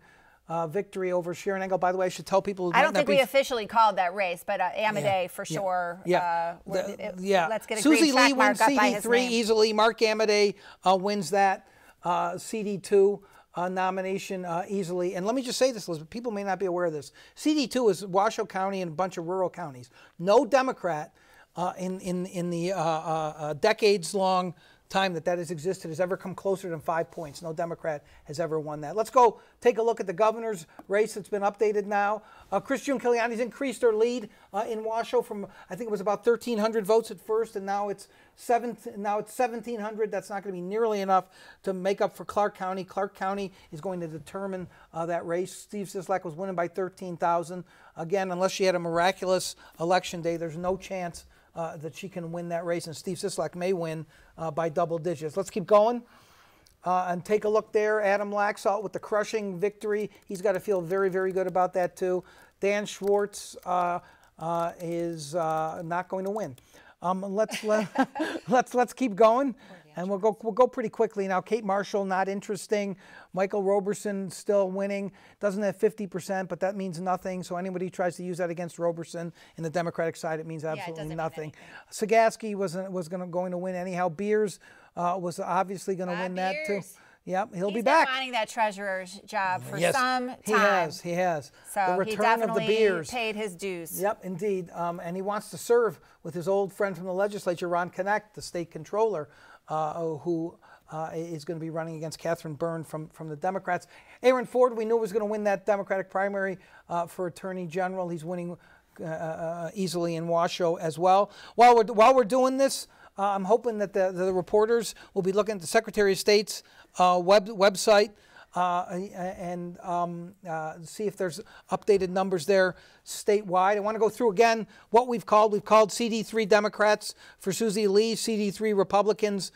S3: victory over Sharon Engel. By the way, I should tell people.
S2: I don't think we officially called that race, but Amadei for sure. Let's get a
S3: Susie
S2: green check
S3: Lee
S2: mark
S3: wins
S2: up by his
S3: CD3
S2: name.
S3: easily. Mark Amadei wins that CD2 nomination easily. And let me just say this, Elizabeth. People may not be aware of this. CD2 is Washoe County and a bunch of rural counties. No Democrat in the decades-long time that has existed has ever come closer than 5 points. No Democrat has ever won that. Let's go take a look at the governor's race that's been updated now. Chris Giuliani's increased her lead in Washoe from, I think it was about 1,300 votes at first, and now it's 1,700. That's not going to be nearly enough to make up for Clark County. Clark County is going to determine that race. Steve Sisolak was winning by 13,000. Again, unless she had a miraculous election day, there's no chance that she can win that race, and Steve Sisolak may win by double digits. Let's keep going and take a look there. Adam Laxalt with the crushing victory. He's got to feel very, very good about that too. Dan Schwartz is not going to win. Let's keep going, and we'll go pretty quickly now. Kate Marshall, not interesting. Michael Roberson still winning. Doesn't have 50%, but that means nothing. So anybody who tries to use that against Roberson in the Democratic side, it means absolutely nothing. Sagaski was going to win anyhow. Beers was obviously going to win that too. Yep, he'll be back.
S2: He's been wanting that treasurer's job for
S3: yes,
S2: some time.
S3: He has.
S2: So
S3: the return of the Beers.
S2: Paid his dues.
S3: Yep, indeed. And he wants to serve with his old friend from the legislature, Ron Knecht, the state controller, who is going to be running against Catherine Byrne from the Democrats. Aaron Ford, we knew was going to win that Democratic primary for Attorney General. He's winning easily in Washoe as well. While we're doing this, I'm hoping that the reporters will be looking at the Secretary of State's website and see if there's updated numbers there statewide. I want to go through again what we've called. We've called CD3 Democrats for Susie Lee, CD3 Republicans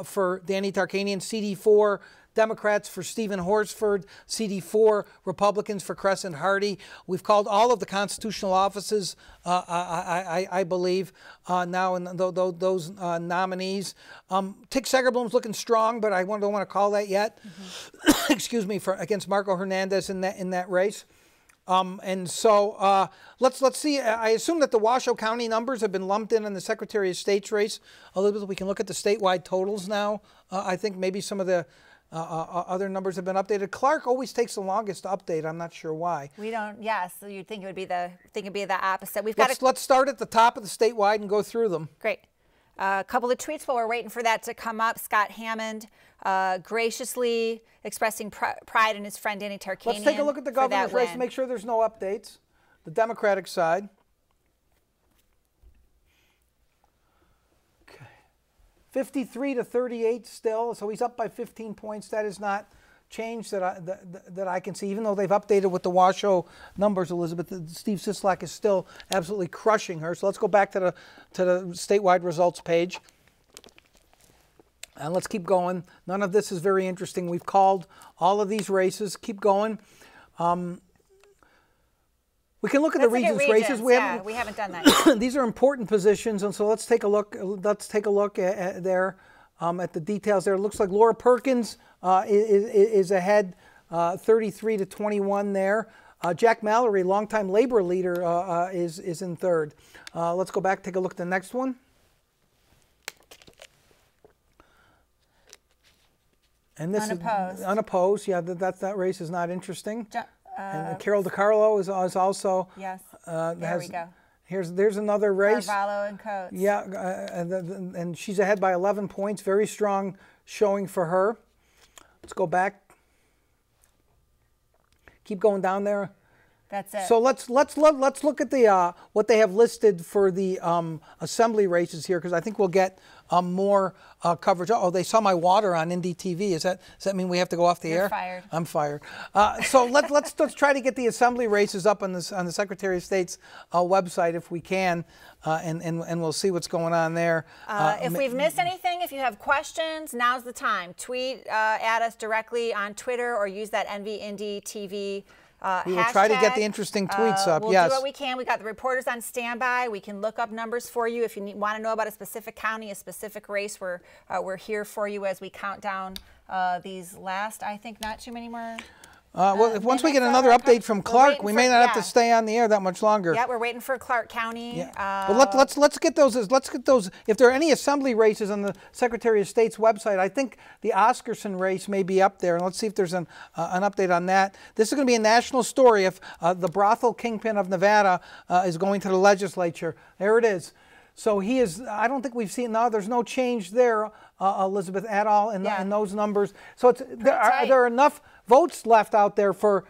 S3: for Danny Tarkanian, CD4 Democrats for Stephen Horsford, CD4 Republicans for Crescent Hardy. We've called all of the constitutional offices, I believe, now in those nominees. Tick Segerblom's looking strong, but I don't want to call that yet. Excuse me, against Marco Hernandez in that race. And so let's see. I assume that the Washoe County numbers have been lumped in the Secretary of State's race. Elizabeth, we can look at the statewide totals now. I think maybe some of the other numbers have been updated. Clark always takes the longest to update. I'm not sure why.
S2: We don't. Yes, so you'd think it would be the opposite.
S3: Let's start at the top of the statewide and go through them.
S2: Great. A couple of tweets while we're waiting for that to come up. Scott Hammond graciously expressing pride in his friend Danny Tarkanian.
S3: Let's take a look at the governor's race to make sure there's no updates. The Democratic side. Okay. 53 to 38 still, so he's up by 15 points. That is not change that I can see, even though they've updated with the Washoe numbers, Elizabeth. Steve Sisolak is still absolutely crushing her. So let's go back to the statewide results page. And let's keep going. None of this is very interesting. We've called all of these races. Keep going. We can look at the regions races. We
S2: haven't done that yet.
S3: These are important positions, and so let's take a look. Let's take a look at there. At the details there. It looks like Laura Perkins is ahead 33 to 21 there. Jack Mallory, longtime labor leader, is in third. Let's go back, take a look at the next one. And this
S2: unopposed.
S3: Is unopposed. Yeah, that race is not interesting. And Carol DiCarlo is also
S2: yes. There we go.
S3: There's another race.
S2: Carvalho and Coates.
S3: Yeah, and she's ahead by 11 points. Very strong showing for her. Let's go back. Keep going down there.
S2: That's it.
S3: So let's look at the what they have listed for the assembly races here, because I think we'll get more coverage. Oh, they saw my water on Indy TV. Does that mean we have to go off the air?
S2: You're fired.
S3: I'm fired. So let's try to get the assembly races up on the Secretary of State's website if we can, and we'll see what's going on there.
S2: If we've missed anything, if you have questions, now's the time. Tweet at us directly on Twitter or use that NV Indy TV.
S3: We will try to get the interesting tweets up.
S2: We'll
S3: yes.
S2: do what we can. We got the reporters on standby. We can look up numbers for you if you want to know about a specific county, a specific race. We're here for you as we count down these last, I think, not too many more.
S3: Well, once we get another update from Clark, we may not have to stay on the air that much longer.
S2: Yeah, we're waiting for Clark County.
S3: Yeah. Well, let's get those. If there are any assembly races on the Secretary of State's website, I think the Oscarson race may be up there, and let's see if there's an update on that. This is going to be a national story if the brothel kingpin of Nevada is going to the legislature. There it is. So he is. I don't think we've seen. No, there's no change there, Elizabeth, at all in those numbers. So are there enough votes left out there for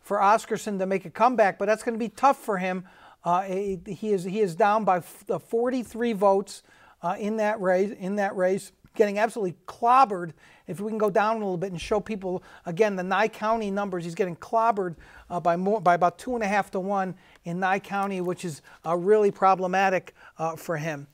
S3: Oscarson to make a comeback? But that's going to be tough for him. He is down by 43 votes in that race, getting absolutely clobbered. If we can go down a little bit and show people again the Nye County numbers, he's getting clobbered by about 2.5 to 1 in Nye County, which is really problematic for him.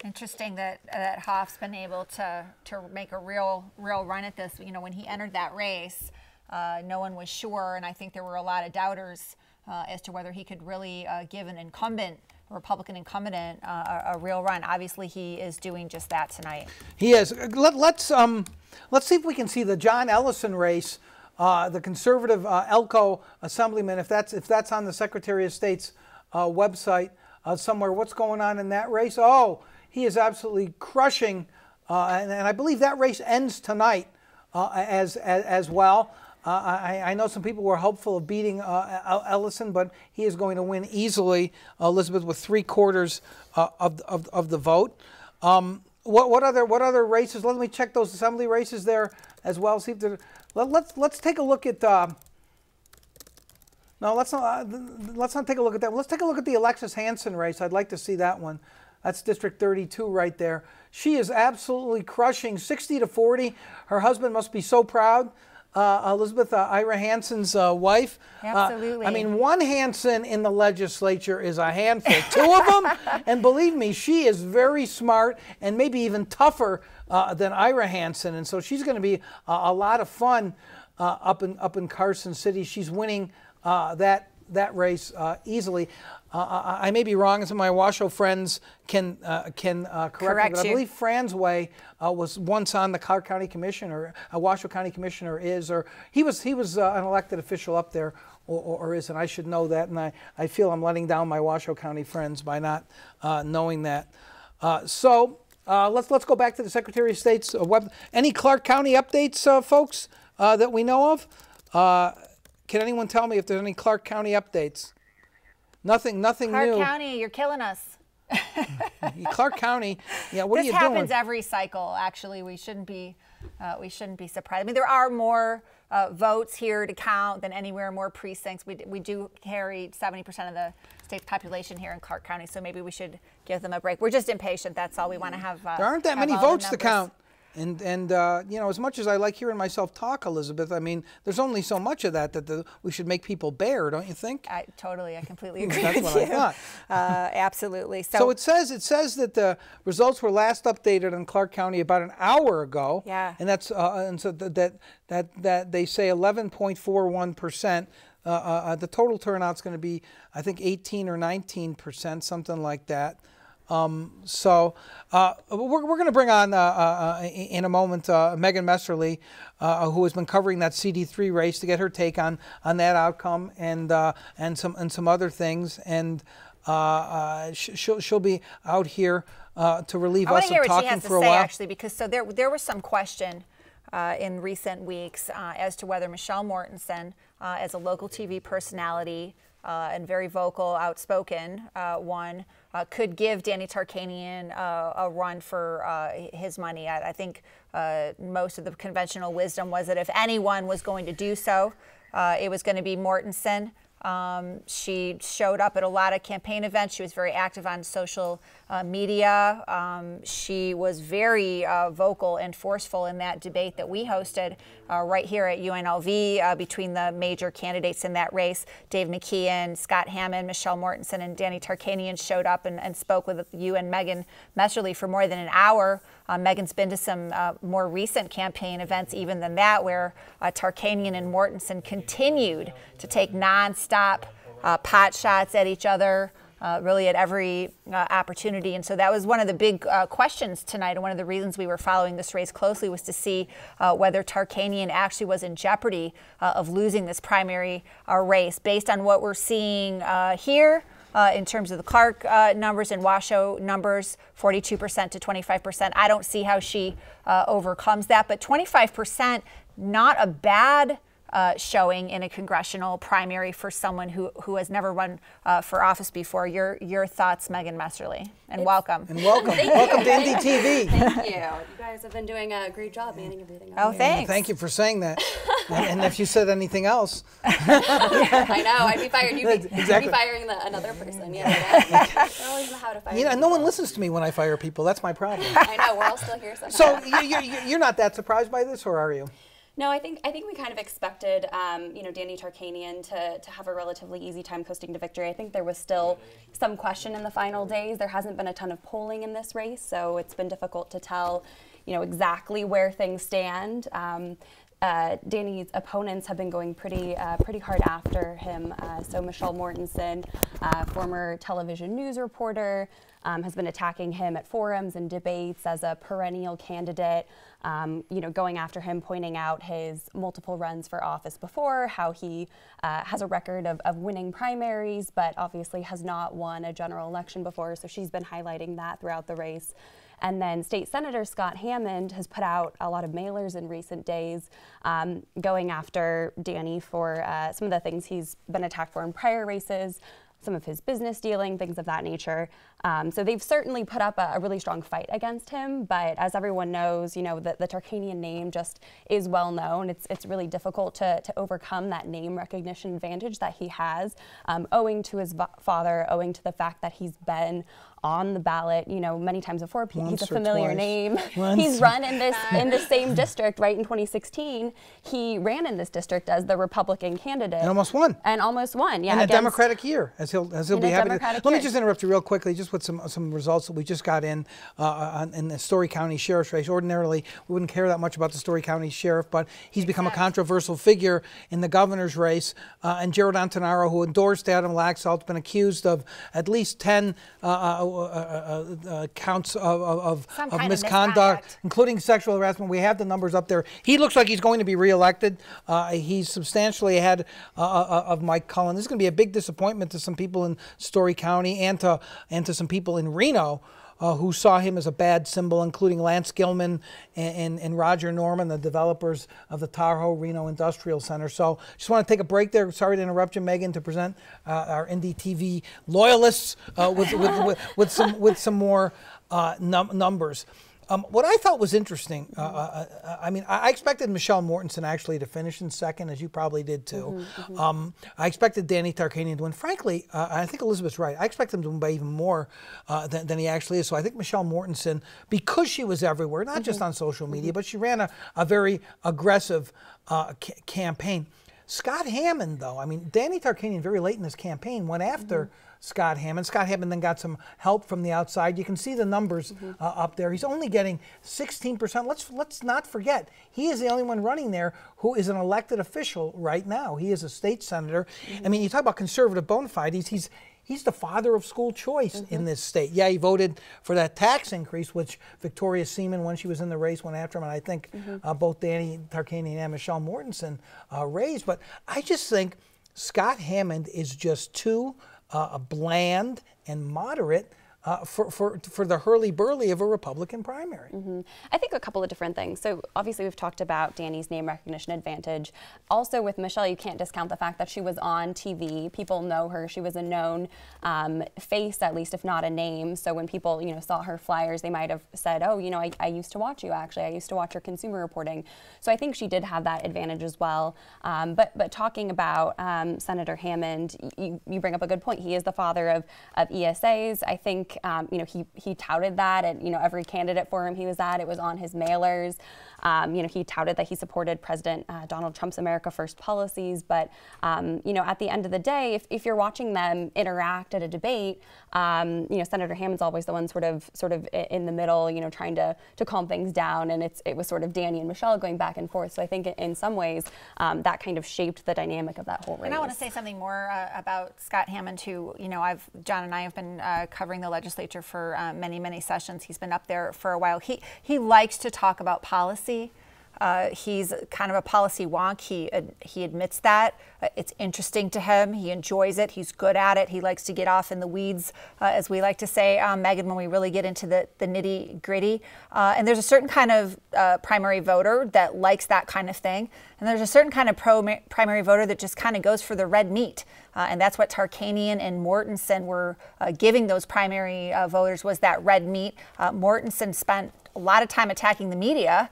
S2: Interesting that Hoff's been able to make a real run at this. You know, when he entered that race, no one was sure, and I think there were a lot of doubters as to whether he could really give an incumbent, a Republican incumbent, a real run. Obviously, he is doing just that tonight.
S3: He is. Let's see if we can see the John Ellison race, the conservative Elko assemblyman, if that's on the Secretary of State's website somewhere. What's going on in that race? Oh, he is absolutely crushing, and I believe that race ends tonight as well. I know some people were hopeful of beating Ellison, but he is going to win easily, Elizabeth, with 3/4 of the vote. What other races? Let me check those assembly races there as well. See if let's take a look at. No, let's not take a look at that. Let's take a look at the Alexis Hansen race. I'd like to see that one. That's District 32 right there. She is absolutely crushing, 60 to 40. Her husband must be so proud. Elizabeth, Ira Hansen's wife.
S2: Absolutely.
S3: I mean, one Hansen in the legislature is a handful. Two of them, and believe me, she is very smart and maybe even tougher than Ira Hansen. And so she's going to be a lot of fun up in Carson City. She's winning that race easily. I may be wrong, and some of my Washoe friends can correct me, but I believe Franz Way was once on the Clark County Commission, or a Washoe County Commissioner is, or he was an elected official up there, or is, and I should know that, and I feel I'm letting down my Washoe County friends by not knowing that. So let's go back to the Secretary of State's web. Any Clark County updates, folks, that we know of? Can anyone tell me if there's any Clark County updates? Nothing new.
S2: Clark County, you're killing us.
S3: Clark County, yeah. What are you doing?
S2: This happens every cycle. Actually, we shouldn't be surprised. I mean, there are more votes here to count than anywhere, more precincts. We do carry 70% of the state's population here in Clark County, so maybe we should give them a break. We're just impatient. That's all. We want to have.
S3: There aren't that many votes to count. And you know, as much as I like hearing myself talk, Elizabeth, I mean, there's only so much of that we should make people bear, don't you think?
S2: I completely agree
S3: That's
S2: with
S3: what
S2: you.
S3: I thought.
S2: Absolutely.
S3: So it says that the results were last updated in Clark County about an hour ago.
S2: Yeah.
S3: And that's and so that they say 11.41%. The total turnout's going to be, I think, 18 or 19%, something like that. So we're going to bring on in a moment Megan Messerly, who has been covering that CD3 race, to get her take on that outcome and some other things, and she'll be out here to relieve us of talking for a while. I want to hear what she has to say,
S2: actually, because there was some question in recent weeks as to whether Michelle Mortensen as a local TV personality and very vocal, outspoken one, could give Danny Tarkanian a run for his money. I think most of the conventional wisdom was that if anyone was going to do so, it was going to be Mortensen. She showed up at a lot of campaign events. She was very active on social media. She was very vocal and forceful in that debate that we hosted right here at UNLV between the major candidates in that race. Dave McKeon, Scott Hammond, Michelle Mortensen, and Danny Tarkanian showed up and spoke with you and Megan Messerly for more than an hour. Megan's been to some more recent campaign events even than that, where Tarkanian and Mortensen continued to take nonstop pot shots at each other, really at every opportunity. And so that was one of the big questions tonight, and one of the reasons we were following this race closely was to see whether Tarkanian actually was in jeopardy of losing this primary race. Based on what we're seeing here, in terms of the Clark numbers and Washoe numbers, 42% to 25%. I don't see how she overcomes that, but 25%, not a bad showing in a congressional primary for someone who has never run for office before. Your thoughts, Megan Messerly, and welcome.
S3: And welcome. Welcome to NDTV.
S6: Thank you. You guys have been doing a great job manning everything.
S2: Oh, thanks.
S3: Thank you for saying that. And if you said anything else.
S6: I know, I'd be fired. You'd be firing another person. Yeah, I always know how to fire.
S3: You know, no one listens to me when I fire people. That's my problem.
S6: I know, we're all still here somehow.
S3: So you're not that surprised by this, or are you?
S6: No, I think we kind of expected, Danny Tarkanian to have a relatively easy time coasting to victory. I think there was still some question in the final days. There hasn't been a ton of polling in this race, so it's been difficult to tell, exactly where things stand. Danny's opponents have been going pretty hard after him. So Michelle Mortensen, former television news reporter, has been attacking him at forums and debates as a perennial candidate. Going after him, pointing out his multiple runs for office before, how he has a record of winning primaries, but obviously has not won a general election before. So she's been highlighting that throughout the race. And then State Senator Scott Hammond has put out a lot of mailers in recent days going after Danny for some of the things he's been attacked for in prior races, some of his business dealing, things of that nature. So they've certainly put up a really strong fight against him, but as everyone knows, the Tarkanian name just is well known. It's really difficult to overcome that name recognition advantage that he has, owing to his father, owing to the fact that he's been on the ballot, many times before. He's a familiar name. He's run in this same district, right? In 2016, he ran in this district as the Republican candidate and almost won. Yeah,
S3: in a Democratic year, as he'll be happy to. Let me just interrupt you real quickly, just with some results that we just got in the Story County Sheriff's race. Ordinarily, we wouldn't care that much about the Story County Sheriff, but he's become a controversial figure in the governor's race. And Gerald Antonaro, who endorsed Adam Laxalt, has been accused of at least 10 counts of misconduct, including sexual harassment. We have the numbers up there. He looks like he's going to be reelected. He's substantially ahead of Mike Cullen. This is going to be a big disappointment to some people in Story County and to some people in Reno who saw him as a bad symbol, including Lance Gilman and Roger Norman, the developers of the Tahoe Reno Industrial Center. So just want to take a break there. Sorry to interrupt you, Megan, to present our NDTV loyalists with some more numbers. What I thought was interesting, I expected Michelle Mortensen actually to finish in second, as you probably did too. I expected Danny Tarkanian to win. Frankly, I think Elizabeth's right. I expect him to win by even more than he actually is. So I think Michelle Mortensen, because she was everywhere, not just on social media, but she ran a very aggressive campaign. Scott Hammond, though, Danny Tarkanian very late in this campaign went after Scott Hammond. Scott Hammond then got some help from the outside. You can see the numbers up there. He's only getting 16%. Let's not forget, he is the only one running there who is an elected official right now. He is a state senator. You talk about conservative bona fides. He's the father of school choice in this state. Yeah, he voted for that tax increase, which Victoria Seaman, when she was in the race, went after him, and I think both Danny Tarkanian and Michelle Mortensen raised. But I just think Scott Hammond is just too bland and moderate for the hurly-burly of a Republican primary?
S6: I think a couple of different things. So obviously we've talked about Danny's name recognition advantage. Also with Michelle, you can't discount the fact that she was on TV. People know her. She was a known face, at least if not a name. So when people, saw her flyers, they might have said, oh, I used to watch you actually. I used to watch your consumer reporting. So I think she did have that advantage as well. But talking about Senator Hammond, you bring up a good point. He is the father of ESAs. I think he touted that at every candidate forum he was at. It was on his mailers. He touted that he supported President Donald Trump's America First policies. But at the end of the day, if you're watching them interact at a debate, Senator Hammond's always the one sort of in the middle, trying to calm things down, and it was sort of Danny and Michelle going back and forth. So I think in some ways that kind of shaped the dynamic of that whole race.
S2: And I want to say something more about Scott Hammond, who John and I have been covering the legislature for many sessions. He's been up there for a while. He likes to talk about policy. He's kind of a policy wonk. He admits that. It's interesting to him. He enjoys it. He's good at it. He likes to get off in the weeds, as we like to say, Megan, when we really get into the nitty gritty. And there's a certain kind of primary voter that likes that kind of thing. And there's a certain kind of primary voter that just kind of goes for the red meat. And that's what Tarkanian and Mortensen were giving those primary voters, was that red meat. Mortensen spent a lot of time attacking the media,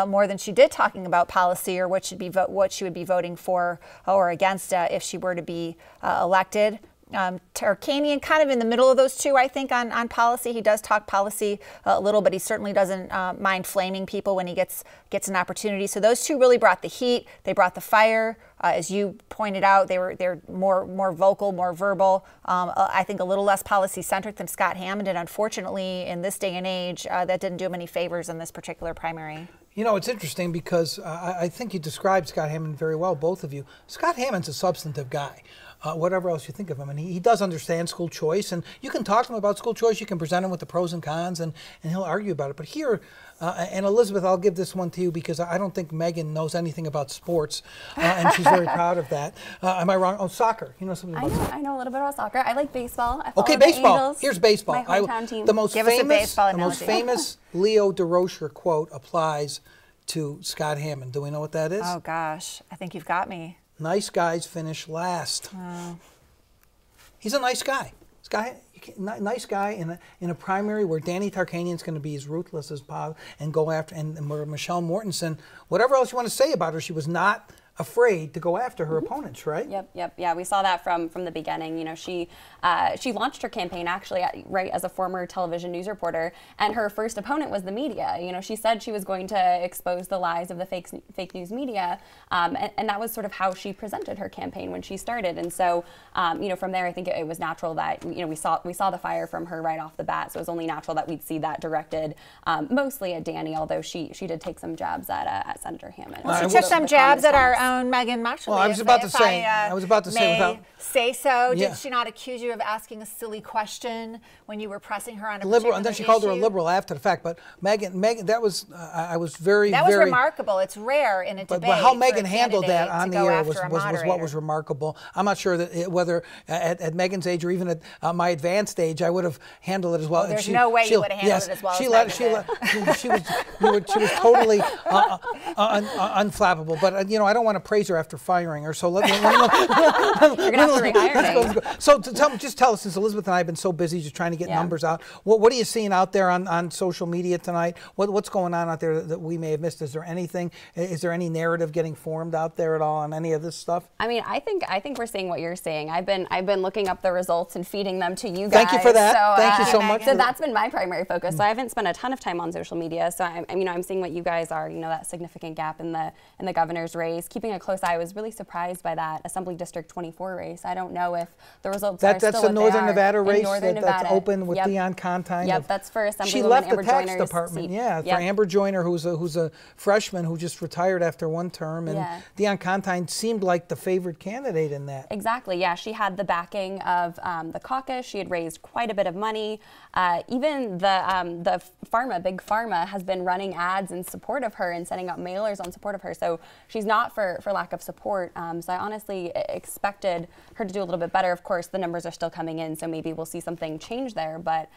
S2: more than she did talking about policy or what she would be voting for or against if she were to be elected. Tarkanian kind of in the middle of those two, I think, on policy. He does talk policy a little, but he certainly doesn't mind flaming people when he gets an opportunity. So those two really brought the heat. They brought the fire. As you pointed out, they're more vocal, more verbal. I think a little less policy centric than Scott Hammond. And unfortunately, in this day and age, that didn't do him any favors in this particular primary.
S3: It's interesting because I think you described Scott Hammond very well, both of you. Scott Hammond's a substantive guy. Whatever else you think of him. And he does understand school choice, and you can talk to him about school choice. You can present him with the pros and cons, and he'll argue about it. But here, and Elizabeth, I'll give this one to you because I don't think Megan knows anything about sports, and she's very proud of that. Am I wrong? Oh, soccer. You know something about soccer?
S6: I know a little bit about soccer. I like baseball.
S3: Okay, baseball.
S6: Angels,
S3: Here's baseball.
S6: my hometown team.
S3: The most
S2: Give us a baseball
S3: the most famous Leo DeRocher quote applies to Scott Hammond. Do we know what that is?
S2: Oh, gosh. I think you've got me.
S3: Nice guys finish last.
S2: Oh.
S3: He's a nice guy. Nice guy in a primary where Danny Tarkanian's going to be as ruthless as possible and go after, and where Michelle Mortensen, whatever else you want to say about her, she was not afraid to go after her opponents, right?
S6: Yep. Yeah, we saw that from the beginning. She launched her campaign actually right as a former television news reporter, and her first opponent was the media. She said she was going to expose the lies of the fake news media, and that was sort of how she presented her campaign when she started. And so, from there, I think it was natural that we saw the fire from her right off the bat. So it was only natural that we'd see that directed mostly at Danny, although she did take some jabs at Senator Hammond.
S2: Well, she took some jabs at our own Megan Marshall.
S3: Well, I was about to say without
S2: say so.
S3: Yeah.
S2: Did she not accuse you of asking a silly question when you were pressing her on a
S3: liberal?
S2: particular
S3: And then she called her a
S2: issue?
S3: liberal after the fact. But Megan, that was I was very
S2: That was remarkable. It's rare in a debate.
S3: But how
S2: for
S3: Megan
S2: a
S3: handled that
S2: candidate
S3: on
S2: to
S3: the
S2: go
S3: air
S2: after
S3: was
S2: a
S3: what
S2: moderator.
S3: was remarkable. I'm not sure that whether at Megan's age or even at my advanced age, I would have handled it as well.
S2: Well, there's no way you would have handled it as well as Megan
S3: she was totally unflappable. But I don't want to praise her after firing her. So
S6: You're gonna have to rehire me.
S3: So tell us, since Elizabeth and I have been so busy just trying to get numbers out, what are you seeing out there on social media tonight? What's going on out there that we may have missed? Is there anything? Is there any narrative getting formed out there at all on any of this stuff?
S6: I mean, I think we're seeing what you're seeing. I've been looking up the results and feeding them to you guys.
S3: Thank you for that.
S6: So,
S3: Thank you so much.
S6: So that's been my primary focus. So I haven't spent a ton of time on social media. So I'm seeing what you guys are. That significant gap in the governor's race. Keeping a close eye. I was really surprised by that Assembly District 24 race. I don't know if the results are still
S3: that's the Northern Nevada race that's open with
S6: Yep.
S3: Dion Contine.
S6: Yep, that's for Assemblywoman
S3: She left
S6: Amber
S3: the tax
S6: Joyner's
S3: department.
S6: seat.
S3: Yeah,
S6: Yep.
S3: for Amber Joyner, who's a freshman who just retired after one term, and Dion Contine seemed like the favored candidate in that.
S6: Exactly. Yeah, she had the backing of the caucus. She had raised quite a bit of money. Even the Big Pharma, has been running ads in support of her and setting up mailers on support of her. So she's not for for lack of support. So I honestly expected her to do a little bit better. Of course, the numbers are still coming in, so maybe we'll see something change there. But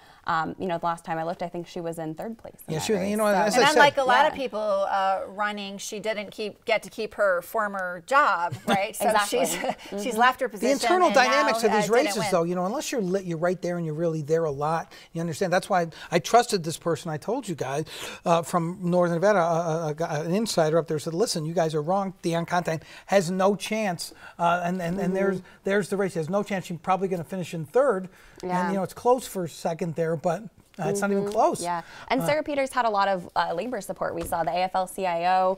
S6: you know, the last time I looked, I think she was in 3rd place.
S3: Yeah, she was. You know,
S2: And
S3: as I said,
S2: unlike a lot of people running, she didn't get to keep her former job, right? So
S6: Exactly.
S2: she's left her
S3: the
S2: position.
S3: internal
S2: and
S3: dynamics
S2: now,
S3: of these
S2: didn't
S3: races,
S2: win.
S3: though, you know, unless you're right there and you're really there a lot, you understand. That's why I trusted this person. I told you guys from Northern Nevada, an insider up there said, "Listen, you guys are wrong. Dion Contant has no chance." And there's the race. He has no chance. She's probably going to finish in 3rd.
S6: Yeah.
S3: And you know, it's close for 2nd there, but. It's not even close.
S6: Yeah, and Sarah Peters had a lot of labor support. We saw the AFL-CIO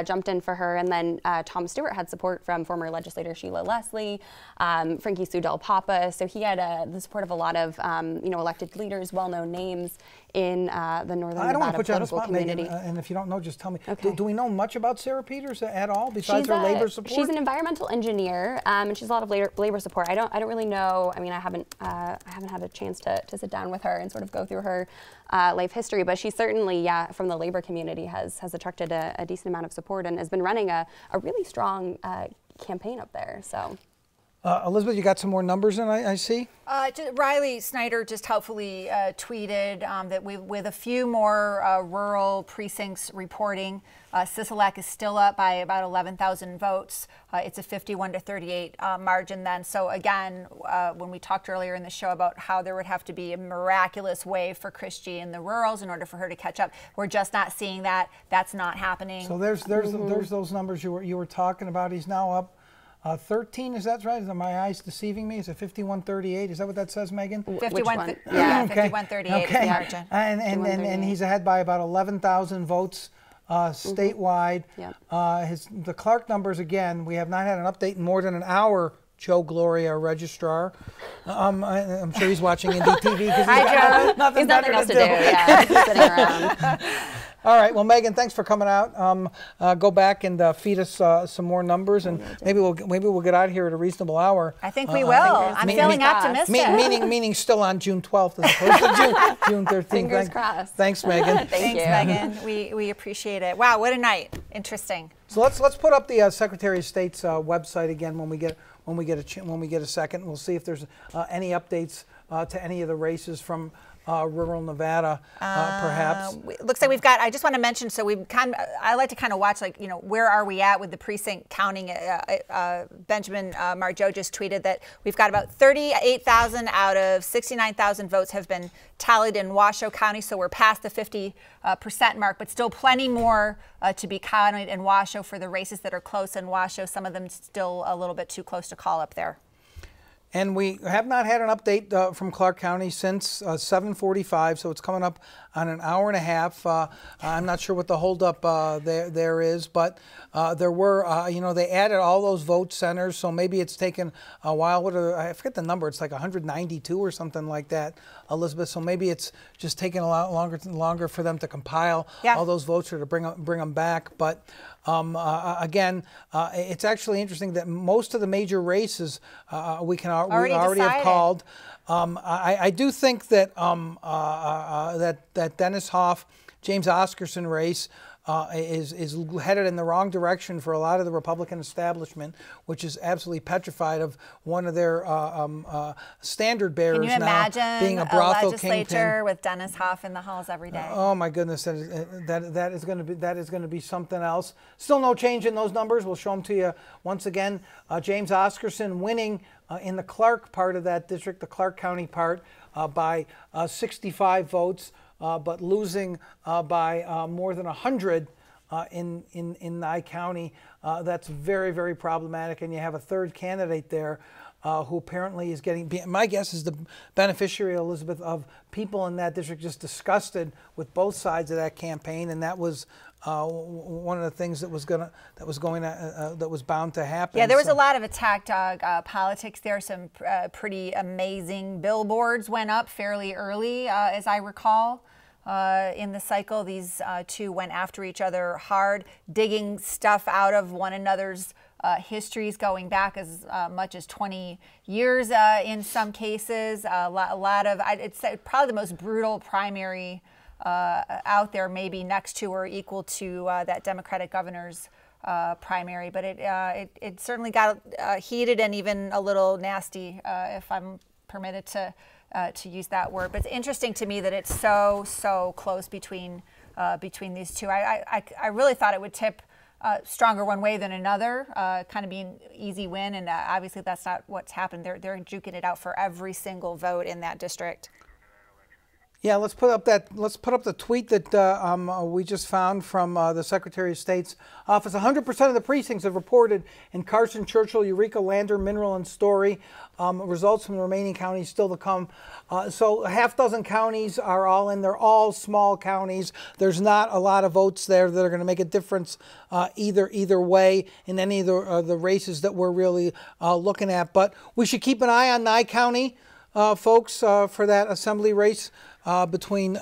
S6: jumped in for her, and then Tom Stewart had support from former legislator Sheila Leslie, Frankie Sue Del Papa. So he had the support of a lot of you know, elected leaders, well-known names in the Northern
S3: I don't want
S6: Nevada
S3: to put you on the
S6: political
S3: spot,
S6: community.
S3: Megan, and if you don't know, just tell me.
S6: Okay.
S3: Do we know much about Sarah Peters at all, besides her labor support?
S6: She's an environmental engineer, and she's a lot of labor support. I don't really know. I mean, I haven't had a chance to sit down with her and sort of go through her life history, but she certainly, from the labor community has attracted a decent amount of support and has been running a really strong campaign up there. So.
S3: Elizabeth, you got some more numbers in, I see?
S2: Riley Snyder just helpfully tweeted that with a few more rural precincts reporting, Sisolak is still up by about 11,000 votes. It's a 51-38 margin then. So again, when we talked earlier in the show about how there would have to be a miraculous way for Christie in the rurals in order for her to catch up, we're just not seeing that. That's not happening.
S3: So there's those numbers you were talking about. He's now up 13, is that right? Are my eyes deceiving me? Is it 51-38? Is that what that says, Megan?
S2: 51, yeah,
S3: Okay.
S2: 51-38 is the margin.
S3: And he's ahead by about 11,000 votes statewide.
S6: Yep.
S3: The Clark numbers, again, we have not had an update in more than an hour. Joe Gloria, registrar. I'm sure he's watching NDTV because he's nothing better
S6: else
S3: to
S6: to do. Yeah, he's sitting around.
S3: All right. Well, Megan, thanks for coming out. Go back and feed us some more numbers, and maybe we'll get out of here at a reasonable hour.
S2: I think we will. I'm feeling optimistic.
S3: Meaning still on June 12th as opposed to June 13th.
S6: Fingers crossed.
S3: Thanks, Megan.
S2: Thanks, Megan. We appreciate it. Wow, what a night. Interesting.
S3: So let's put up the Secretary of State's website again when we get a second. We'll see if there's any updates to any of the races from rural Nevada, perhaps.
S2: Looks like we've got. I just want to mention. So I like to kind of watch, like, you know, where are we at with the precinct counting? Benjamin Margeau just tweeted that we've got about 38,000 out of 69,000 votes have been tallied in Washoe County. So we're past the 50% mark, but still plenty more to be counted in Washoe for the races that are close in Washoe. Some of them still a little bit too close to call up there.
S3: And we have not had an update from Clark County since 7:45, so it's coming up on an hour and a half. I'm not sure what the holdup there is, but there were, they added all those vote centers, so maybe it's taken a while. I forget the number. It's like 192 or something like that, Elizabeth. So maybe it's just taking a lot longer for them to compile all those votes or to bring them back. But again, it's actually interesting that most of the major races we already have called. I do think that that Dennis Hoff, James Oscarson race is headed in the wrong direction for a lot of the Republican establishment, which is absolutely petrified of one of their standard bearers
S2: Can you imagine
S3: now being a brothel
S2: legislature
S3: kingpin
S2: with Dennis Hoff in the halls every day?
S3: Oh my goodness, that is going to be something else. Still no change in those numbers. We'll show them to you once again. James Oscarson winning in the Clark part of that district, the Clark County part, by 65 votes. But losing by more than 100 in Nye County. That's very, very problematic. And you have a third candidate there who apparently is getting, my guess is the beneficiary, Elizabeth, of people in that district just disgusted with both sides of that campaign. And that was one of the things that was bound to happen.
S2: Yeah, there was a lot of attack dog politics there. Some pretty amazing billboards went up fairly early, as I recall. In the cycle, these two went after each other hard, digging stuff out of one another's histories going back as much as 20 years in some cases. A lot of, it's probably the most brutal primary out there, maybe next to or equal to that Democratic governor's primary, but it certainly got heated and even a little nasty, if I'm permitted to use that word. But it's interesting to me that it's so close between these two. I really thought it would tip stronger one way than another, kind of being easy win, and obviously that's not what's happened. They're duking it out for every single vote in that district.
S3: Yeah, let's put up the tweet that we just found from the Secretary of State's office. 100% of the precincts have reported in Carson, Churchill, Eureka, Lander, Mineral, and Story. Results from the remaining counties still to come. So a half dozen counties are all in. They're all small counties. There's not a lot of votes there that are going to make a difference either way in any of the races that we're really looking at. But we should keep an eye on Nye County, folks, for that assembly race between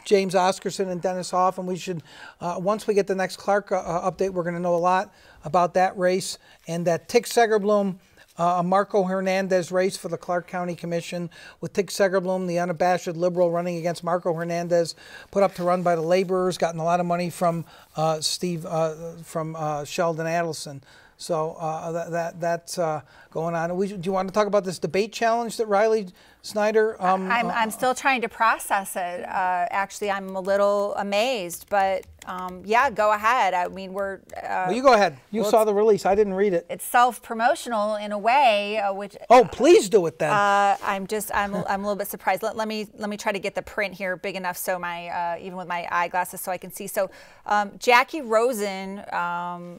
S3: James Oscarson and Dennis Hoff. And we should, once we get the next Clark update, we're going to know a lot about that race and that Tick Segerblum, Marco Hernandez race for the Clark County Commission, with Tick Segerblum, the unabashed liberal, running against Marco Hernandez, put up to run by the laborers, gotten a lot of money from Sheldon Adelson. So that's going on. Do you want to talk about this debate challenge that Riley Snyder?
S2: I'm still trying to process it. Actually, I'm a little amazed, but yeah, go ahead. I mean, we're.
S3: Well, you go ahead. You saw the release. I didn't read it.
S2: It's self-promotional in a way, which.
S3: Oh, please do it then.
S2: I'm a little bit surprised. Let me try to get the print here big enough so my even with my eyeglasses so I can see. So, Jackie Rosen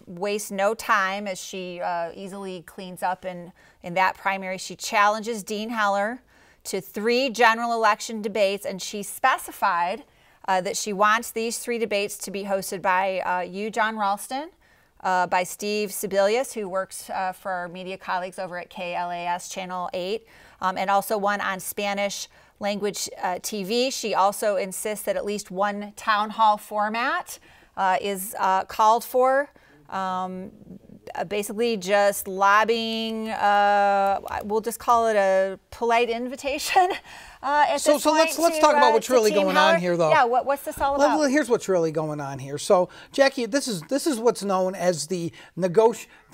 S2: wastes no time as she easily cleans up in that primary. She challenges Dean Heller to 3 general election debates, and she specified that she wants these 3 debates to be hosted by you, John Ralston, by Steve Sebelius, who works for our media colleagues over at KLAS Channel 8, and also one on Spanish language TV. She also insists that at least one town hall format is called for. Basically just lobbying, we'll just call it a polite invitation
S3: So let's talk about what's really going on here, though.
S2: Yeah, what's this all about?
S3: Well, here's what's really going on here. So, Jackie, this is what's known as the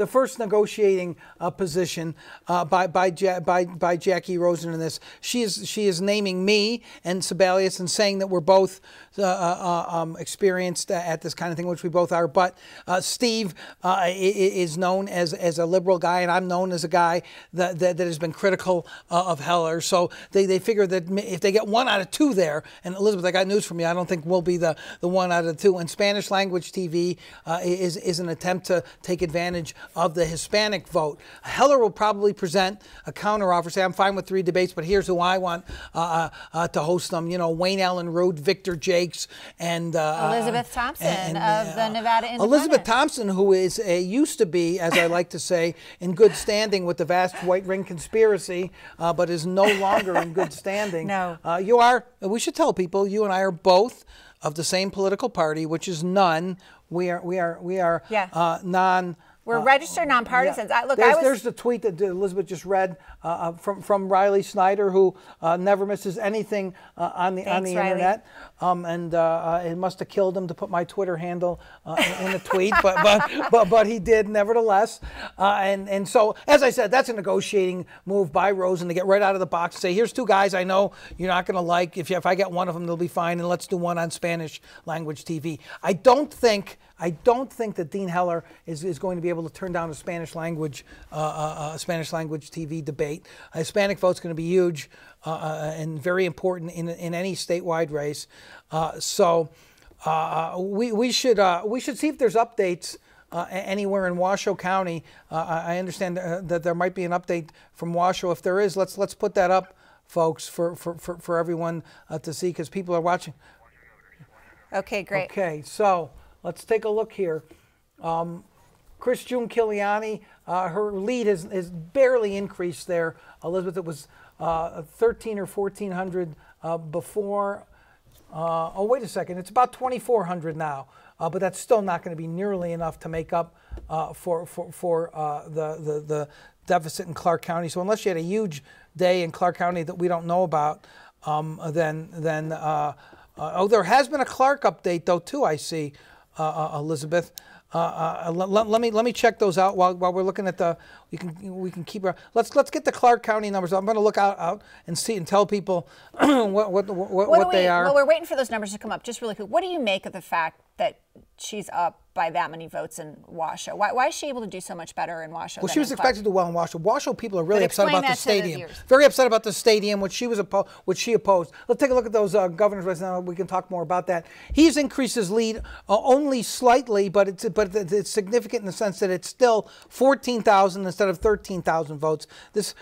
S3: first negotiating position by Jackie Rosen in this. She is naming me and Sebelius and saying that we're both experienced at this kind of thing, which we both are. But Steve is known as a liberal guy, and I'm known as a guy that has been critical of Heller. So they figure that if they get 1 out of 2 there, and Elizabeth, I got news from you, I don't think we'll be the 1 out of 2. And Spanish language TV is an attempt to take advantage of the Hispanic vote. Heller will probably present a counteroffer, say, I'm fine with 3 debates, but here's who I want to host them. You know, Wayne Allen Root, Victor Jakes, and
S2: Elizabeth Thompson of the Nevada Independent.
S3: Elizabeth Thompson, who is used to be, as I like to say, in good standing with the vast White Ring conspiracy, but is no longer in good standing.
S2: No.
S3: You are, we should tell people, you and I are both of the same political party, which is none. We are
S2: Yeah.
S3: non.
S2: We're registered nonpartisans.
S3: Yeah. There's the tweet that Elizabeth just read from Riley Snyder, who never misses anything on the internet, and it must have killed him to put my Twitter handle in a tweet, but he did nevertheless. And so, as I said, that's a negotiating move by Rosen to get right out of the box and say, here's 2 guys I know you're not going to like. If I get one of them, they'll be fine, and let's do one on Spanish language TV. I don't think that Dean Heller is going to be able to turn down a Spanish language TV debate. Hispanic vote's going to be huge and very important in any statewide race. So we should see if there's updates anywhere in Washoe County. I understand that there might be an update from Washoe. If there is, let's put that up, folks, for everyone to see, because people are watching.
S2: Okay, great.
S3: Okay, so let's take a look here. Chris June Kiliani, her lead has barely increased there. Elizabeth, it was 1,300 or 1,400 before. Oh, wait a second. It's about 2,400 now. But that's still not going to be nearly enough to make up for the deficit in Clark County. So unless you had a huge day in Clark County that we don't know about, then there has been a Clark update, though, too, I see, Elizabeth. Let me check those out while we're looking at the. We can keep. Let's get the Clark County numbers. I'm going to look out and see and tell people what they are.
S2: Well, we're waiting for those numbers to come up. Just really quick, what do you make of the fact that she's up by that many votes in Washoe? Why is she able to do so much better in Washoe?
S3: Well, she was expected to do well in Washoe. Washoe people are really upset about the stadium.
S2: The
S3: Very upset about the stadium, which she opposed. Let's take a look at those governor's races now. We can talk more about that. He's increased his lead only slightly, but it's significant in the sense that it's still 14,000 instead of 13,000 votes. This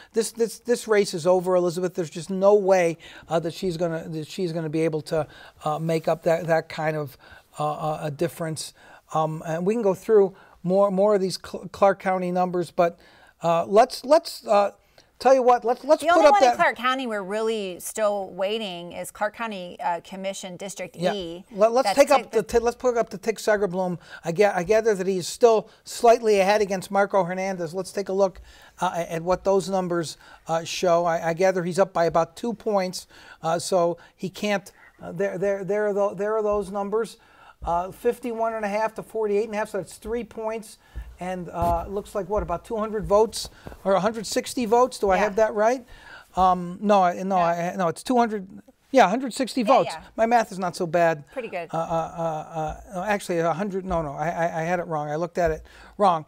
S3: race is over, Elizabeth. There's just no way that she's gonna be able to make up that kind of a difference. And we can go through more of these Clark County numbers, but let's tell you what. Let's put up that.
S2: The only one in Clark County we're really still waiting is Clark County Commission District E.
S3: Let's put up the Tick Segerbloom. I gather that he's still slightly ahead against Marco Hernandez. Let's take a look at what those numbers show. I gather he's up by about 2 points, so he can't. There are those numbers. 51.5 to 48.5, so that's 3 points, and it looks like what, about 200 votes or 160 votes? Do I have that right? No, it's 200. Yeah, 160 votes. Yeah. My math is not so bad.
S2: Pretty good.
S3: Actually, 100. No, I had it wrong. I looked at it wrong.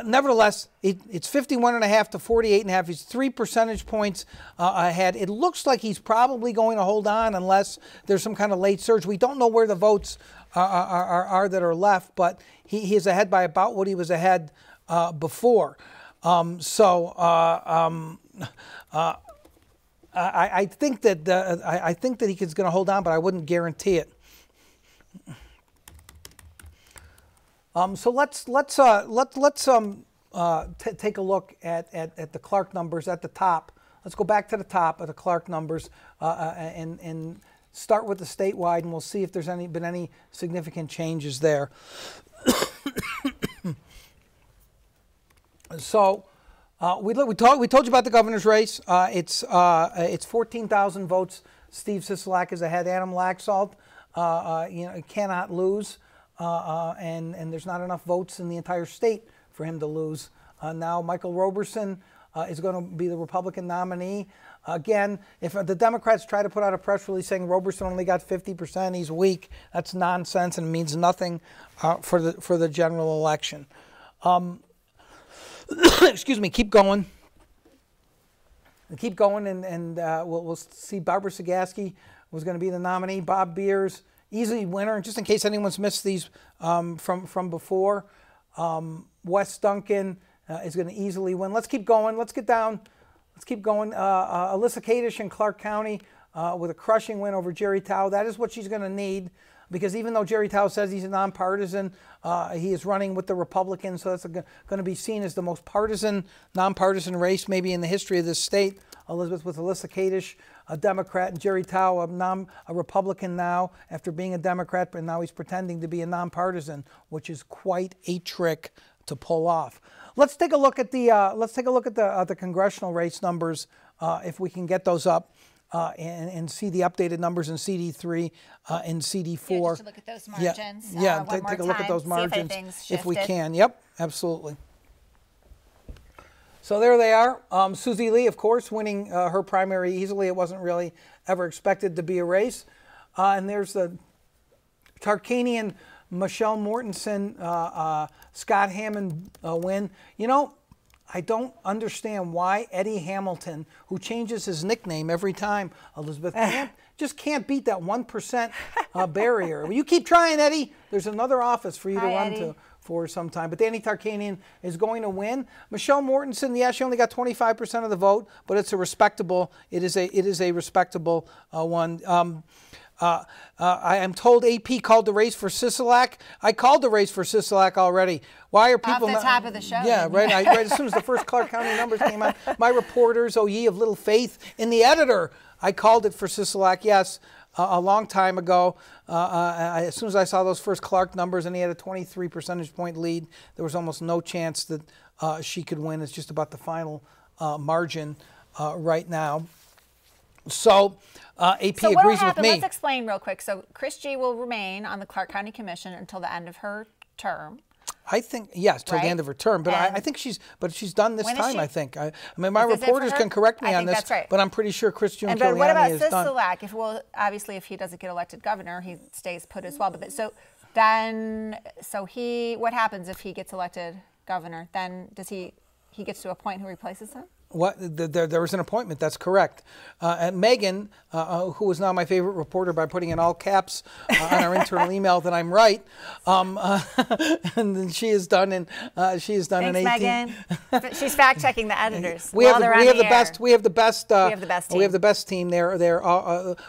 S3: Nevertheless, it's 51.5 to 48.5. He's 3 percentage points ahead. It looks like he's probably going to hold on unless there's some kind of late surge. We don't know where the votes are that are left, but he is ahead by about what he was ahead before. I think that he's going to hold on, but I wouldn't guarantee it. So let's take a look at the Clark numbers at the top. Let's go back to the top of the Clark numbers and start with the statewide, and we'll see if there's been any significant changes there. So. We told you about the governor's race. It's 14,000 votes. Steve Sisolak is ahead. Adam Laxalt, cannot lose, and there's not enough votes in the entire state for him to lose. Now Michael Roberson is going to be the Republican nominee. Again, if the Democrats try to put out a press release saying Roberson only got 50%, he's weak, that's nonsense and means nothing for the general election. Excuse me, keep going. Keep going, and we'll see Barbara Sagaski was going to be the nominee. Bob Beers, easy winner, just in case anyone's missed these from before. Wes Duncan is going to easily win. Let's keep going. Let's get down. Let's keep going. Alyssa Kadish in Clark County with a crushing win over Jerry Tao. That is what she's going to need, because even though Jerry Tao says he's a nonpartisan, he is running with the Republicans, so that's going to be seen as the most nonpartisan race maybe in the history of this state. Elizabeth with Alyssa Kadish, a Democrat, and Jerry Tao, a Republican now after being a Democrat, but now he's pretending to be a nonpartisan, which is quite a trick to pull off. Let's take a look at the congressional race numbers if we can get those up. And see the updated numbers in CD3 and CD4.
S2: Yeah, just to look at those margins.
S3: Take a look at those margins if we can. Yep, absolutely. So there they are. Susie Lee, of course, winning her primary easily. It wasn't really ever expected to be a race. And there's the Tarkanian Michelle Mortensen, Scott Hammond win. You know, I don't understand why Eddie Hamilton, who changes his nickname every time, Elizabeth, just can't beat that 1% barrier. You keep trying, Eddie. There's another office for you to run to for some time. But Danny Tarkanian is going to win. Michelle Mortensen, yeah, she only got 25% of the vote, but it's a respectable. It is a respectable one. I am told AP called the race for Sisolak. I called the race for Sisolak already. Why are people
S2: off the top of the show?
S3: Yeah, right. Right as soon as the first Clark County numbers came out, my reporters, oh ye of little faith in the editor, I called it for Sisolak. Yes, a long time ago. As soon as I saw those first Clark numbers and he had a 23 percentage point lead, there was almost no chance that she could win. It's just about the final margin right now. So AP agrees with me.
S2: Let's explain real quick. So Chris G will remain on the Clark County Commission until the end of her term.
S3: I think yes, till the
S2: Right?
S3: end of her term. But I
S2: And
S3: think she's done this
S2: when is
S3: time.
S2: she?
S3: I think. I mean, my
S2: Is this it for
S3: reporters
S2: her?
S3: can correct me
S2: I
S3: on
S2: think
S3: this,
S2: that's right.
S3: but I'm pretty sure Chris Giuliani
S2: But what about
S3: is done.
S2: Sisolak? Obviously, if he doesn't get elected governor, he stays put as well. But what happens if he gets elected governor? Then does he gets to appoint who replaces him?
S3: What there was an appointment. That's correct. And Megan, who is now my favorite reporter by putting in all caps on our internal email that I'm right, and then she has done an 18.
S2: Thanks, Megan. She's fact checking the editors.
S3: We have the best. We have the best.
S2: We have the best team.
S3: We have the best team.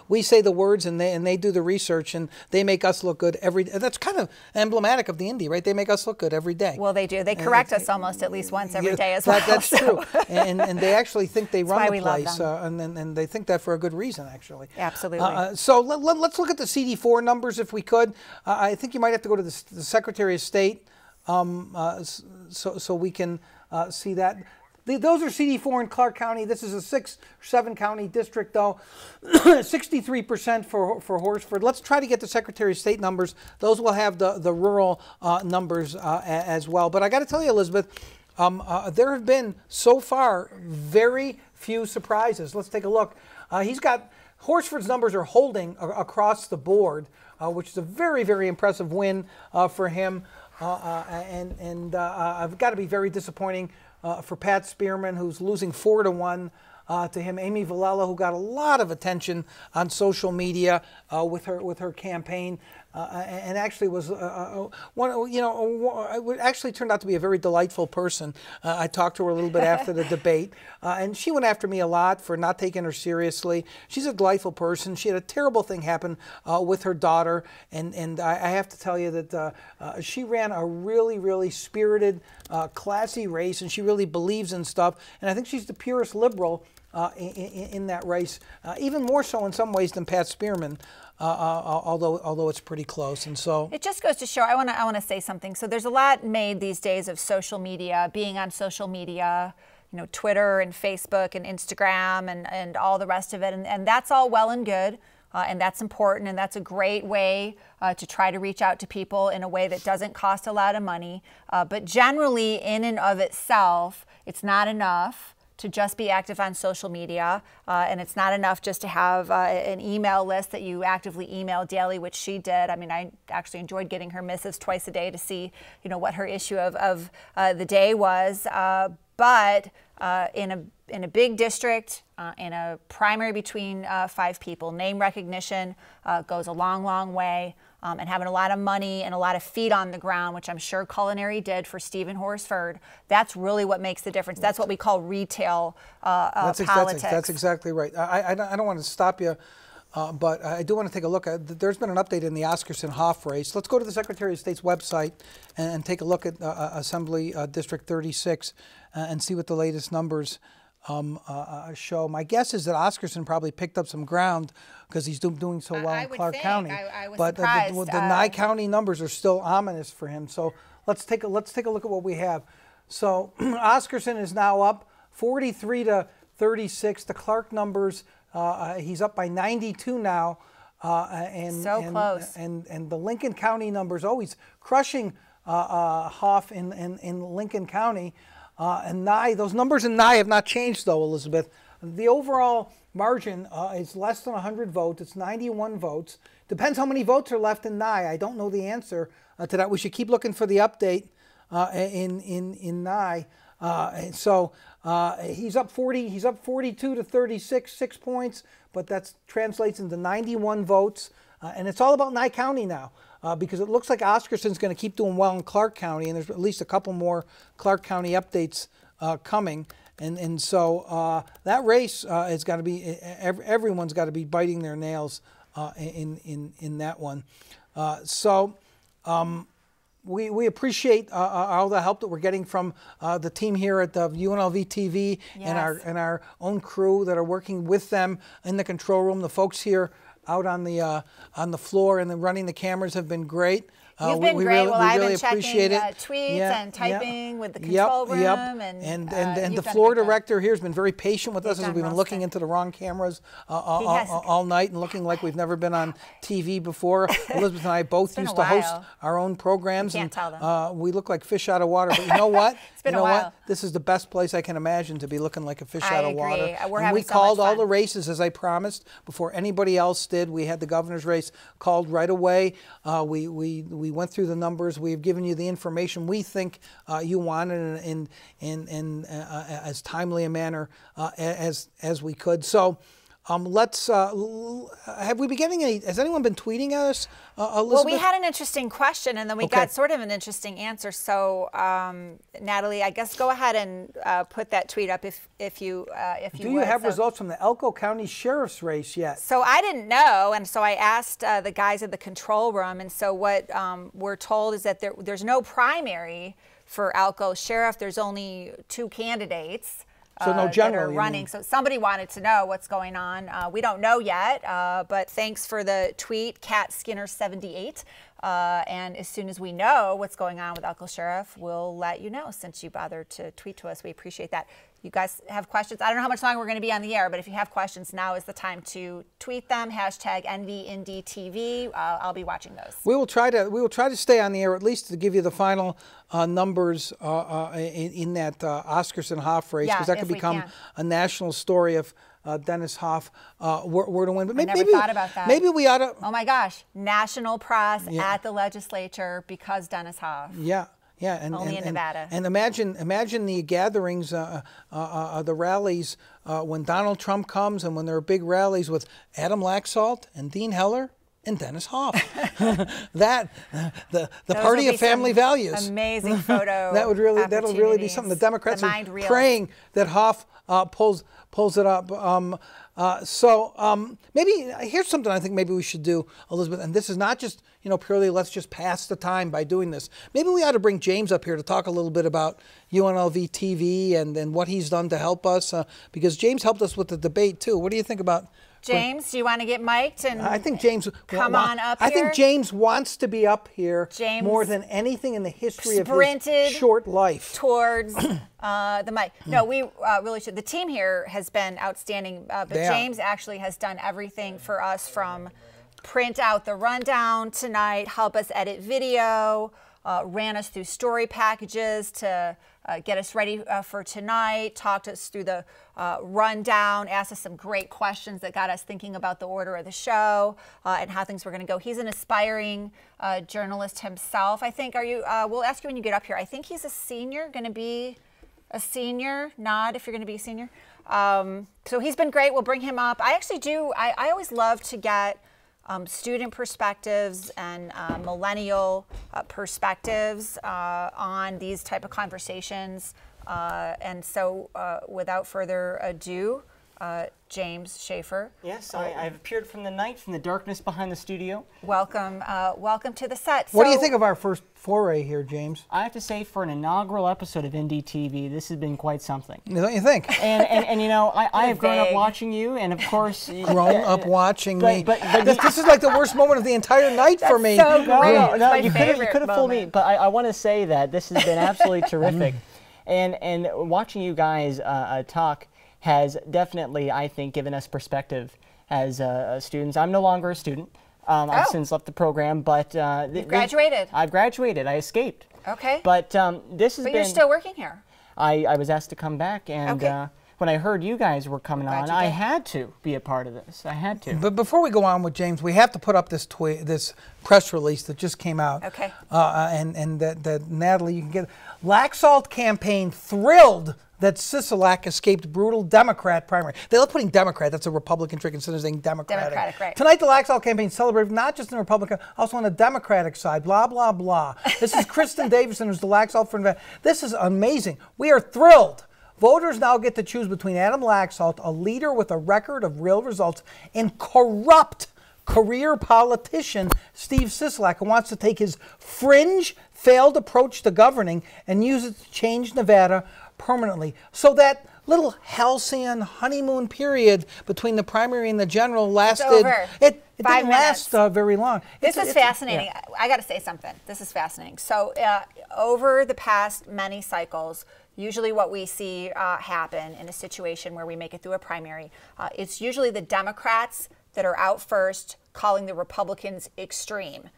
S3: We say the words and they do the research and they make us look good every. That's kind of emblematic of the Indy, right? They make us look good every day.
S2: Well, they do. They correct us almost at least once every day as well.
S3: That's true. And they actually think they run the
S2: love
S3: place,
S2: them.
S3: and they think that for a good reason, actually.
S2: Absolutely.
S3: So let's look at the CD4 numbers if we could. I think you might have to go to the Secretary of State, so we can see that. Those are CD4 in Clark County. This is a 6 or 7 county district, though. 63% for Horsford. Let's try to get the Secretary of State numbers. Those will have the rural numbers as well. But I got to tell you, Elizabeth, there have been, so far, very few surprises. Let's take a look. Horsford's numbers are holding across the board, which is a very, very impressive win for him. I've got to be very disappointing for Pat Spearman, who's losing 4-1 to him. Amy Villela, who got a lot of attention on social media with her campaign, and actually was actually turned out to be a very delightful person. I talked to her a little bit after the debate, and she went after me a lot for not taking her seriously. She's a delightful person. She had a terrible thing happen with her daughter, and I have to tell you that she ran a really, really spirited, classy race, and she really believes in stuff. And I think she's the purest liberal in that race, even more so in some ways than Pat Spearman. Although it's pretty close, and so
S2: it just goes to show. I want to say something. So there's a lot made these days of social media, being on social media, Twitter and Facebook and Instagram and all the rest of it, and that's all well and good, and that's important, and that's a great way to try to reach out to people in a way that doesn't cost a lot of money. But generally, in and of itself, it's not enough to just be active on social media, and it's not enough just to have an email list that you actively email daily, which she did. I mean, I actually enjoyed getting her missives twice a day to see, what her issue of the day was. But in a big district, in a primary between 5 people, name recognition goes a long, long way. And having a lot of money and a lot of feet on the ground, which I'm sure Culinary did for Stephen Horsford, that's really what makes the difference. That's what we call retail politics.
S3: That's exactly right. I don't want to stop you, but I do want to take a look at. There's been an update in the Oscarson-Hoff race. Let's go to the Secretary of State's website and take a look at Assembly District 36 and see what the latest numbers show. My guess is that Oscarson probably picked up some ground because he's doing so well in Clark County.
S2: I was
S3: but
S2: surprised.
S3: the Nye County numbers are still ominous for him. So let's take a look at what we have. So Oscarson is now up 43-36. The Clark numbers, he's up by 92 now.
S2: Close.
S3: And the Lincoln County numbers, he's crushing Hoff in Lincoln County. And Nye, those numbers in Nye have not changed, though, Elizabeth. The overall margin is less than 100 votes. It's 91 votes. Depends how many votes are left in Nye. I don't know the answer to that. We should keep looking for the update in Nye. So he's up 42-36, 6 points, but that translates into 91 votes. And it's all about Nye County now. Because it looks like Oscarson's going to keep doing well in Clark County, and there's at least a couple more Clark County updates coming. And so that race has got to be, everyone's got to be biting their nails in that one. We appreciate all the help that we're getting from the team here at the UNLV TV.
S2: Yes.
S3: and our own crew that are working with them in the control room. The folks here out on the floor and then running the cameras have been great.
S2: You've been great.
S3: Really,
S2: well,
S3: we
S2: I've
S3: really
S2: been checking
S3: appreciate it.
S2: Tweets and typing with the
S3: Yep,
S2: control room.
S3: yep.
S2: And
S3: the floor director here has been very patient with us as we've been looking into the wrong cameras all night and looking like we've never been on TV before. Elizabeth and I both used to host our own programs.
S2: You can't tell them.
S3: We look like fish out of water. But you know what?
S2: It's been a while.
S3: This is the best place I can imagine to be looking like a fish out of water.
S2: We're
S3: and we called all the races as I promised before anybody else did. We had the governor's race called right away. We went through the numbers. We've given you the information we think you wanted in as timely a manner as we could. So. Let's. Have we been getting any? Has anyone been tweeting us, Elizabeth?
S2: Well, we had an interesting question, and then we got sort of an interesting answer. So, Natalie, I guess go ahead and put that tweet up if you
S3: Do you have results from the Elko County Sheriff's race yet?
S2: So I didn't know, and so I asked the guys at the control room, and so what we're told is that there's no primary for Elko Sheriff. There's only 2 candidates.
S3: So no general
S2: that are running. So somebody wanted to know what's going on. We don't know yet, but thanks for the tweet, Cat Skinner 78. And as soon as we know what's going on with Elko Sheriff, we'll let you know. Since you bothered to tweet to us, we appreciate that. You guys have questions? I don't know how much longer we're going to be on the air, but if you have questions, now is the time to tweet them. Hashtag NVIndyTV. I'll be watching those.
S3: We will try to stay on the air at least to give you the final numbers in that Oscarson Hoff race, because that could become a national story if Dennis Hoff were to win. But maybe,
S2: I never thought about that.
S3: Maybe we ought to.
S2: Oh my gosh, national press at the legislature because Dennis Hoff.
S3: Yeah. Yeah, and
S2: only in Nevada.
S3: And imagine the gatherings, the rallies when Donald Trump comes, and when there are big rallies with Adam Laxalt and Dean Heller and Dennis Hoff. The party of family values.
S2: Amazing photo.
S3: That'll really be something. The Democrats are praying that Hoff pulls it up. Maybe here's something I think maybe we should do, Elizabeth, and this is not just purely let's just pass the time by doing this. Maybe we ought to bring James up here to talk a little bit about UNLV TV and what he's done to help us, because James helped us with the debate too. What do you think about
S2: James? Do you want to get mic'd and
S3: I think James
S2: come on up here?
S3: I think James wants to be up here more than anything in the history of his short life.
S2: Towards the mic. No, we really should. The team here has been outstanding, but James actually has done everything for us, from print out the rundown tonight, help us edit video, ran us through story packages to get us ready for tonight, talked us through the rundown, asked us some great questions that got us thinking about the order of the show and how things were going to go. He's an aspiring journalist himself, I think. We'll ask you when you get up here. I think he's a senior, going to be a senior. Nod if you're going to be a senior. So he's been great. We'll bring him up. I always love to get student perspectives and millennial perspectives on these type of conversations. And so without further ado, James Schaefer.
S7: Yes, I've appeared from the night, from the darkness behind the studio.
S2: Welcome to the set.
S3: What do you think of our first foray here, James?
S7: I have to say, for an inaugural episode of Indy TV, this has been quite something.
S3: Don't you think?
S7: And I have grown up watching you, and of course...
S3: Grown up watching me. But this is like the worst moment of the entire night for me.
S2: So great.
S7: No, you could have fooled me. But I want to say that this has been absolutely terrific. And watching you guys talk has definitely, I think, given us perspective as students. I'm no longer a student. I've since left the program, but
S2: you've graduated.
S7: I've graduated. I escaped.
S2: Okay.
S7: But this has been.
S2: But you're still working here.
S7: I was asked to come back, and when I heard you guys were coming on, I had to be a part of this. I had to.
S3: But before we go on with James, we have to put up this press release that just came out.
S2: Okay.
S3: And that Natalie, you can get Laxalt campaign thrilled that Sisolak escaped brutal Democrat primary. They love putting Democrat. That's a Republican trick instead of saying Democratic.
S2: Democratic, right.
S3: Tonight, the Laxalt campaign celebrated not just in the Republican, also on the Democratic side. Blah, blah, blah. This is Kristen Davidson, who's the Laxalt for Nevada. This is amazing. We are thrilled. Voters now get to choose between Adam Laxalt, a leader with a record of real results, and corrupt career politician Steve Sisolak, who wants to take his fringe, failed approach to governing and use it to change Nevada permanently. So that little halcyon honeymoon period between the primary and the general lasted.
S2: over.
S3: It
S2: 5
S3: didn't last very long.
S2: This is fascinating. I got to say something. This is fascinating. So over the past many cycles, usually what we see happen in a situation where we make it through a primary, it's usually the Democrats that are out first calling the Republicans extreme.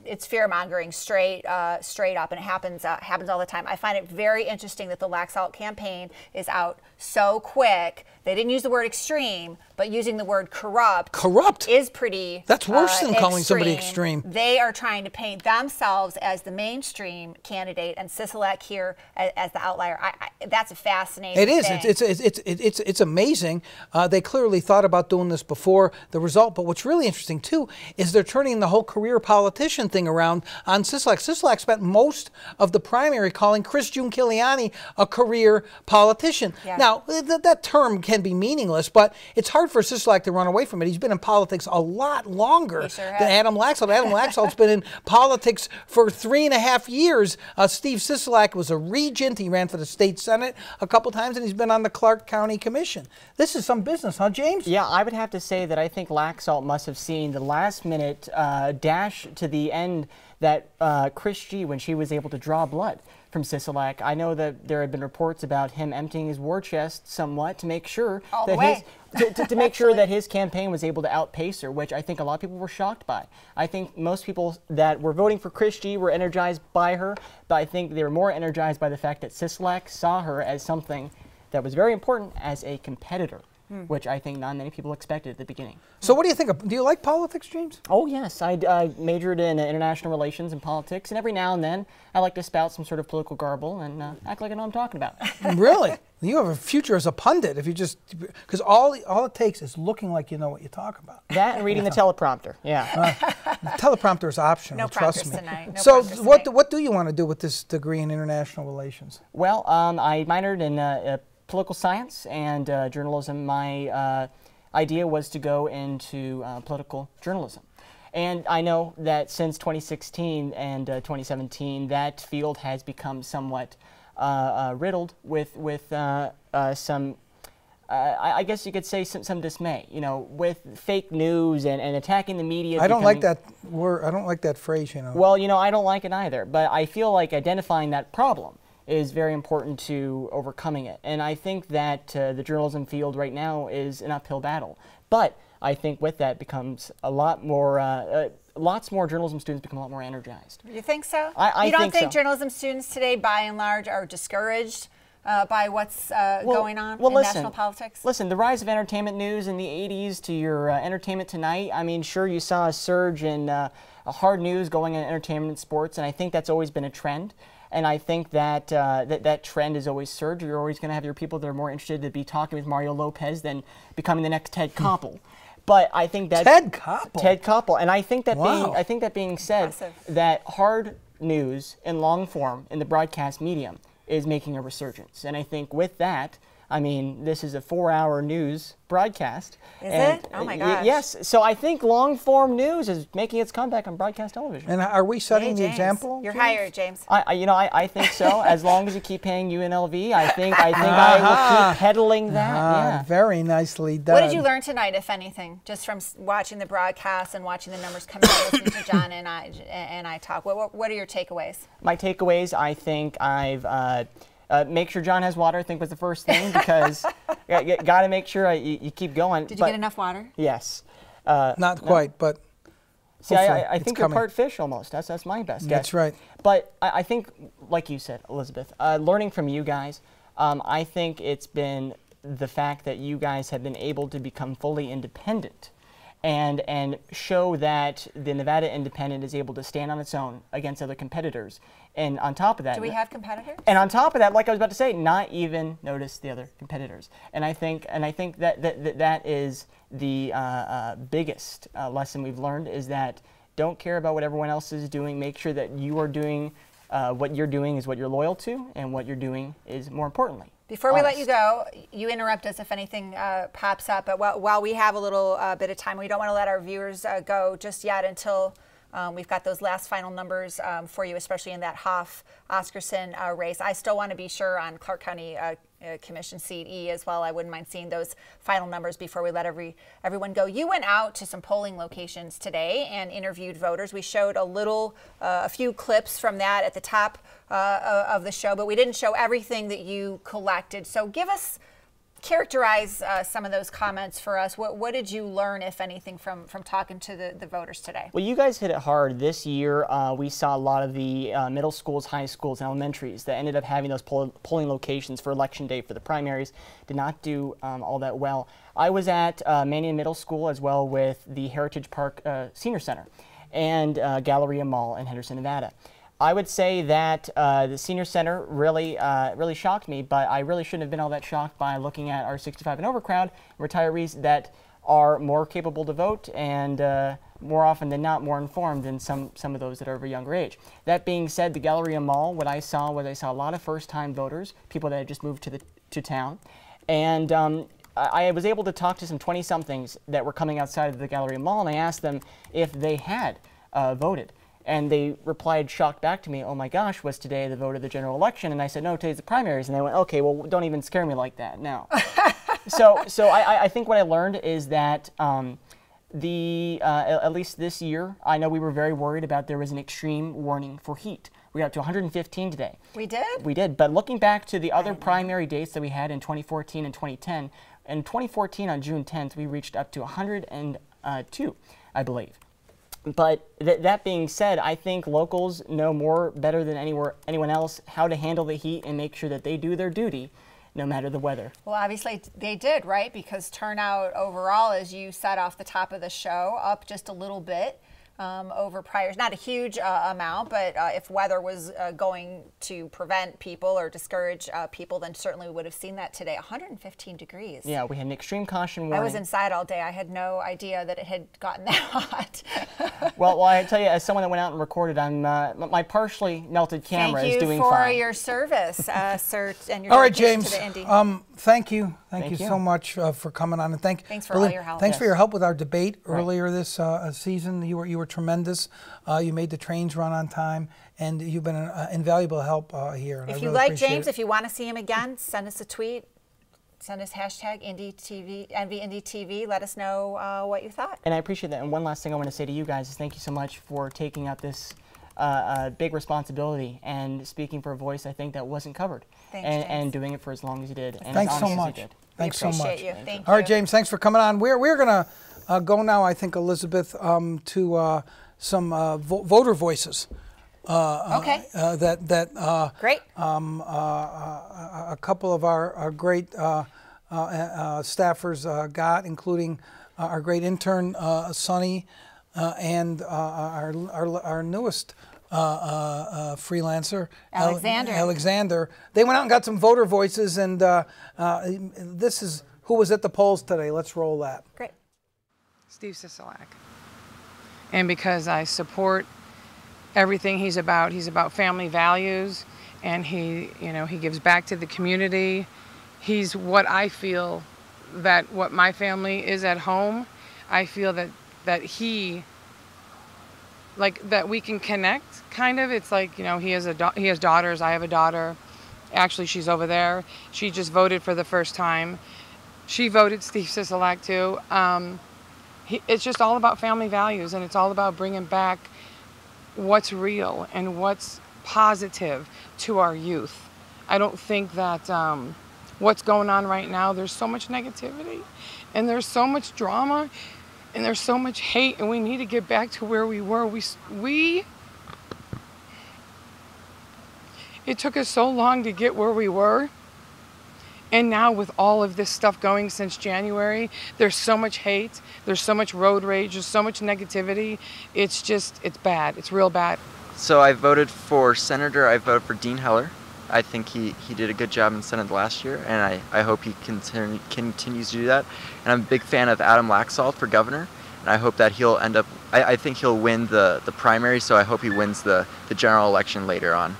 S2: It's fear-mongering straight up, and it happens all the time. I find it very interesting that the Laxalt campaign is out so quick. They didn't use the word extreme, but using the word corrupt.
S3: Corrupt
S2: is pretty.
S3: That's worse than calling somebody extreme.
S2: They are trying to paint themselves as the mainstream candidate, and Sisolak here as the outlier. That's a fascinating.
S3: It is.
S2: Thing.
S3: It's amazing. They clearly thought about doing this before the result. But what's really interesting too is they're turning the whole career politician thing around on Sisolak. Sisolak spent most of the primary calling Chris Giuliani a career politician.
S2: Yeah.
S3: Now that term can be meaningless, but it's hard for Sisolak to run away from it. He's been in politics a lot longer than Adam Laxalt. Adam Laxalt's been in politics for 3.5 years. Steve Sisolak was a regent. He ran for the state senate a couple times, and he's been on the Clark County Commission. This is some business, huh, James?
S7: Yeah, I would have to say that I think Laxalt must have seen the last-minute dash to the end that Chris G, when she was able to draw blood from Sisolak. I know that there have been reports about him emptying his war chest somewhat to make sure to make sure that his campaign was able to outpace her, which I think a lot of people were shocked by. I think most people that were voting for Chris G were energized by her, but I think they were more energized by the fact that Sisolak saw her as something that was very important as a competitor, which I think not many people expected at the beginking.
S3: So what do you think? Do you like politics, James?
S7: Oh, yes. I majored in international relations and politics, and every now and then I like to spout some sort of political garble and act like I know what I'm talking about.
S3: Really? You have a future as a pundit if you just, because all it takes is looking like you know what you're talking about.
S7: That and reading the teleprompter, yeah.
S3: The teleprompter is optional,
S2: No
S3: trust
S2: prompters
S3: me.
S2: tonight. No
S3: So
S2: prompters
S3: what do you want to do with this degree in international relations?
S7: Well, I minored in political science and journalism. My idea was to go into political journalism. And I know that since 2016 and 2017, that field has become somewhat riddled with some, I guess you could say some dismay, you know, with fake news and attacking the media.
S3: I don't like that word. I don't like that phrase, you know.
S7: Well, you know, I don't like it either, but I feel like identifying that problem is very important to overcoming it. And I think that the journalism field right now is an uphill battle. But I think with that becomes a lot more, lots more journalism students become a lot more energized.
S2: You think so?
S7: I
S2: don't think
S7: so.
S2: Journalism students today, by and large, are discouraged by what's going on in national politics?
S7: Listen, the rise of entertainment news in the 80s to your Entertainment Tonight, I mean, sure, you saw a surge in hard news going in entertainment and sports, and I think that's always been a trend. And I think that that trend is always surge. You're always going to have your people that are more interested to be talking with Mario Lopez than becoming the next Ted Koppel. But I think that
S3: Ted Koppel.
S7: Ted Koppel, and I think that
S3: Wow.
S7: being said,
S2: Impressive.
S7: that hard news in long form in the broadcast medium is making a resurgence. And I think with that, I mean, this is a 4-hour news broadcast.
S2: Is it? Oh my gosh.
S7: Yes. So I think long form news is making its comeback on broadcast television.
S3: And are we setting the
S2: James,
S3: example?
S2: You're
S3: James?
S2: hired, James.
S7: I think so. As long as you keep paying UNLV, I think I will keep peddling that. Yeah.
S3: Very nicely done.
S2: What did you learn tonight, if anything, just from watching the broadcast and watching the numbers come in, listening to John and I talk? What are your takeaways?
S7: My takeaways, I think I've make sure John has water, I think was the first thing, because you got to make sure you keep going.
S2: Did you get enough water?
S7: Yes.
S3: Not quite, but
S7: See, I
S3: it's
S7: think you're
S3: coming.
S7: part fish almost. That's my best guess.
S3: That's right.
S7: But I think, like you said, Elizabeth, learning from you guys, I think it's been the fact that you guys have been able to become fully independent and show that the Nevada Independent is able to stand on its own against other competitors. And on top of that,
S2: Do we have competitors?
S7: and on top of that, like I was about to say, not even notice the other competitors. And I think that is the biggest lesson we've learned, is that don't care about what everyone else is doing. Make sure that you are doing what you're doing is what you're loyal to, and what you're doing is more importantly.
S2: Before we let you go, you interrupt us if anything pops up. But while we have a little bit of time, we don't want to let our viewers go just yet until We've got those last final numbers for you, especially in that Hoff-Oscarson race. I still want to be sure on Clark County Commission seat E as well. I wouldn't mind seeing those final numbers before we let everyone go. You went out to some polling locations today and interviewed voters. We showed a few clips from that at the top of the show, but we didn't show everything that you collected. So characterize some of those comments for us. What did you learn, if anything, from talking to the voters today?
S7: Well, you guys hit it hard. This year, we saw a lot of the middle schools, high schools, and elementaries that ended up having those polling locations for Election Day for the primaries did not do all that well. I was at Mannion Middle School as well with the Heritage Park Senior Center and Galleria Mall in Henderson, Nevada. I would say that the Senior Center really shocked me, but I really shouldn't have been all that shocked by looking at our 65 and over crowd, retirees that are more capable to vote and more often than not more informed than some of those that are of a younger age. That being said, the Galleria Mall, what I saw was a lot of first-time voters, people that had just moved to town, and I was able to talk to some 20-somethings that were coming outside of the Galleria Mall, and I asked them if they had voted. And they replied, shocked back to me, oh my gosh, was today the vote of the general election? And I said, no, today's the primaries. And they went, okay, well, don't even scare me like that now. So I think what I learned is that at least this year, I know we were very worried about there was an extreme warning for heat. We got up to 115 today.
S2: We did?
S7: We did. But looking back to the other primary dates that we had in 2014 and 2010, in 2014 on June 10th, we reached up to 102, I believe. But that being said, I think locals know better than anyone else how to handle the heat and make sure that they do their duty no matter the weather.
S2: Well, obviously they did, right? Because turnout overall, as you said off the top of the show, up just a little bit over prior. Not a huge amount, but if weather was going to prevent people or discourage people, then certainly we would have seen that today. 115 degrees.
S7: Yeah, we had an extreme caution warning.
S2: I was inside all day. I had no idea that it had gotten that hot.
S7: well, I tell you, as someone that went out and recorded, my partially melted camera is doing fine.
S2: Thank you for your service, sir, and your
S3: all right,
S2: dedication
S3: James.
S2: to the Indy.
S3: Thank you so much for coming on, and
S2: thanks for all your help.
S3: Thanks for your help with our debate earlier this season. You were tremendous. You made the trains run on time, and you've been an invaluable help here.
S2: If you like James, if you want to see him again, send us a tweet. Send us hashtag EnvyIndyTV. Let us know what you thought.
S7: And I appreciate that. And one last thing I want to say to you guys is thank you so much for taking up this big responsibility and speaking for a voice I think that wasn't covered. And doing it for as long as you did. And
S3: thanks
S7: as
S3: so
S7: honest
S3: much.
S7: as you did.
S3: Thanks so much.
S2: You. Thank you.
S3: All right, James, thanks for coming on. We're going to go now, I think, Elizabeth, to some voter voices.
S2: Okay.
S3: Great. A couple of our great staffers got, including our great intern Sonny and our newest freelancer Alexander. They went out and got some voter voices, and this is who was at the polls today. Let's roll that.
S2: Great.
S8: Steve Sisolak. And because I support everything he's about family values, and he gives back to the community. He's what I feel that what my family is at home. I feel that he, like, that we can connect, kind of. It's like, he has daughters, I have a daughter. Actually, she's over there. She just voted for the first time. She voted Steve Sisolak too. It's just all about family values, and it's all about bringing back what's real and what's positive to our youth. I don't think that what's going on right now, there's so much negativity, and there's so much drama, and there's so much hate, and we need to get back to where we were. It took us so long to get where we were. And now with all of this stuff going since January, there's so much hate, there's so much road rage, there's so much negativity. It's bad. It's real bad.
S9: So I voted for Senator. I voted for Dean Heller. I think he did a good job in Senate last year, and I hope he continues to do that. And I'm a big fan of Adam Laxalt for governor, and I hope that he'll end up, I think he'll win the primary, so I hope he wins the general election later on.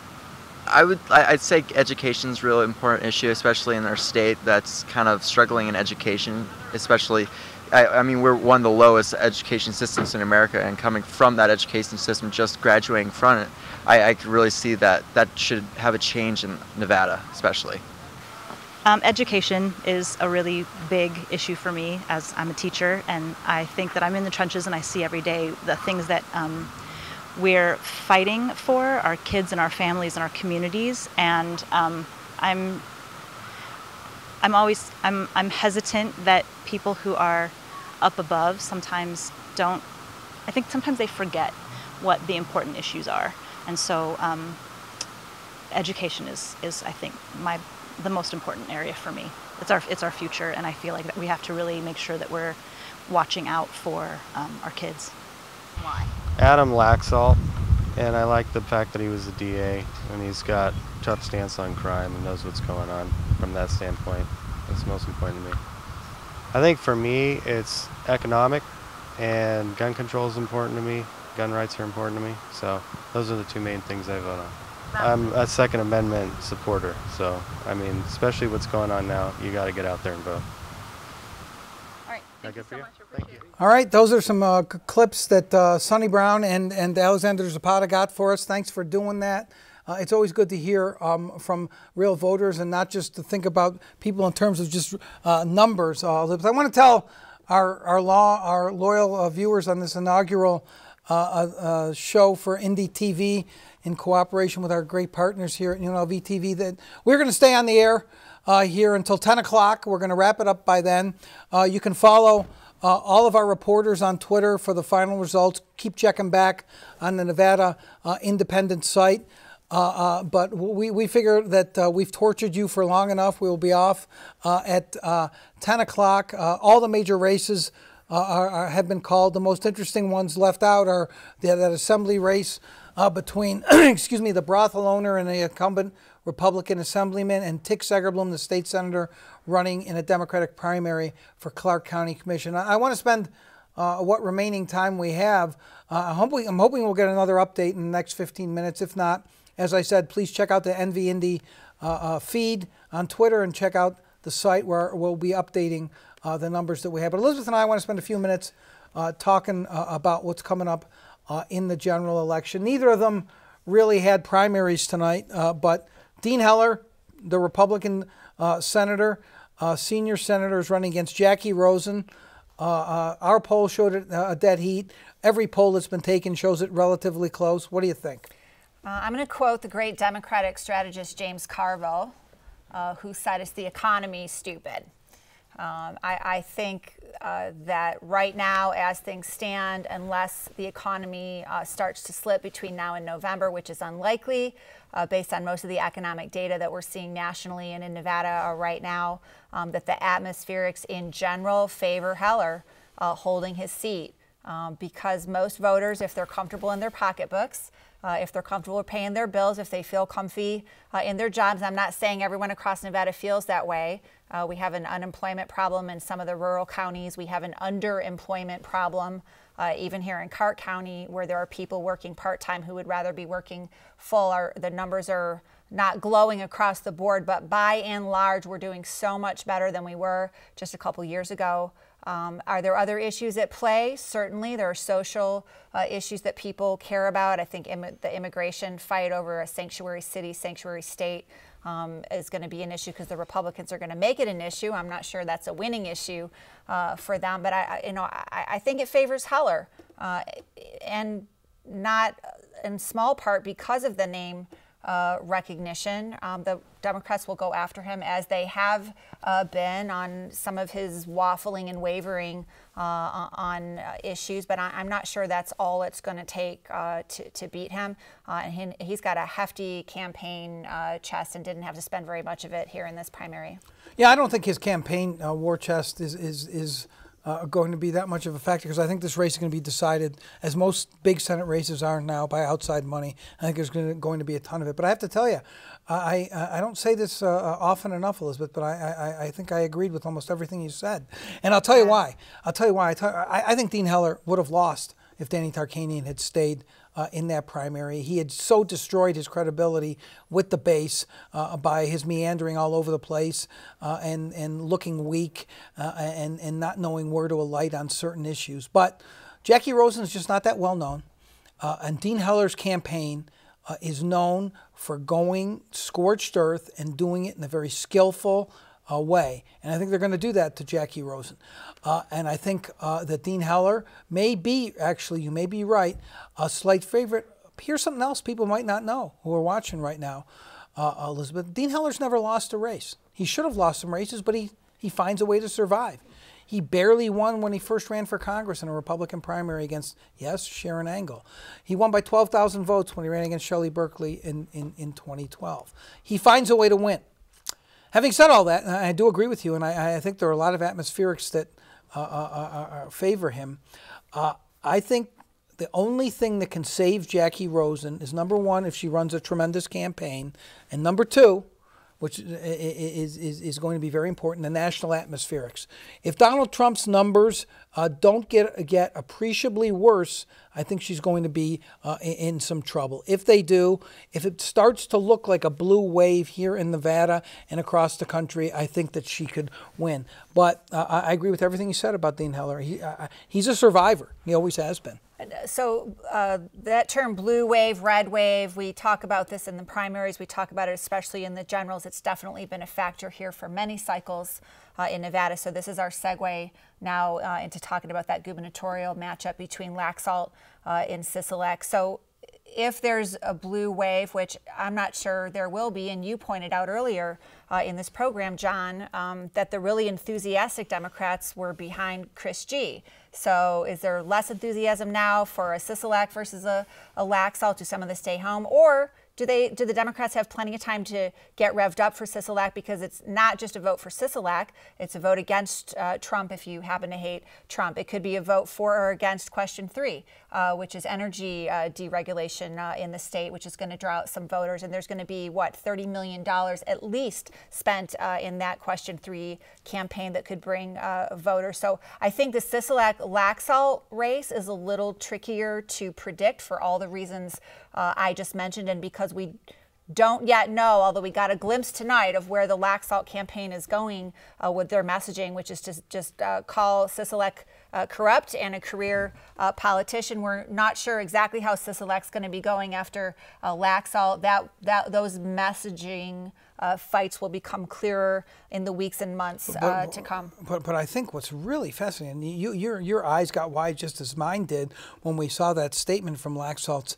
S9: I'd say education's a really important issue, especially in our state that's kind of struggling in education, especially I mean, we're one of the lowest education systems in America, and coming from that education system, just graduating from it, I could really see that should have a change in Nevada, especially.
S10: Education is a really big issue for me, as I'm a teacher, and I think that I'm in the trenches and I see every day the things that we're fighting for our kids and our families and our communities, and I'm hesitant that people who are up above sometimes don't, I think sometimes they forget what the important issues are, and so education is I think the most important area for me. It's our future, and I feel like that we have to really make sure that we're watching out for our kids.
S2: Why?
S11: Adam Laxalt, and I like the fact that he was a DA and he's got a tough stance on crime and knows what's going on from that standpoint. That's most important to me. I think for me it's economic, and gun control is important to me. Gun rights are important to me. So those are the two main things I vote on. I'm a Second Amendment supporter, so I mean, especially what's going on now, you got to get out there and vote.
S2: All right. Thank you so much.
S11: Thank you.
S3: All right, those are some clips that Sonny Brown and Alexander Zapata got for us. Thanks for doing that. It's always good to hear from real voters and not just to think about people in terms of just numbers. I want to tell our loyal viewers on this inaugural show for Indy TV, in cooperation with our great partners here at UNLV TV, that we're going to stay on the air here until 10 o'clock. We're going to wrap it up by then. You can follow all of our reporters on Twitter for the final results. Keep checking back on the Nevada Independent site. But we figure that we've tortured you for long enough. We will be off at 10 o'clock. All the major races have been called. The most interesting ones left out are that assembly race between, excuse me, the brothel owner and the incumbent Republican assemblyman, and Tick Segerblom, the state senator, running in a Democratic primary for Clark County Commission. I want to spend what remaining time we have. I'm hoping we'll get another update in the next 15 minutes. If not, as I said, please check out the NV Indy feed on Twitter and check out the site where we'll be updating the numbers that we have. But Elizabeth and I want to spend a few minutes talking about what's coming up in the general election. Neither of them really had primaries tonight, but Dean Heller, the Republican senator, senior senator, is running against Jackie Rosen. Our poll showed it a dead heat. Every poll that's been taken shows it relatively close. What do you think?
S2: I'm going to quote the great Democratic strategist James Carville, who said, "It's the economy, stupid." I think that right now, as things stand, unless the economy starts to slip between now and November, which is unlikely based on most of the economic data that we're seeing nationally and in Nevada right now, that the atmospherics in general favor Heller holding his seat. Because most voters, if they're comfortable in their pocketbooks, if they're comfortable paying their bills, if they feel comfy in their jobs. I'm not saying everyone across Nevada feels that way. We have an unemployment problem in some of the rural counties. We have an underemployment problem even here in Clark County, where there are people working part-time who would rather be working full. The numbers are not glowing across the board, but by and large, we're doing so much better than we were just a couple years ago. Are there other issues at play? Certainly. There are social issues that people care about. I think the immigration fight over a sanctuary city, sanctuary state is going to be an issue because the Republicans are going to make it an issue. I'm not sure that's a winning issue for them, but I think it favors Heller, and not in small part because of the name recognition. The Democrats will go after him, as they have been, on some of his waffling and wavering on issues, but I'm not sure that's all it's going to take to beat him. And he's got a hefty campaign chest and didn't have to spend very much of it here in this primary.
S3: Yeah, I don't think his campaign war chest is going to be that much of a factor, because I think this race is going to be decided, as most big Senate races are now, by outside money. I think there's going to be a ton of it. But I have to tell you, I don't say this often enough, Elizabeth, but I think I agreed with almost everything you said. And I'll tell you why. I think Dean Heller would have lost if Danny Tarkanian had stayed in that primary. He had so destroyed his credibility with the base by his meandering all over the place and looking weak and not knowing where to alight on certain issues. But Jackie Rosen is just not that well known. And Dean Heller's campaign is known for going scorched earth and doing it in a very skillful way. And I think they're going to do that to Jackie Rosen. And I think that Dean Heller may be, actually, you may be right, a slight favorite. Here's something else people might not know who are watching right now, Elizabeth. Dean Heller's never lost a race. He should have lost some races, but he finds a way to survive. He barely won when he first ran for Congress in a Republican primary against, yes, Sharon Angle. He won by 12,000 votes when he ran against Shelley Berkeley in 2012. He finds a way to win. Having said all that, and I do agree with you, and I think there are a lot of atmospherics that favor him. I think the only thing that can save Jackie Rosen is, number one, if she runs a tremendous campaign, and number two, which is going to be very important, the national atmospherics. If Donald Trump's numbers don't get appreciably worse, I think she's going to be in some trouble. If they do, if it starts to look like a blue wave here in Nevada and across the country, I think that she could win. But I agree with everything you said about Dean Heller. He's a survivor. He always has been.
S2: So that term blue wave, red wave, we talk about this in the primaries. We talk about it especially in the generals. It's definitely been a factor here for many cycles in Nevada. So this is our segue now into talking about that gubernatorial matchup between Laxalt and Sisolak. So if there's a blue wave, which I'm not sure there will be, and you pointed out earlier in this program, John, that the really enthusiastic Democrats were behind Chris G. So is there less enthusiasm now for a Sisolak versus a Laxalt? Do some of them stay home? Or do the Democrats have plenty of time to get revved up for Sisolak, because it's not just a vote for Sisolak, it's a vote against Trump if you happen to hate Trump. It could be a vote for or against question 3, which is energy deregulation in the state, which is going to draw out some voters. And there's going to be, what, $30 million at least spent in that question 3 campaign that could bring voters. So I think the Sisolak-Laxalt race is a little trickier to predict for all the reasons I just mentioned, and because we don't yet know, although we got a glimpse tonight of where the Laxalt campaign is going with their messaging, which is to just call Sisolak corrupt and a career politician. We're not sure exactly how Sisolak's going to be going after Laxalt. Those messaging fights will become clearer in the weeks and months to come.
S3: But I think what's really fascinating, your eyes got wide just as mine did when we saw that statement from Laxalt's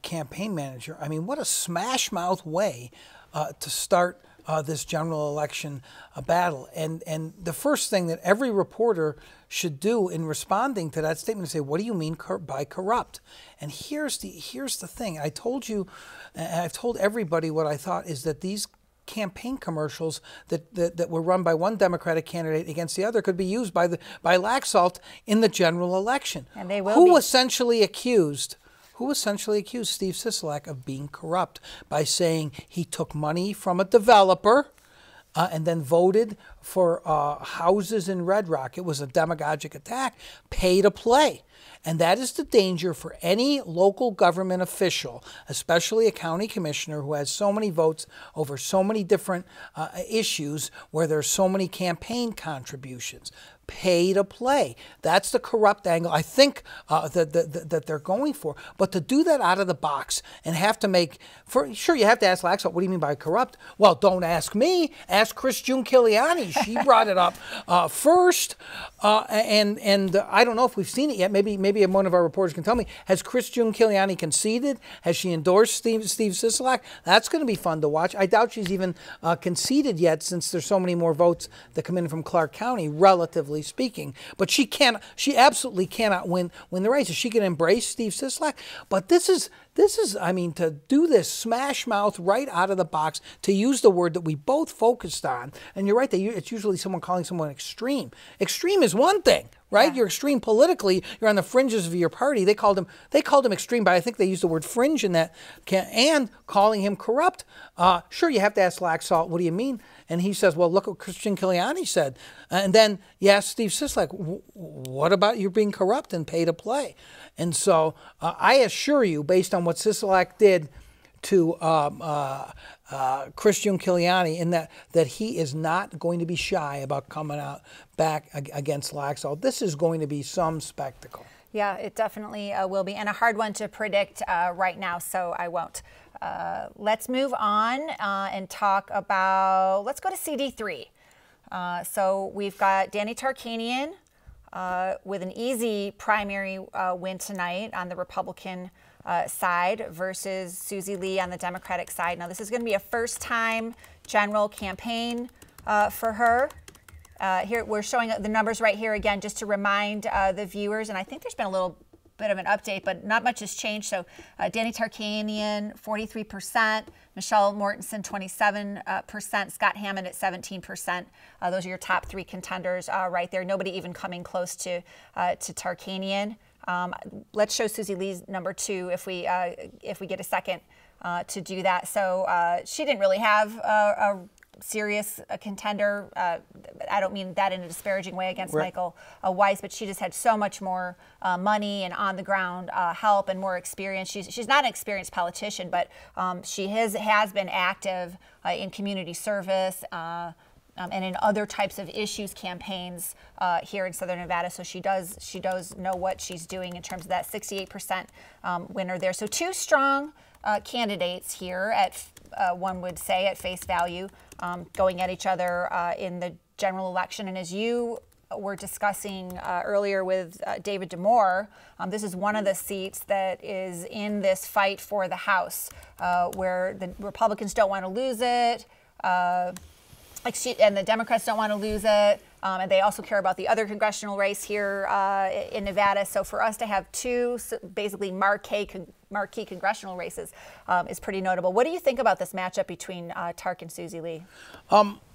S3: campaign manager. I mean, what a smash mouth way to start this general election battle. And the first thing that every reporter should do in responding to that statement is say, what do you mean by corrupt? And here's the thing. I told you, and I've told everybody what I thought is that these campaign commercials that were run by one Democratic candidate against the other could be used by Laxalt in the general election.
S2: And they will
S3: Who essentially accused Steve Sisolak of being corrupt by saying he took money from a developer and then voted for houses in Red Rock. It was a demagogic attack, pay to play. And that is the danger for any local government official, especially a county commissioner who has so many votes over so many different issues where there's so many campaign contributions. Pay to play. That's the corrupt angle I think that they're going for. But to do that out of the box and have to make, sure, you have to ask Laxalt, what do you mean by corrupt? Well, don't ask me. Ask Chris Giunchigliani. She brought it up first. And I don't know if we've seen it yet. Maybe one of our reporters can tell me. Has Chris Giunchigliani conceded? Has she endorsed Steve Sisolak? That's going to be fun to watch. I doubt she's even conceded yet, since there's so many more votes that come in from Clark County, relatively speaking. But she absolutely cannot win the race. She can embrace Steve Sisolak. But this is, I mean, to do this smash mouth right out of the box, to use the word that we both focused on, and you're right, it's usually someone calling someone extreme. Extreme is one thing. right? You're extreme politically. You're on the fringes of your party. They called him extreme, but I think they used the word fringe in that, and calling him corrupt. Sure, you have to ask Laxalt, what do you mean? And he says, well, look what Christian Kiliani said. And then you ask Steve Sisolak, what about you being corrupt and pay to play? And so I assure you, based on what Sisolak did to Christian Kiliani, in that he is not going to be shy about coming out back against Laxalt. This is going to be some spectacle.
S2: Yeah, it definitely will be, and a hard one to predict right now, so I won't. Let's move on and talk about, let's go to CD3. So we've got Danny Tarkanian with an easy primary win tonight on the Republican side versus Susie Lee on the Democratic side. Now, this is going to be a first-time general campaign for her. Here we're showing the numbers right here again, just to remind the viewers. And I think there's been a little bit of an update, but not much has changed. So Danny Tarkanian, 43%, Michelle Mortensen, 27%, Scott Hammond at 17%. Those are your top three contenders right there. Nobody even coming close to Tarkanian. Let's show Susie Lee's number two if we get a second to do that. So she didn't really have a serious contender. I don't mean that in a disparaging way against Michael Weiss, but she just had so much more money and on the ground help and more experience. She's not an experienced politician, but she has been active in community service and in other types of issues campaigns here in Southern Nevada. So she does know what she's doing in terms of that 68% winner there. So two strong candidates here at one would say at face value, going at each other in the general election. And as you were discussing earlier with David Damore, this is one of the seats that is in this fight for the House, where the Republicans don't want to lose it, and the Democrats don't want to lose it, and they also care about the other congressional race here in Nevada. So for us to have two basically marquee congressional races is pretty notable. What do you think about this matchup between Tark and Susie Lee?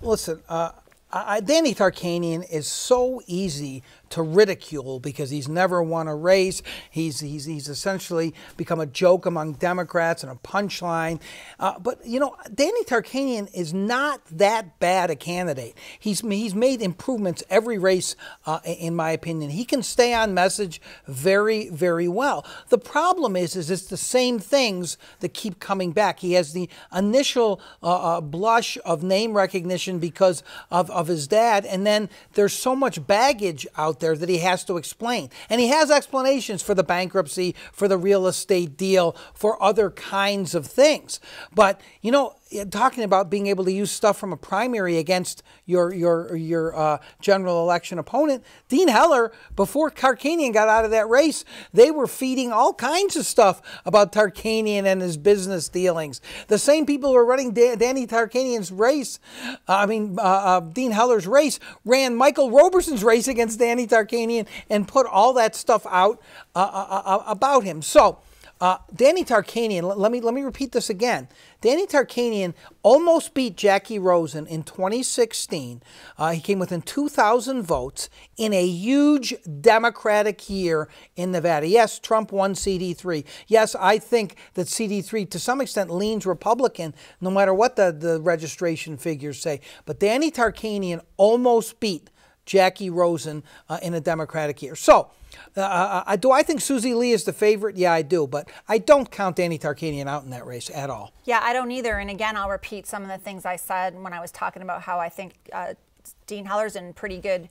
S3: Listen, Danny Tarkanian is so easy to ridicule because he's never won a race. He's essentially become a joke among Democrats and a punchline. But you know, Danny Tarkanian is not that bad a candidate. He's made improvements every race, in my opinion. He can stay on message very, very well. The problem is it's the same things that keep coming back. He has the initial blush of name recognition because of his dad, and then there's so much baggage out there that he has to explain. And he has explanations for the bankruptcy, for the real estate deal, for other kinds of things. But, you know, talking about being able to use stuff from a primary against your general election opponent, Dean Heller, before Tarkanian got out of that race, they were feeding all kinds of stuff about Tarkanian and his business dealings. The same people who were running Danny Tarkanian's race, Dean Heller's race, ran Michael Roberson's race against Danny Tarkanian and put all that stuff out about him. So, Danny Tarkanian, let me repeat this again. Danny Tarkanian almost beat Jackie Rosen in 2016. He came within 2,000 votes in a huge Democratic year in Nevada. Yes, Trump won CD3. Yes, I think that CD3 to some extent leans Republican, no matter what the registration figures say. But Danny Tarkanian almost beat Jackie Rosen in a Democratic year. So, do I think Susie Lee is the favorite? Yeah, I do. But I don't count Danny Tarkanian out in that race at all.
S2: Yeah, I don't either. And again, I'll repeat some of the things I said when I was talking about how I think Dean Heller's in pretty good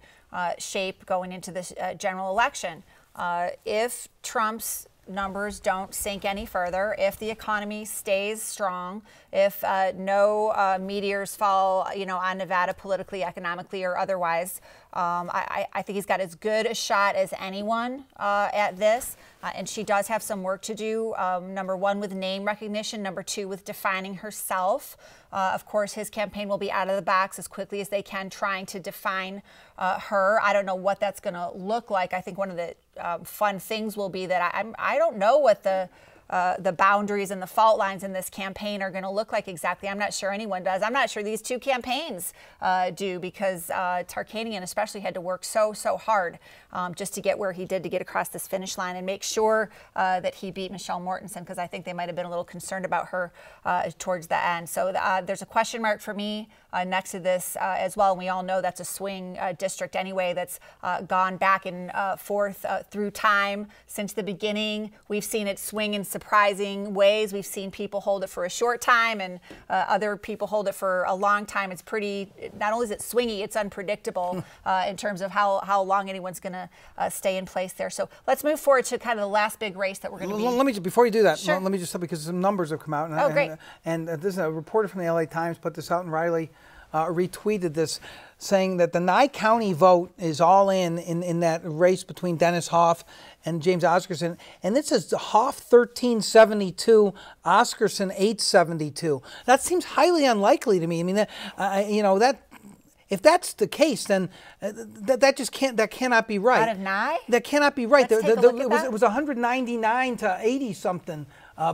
S2: shape going into this general election. If Trump's numbers don't sink any further, if the economy stays strong, if no meteors fall, on Nevada politically, economically, or otherwise, I think he's got as good a shot as anyone at this. And she does have some work to do. Number one, with name recognition. Number two, with defining herself. Of course, his campaign will be out of the box as quickly as they can, trying to define her. I don't know what that's going to look like. I think one of the fun things will be that I don't know what the the boundaries and the fault lines in this campaign are going to look like exactly. I'm not sure anyone does. I'm not sure these two campaigns do, because Tarkanian especially had to work so hard just to get where he did, to get across this finish line and make sure that he beat Michelle Mortensen, because I think they might have been a little concerned about her towards the end. So there's a question mark for me next to this as well. And we all know that's a swing district anyway, that's gone back and forth through time since the beginning. We've seen it swing in surprising ways. We've seen people hold it for a short time and other people hold it for a long time. It's pretty, not only is it swingy, it's unpredictable in terms of how long anyone's going to stay in place there. So let's move forward to kind of the last big race that we're going to be.
S3: Let me just, before you do that,
S2: sure.
S3: let me just, because some numbers have come out. And,
S2: oh, great.
S3: And this is a reporter from the LA Times put this out, and Riley retweeted this, saying that the Nye County vote is all in that race between Dennis Hoff and James Oscarson. And this is Hoff 1372, Oscarson 872. That seems highly unlikely to me. I mean, you know, that if that's the case, then that cannot be right.
S2: Out of Nye?
S3: That cannot be right.
S2: Let's take a look at that.
S3: It was 199 to 80 something.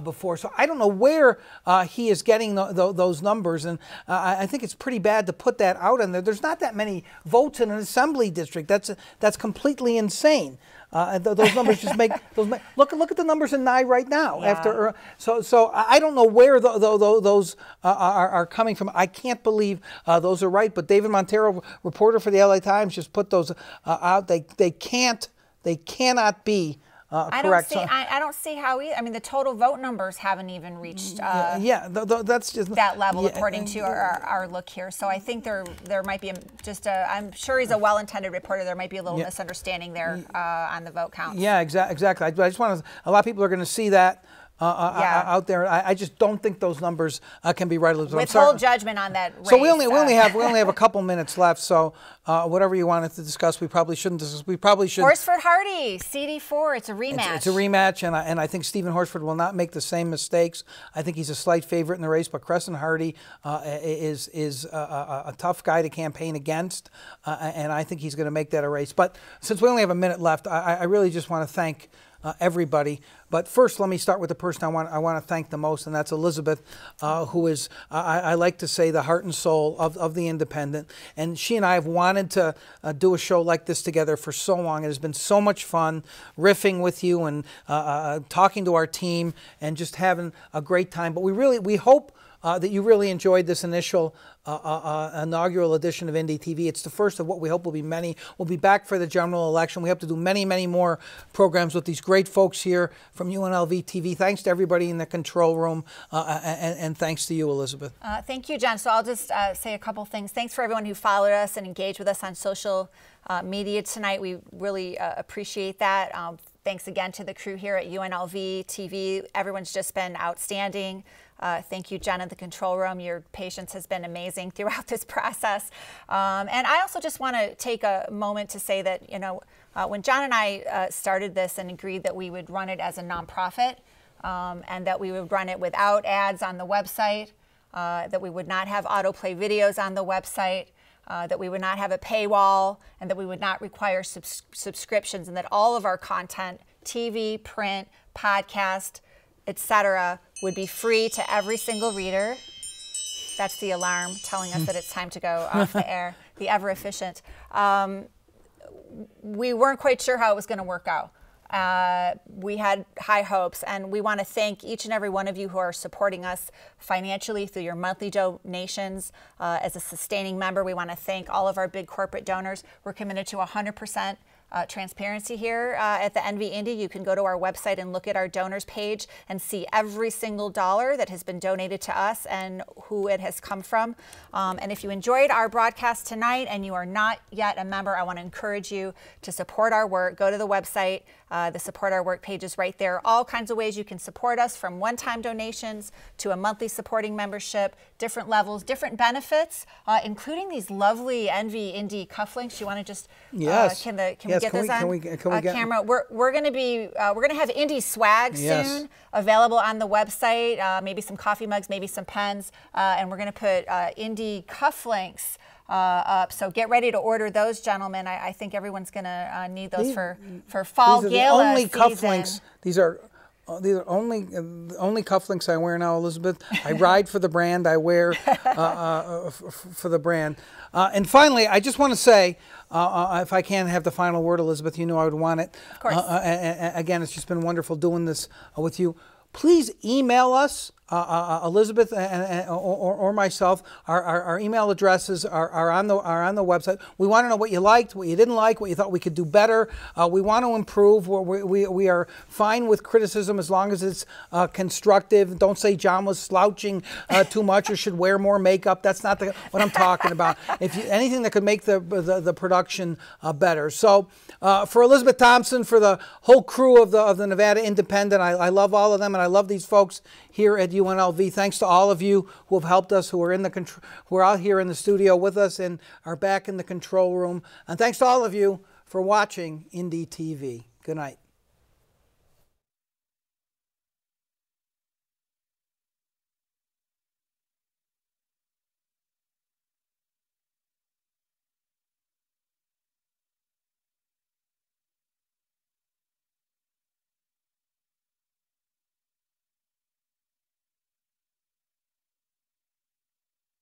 S3: Before. So I don't know where he is getting those numbers, and I think it's pretty bad to put that out on there. There's not that many votes in an assembly district. That's completely insane. Those numbers just make those. Look at the numbers in Nye right now.
S2: Yeah.
S3: After so I don't know where those are coming from. I can't believe those are right. But David Montero, reporter for the LA Times, just put those out. They cannot be. Correct.
S2: I don't see how I mean, the total vote numbers haven't even reached
S3: that's just
S2: that level according to our look here. So I think there might be I'm sure he's a well-intended reporter. There might be a little misunderstanding there on the vote count.
S3: Yeah, exactly. I just want to. A lot of people are going to see that. Out there, I just don't think those numbers can be right.
S2: Withhold judgment on that race.
S3: So we only have a couple minutes left. So whatever you wanted to discuss, we probably shouldn't discuss. We probably should.
S2: Horsford Hardy, CD4. It's a rematch.
S3: It's a rematch, and I think Stephen Horsford will not make the same mistakes. I think he's a slight favorite in the race, but Crescent Hardy is a tough guy to campaign against, and I think he's going to make that a race. But since we only have a minute left, I really just want to thank everybody. But first, let me start with the person I want to thank the most, and that's Elizabeth, who is, I like to say, the heart and soul of the Independent. And she and I have wanted to do a show like this together for so long. It has been so much fun riffing with you and talking to our team and just having a great time. But we hope that you really enjoyed this initial inaugural edition of Indy TV. It's the first of what we hope will be many. We'll be back for the general election. We hope to do many, many more programs with these great folks here from UNLV TV. Thanks to everybody in the control room, and thanks to you, Elizabeth.
S2: Thank you, John. So I'll just say a couple things. Thanks for everyone who followed us and engaged with us on social media tonight. We really appreciate that. Thanks again to the crew here at UNLV TV. Everyone's just been outstanding. Thank you, Jen, in the control room. Your patience has been amazing throughout this process. And I also just want to take a moment to say that, you know, when John and I started this and agreed that we would run it as a nonprofit and that we would run it without ads on the website, that we would not have autoplay videos on the website, that we would not have a paywall, and that we would not require subscriptions, and that all of our content, TV, print, podcast, etc., would be free to every single reader. That's the alarm telling us that it's time to go off the air, the ever efficient. We weren't quite sure how it was going to work out. We had high hopes, and we want to thank each and every one of you who are supporting us financially through your monthly donations. As a sustaining member, we want to thank all of our big corporate donors. We're committed to 100% transparency here at the NV Indy. You can go to our website and look at our donors page and see every single dollar that has been donated to us and who it has come from. And if you enjoyed our broadcast tonight and you are not yet a member, I want to encourage you to support our work. Go to the website. The Support Our Work page is right there. All kinds of ways you can support us, from one-time donations to a monthly supporting membership, different levels, different benefits, including these lovely NV Indy cufflinks. You want to just can we get those on camera? We're going to have Indy swag soon available on the website. Maybe some coffee mugs, maybe some pens, and we're going to put Indy cufflinks up. So get ready to order those, gentlemen. I think everyone's going to need those for fall gala
S3: only
S2: season.
S3: cufflinks. These are These are only cufflinks I wear now, Elizabeth. I ride for the brand. I wear for the brand. And finally, I just want to say, if I can have the final word, Elizabeth, you know I would want it.
S2: Of course.
S3: Again, it's just been wonderful doing this with you. Please email us, Elizabeth or myself. Our email addresses are on the website. We want to know what you liked, what you didn't like, what you thought we could do better. We want to improve. We are fine with criticism as long as it's constructive. Don't say John was slouching too much or should wear more makeup. That's not what I'm talking about. Anything that could make the production better. So for Elizabeth Thompson, for the whole crew of the Nevada Independent, I love all of them, and I love these folks here at UNLV. Thanks to all of you who have helped us, who are out here in the studio with us and are back in the control room. And thanks to all of you for watching Indy TV. Good night.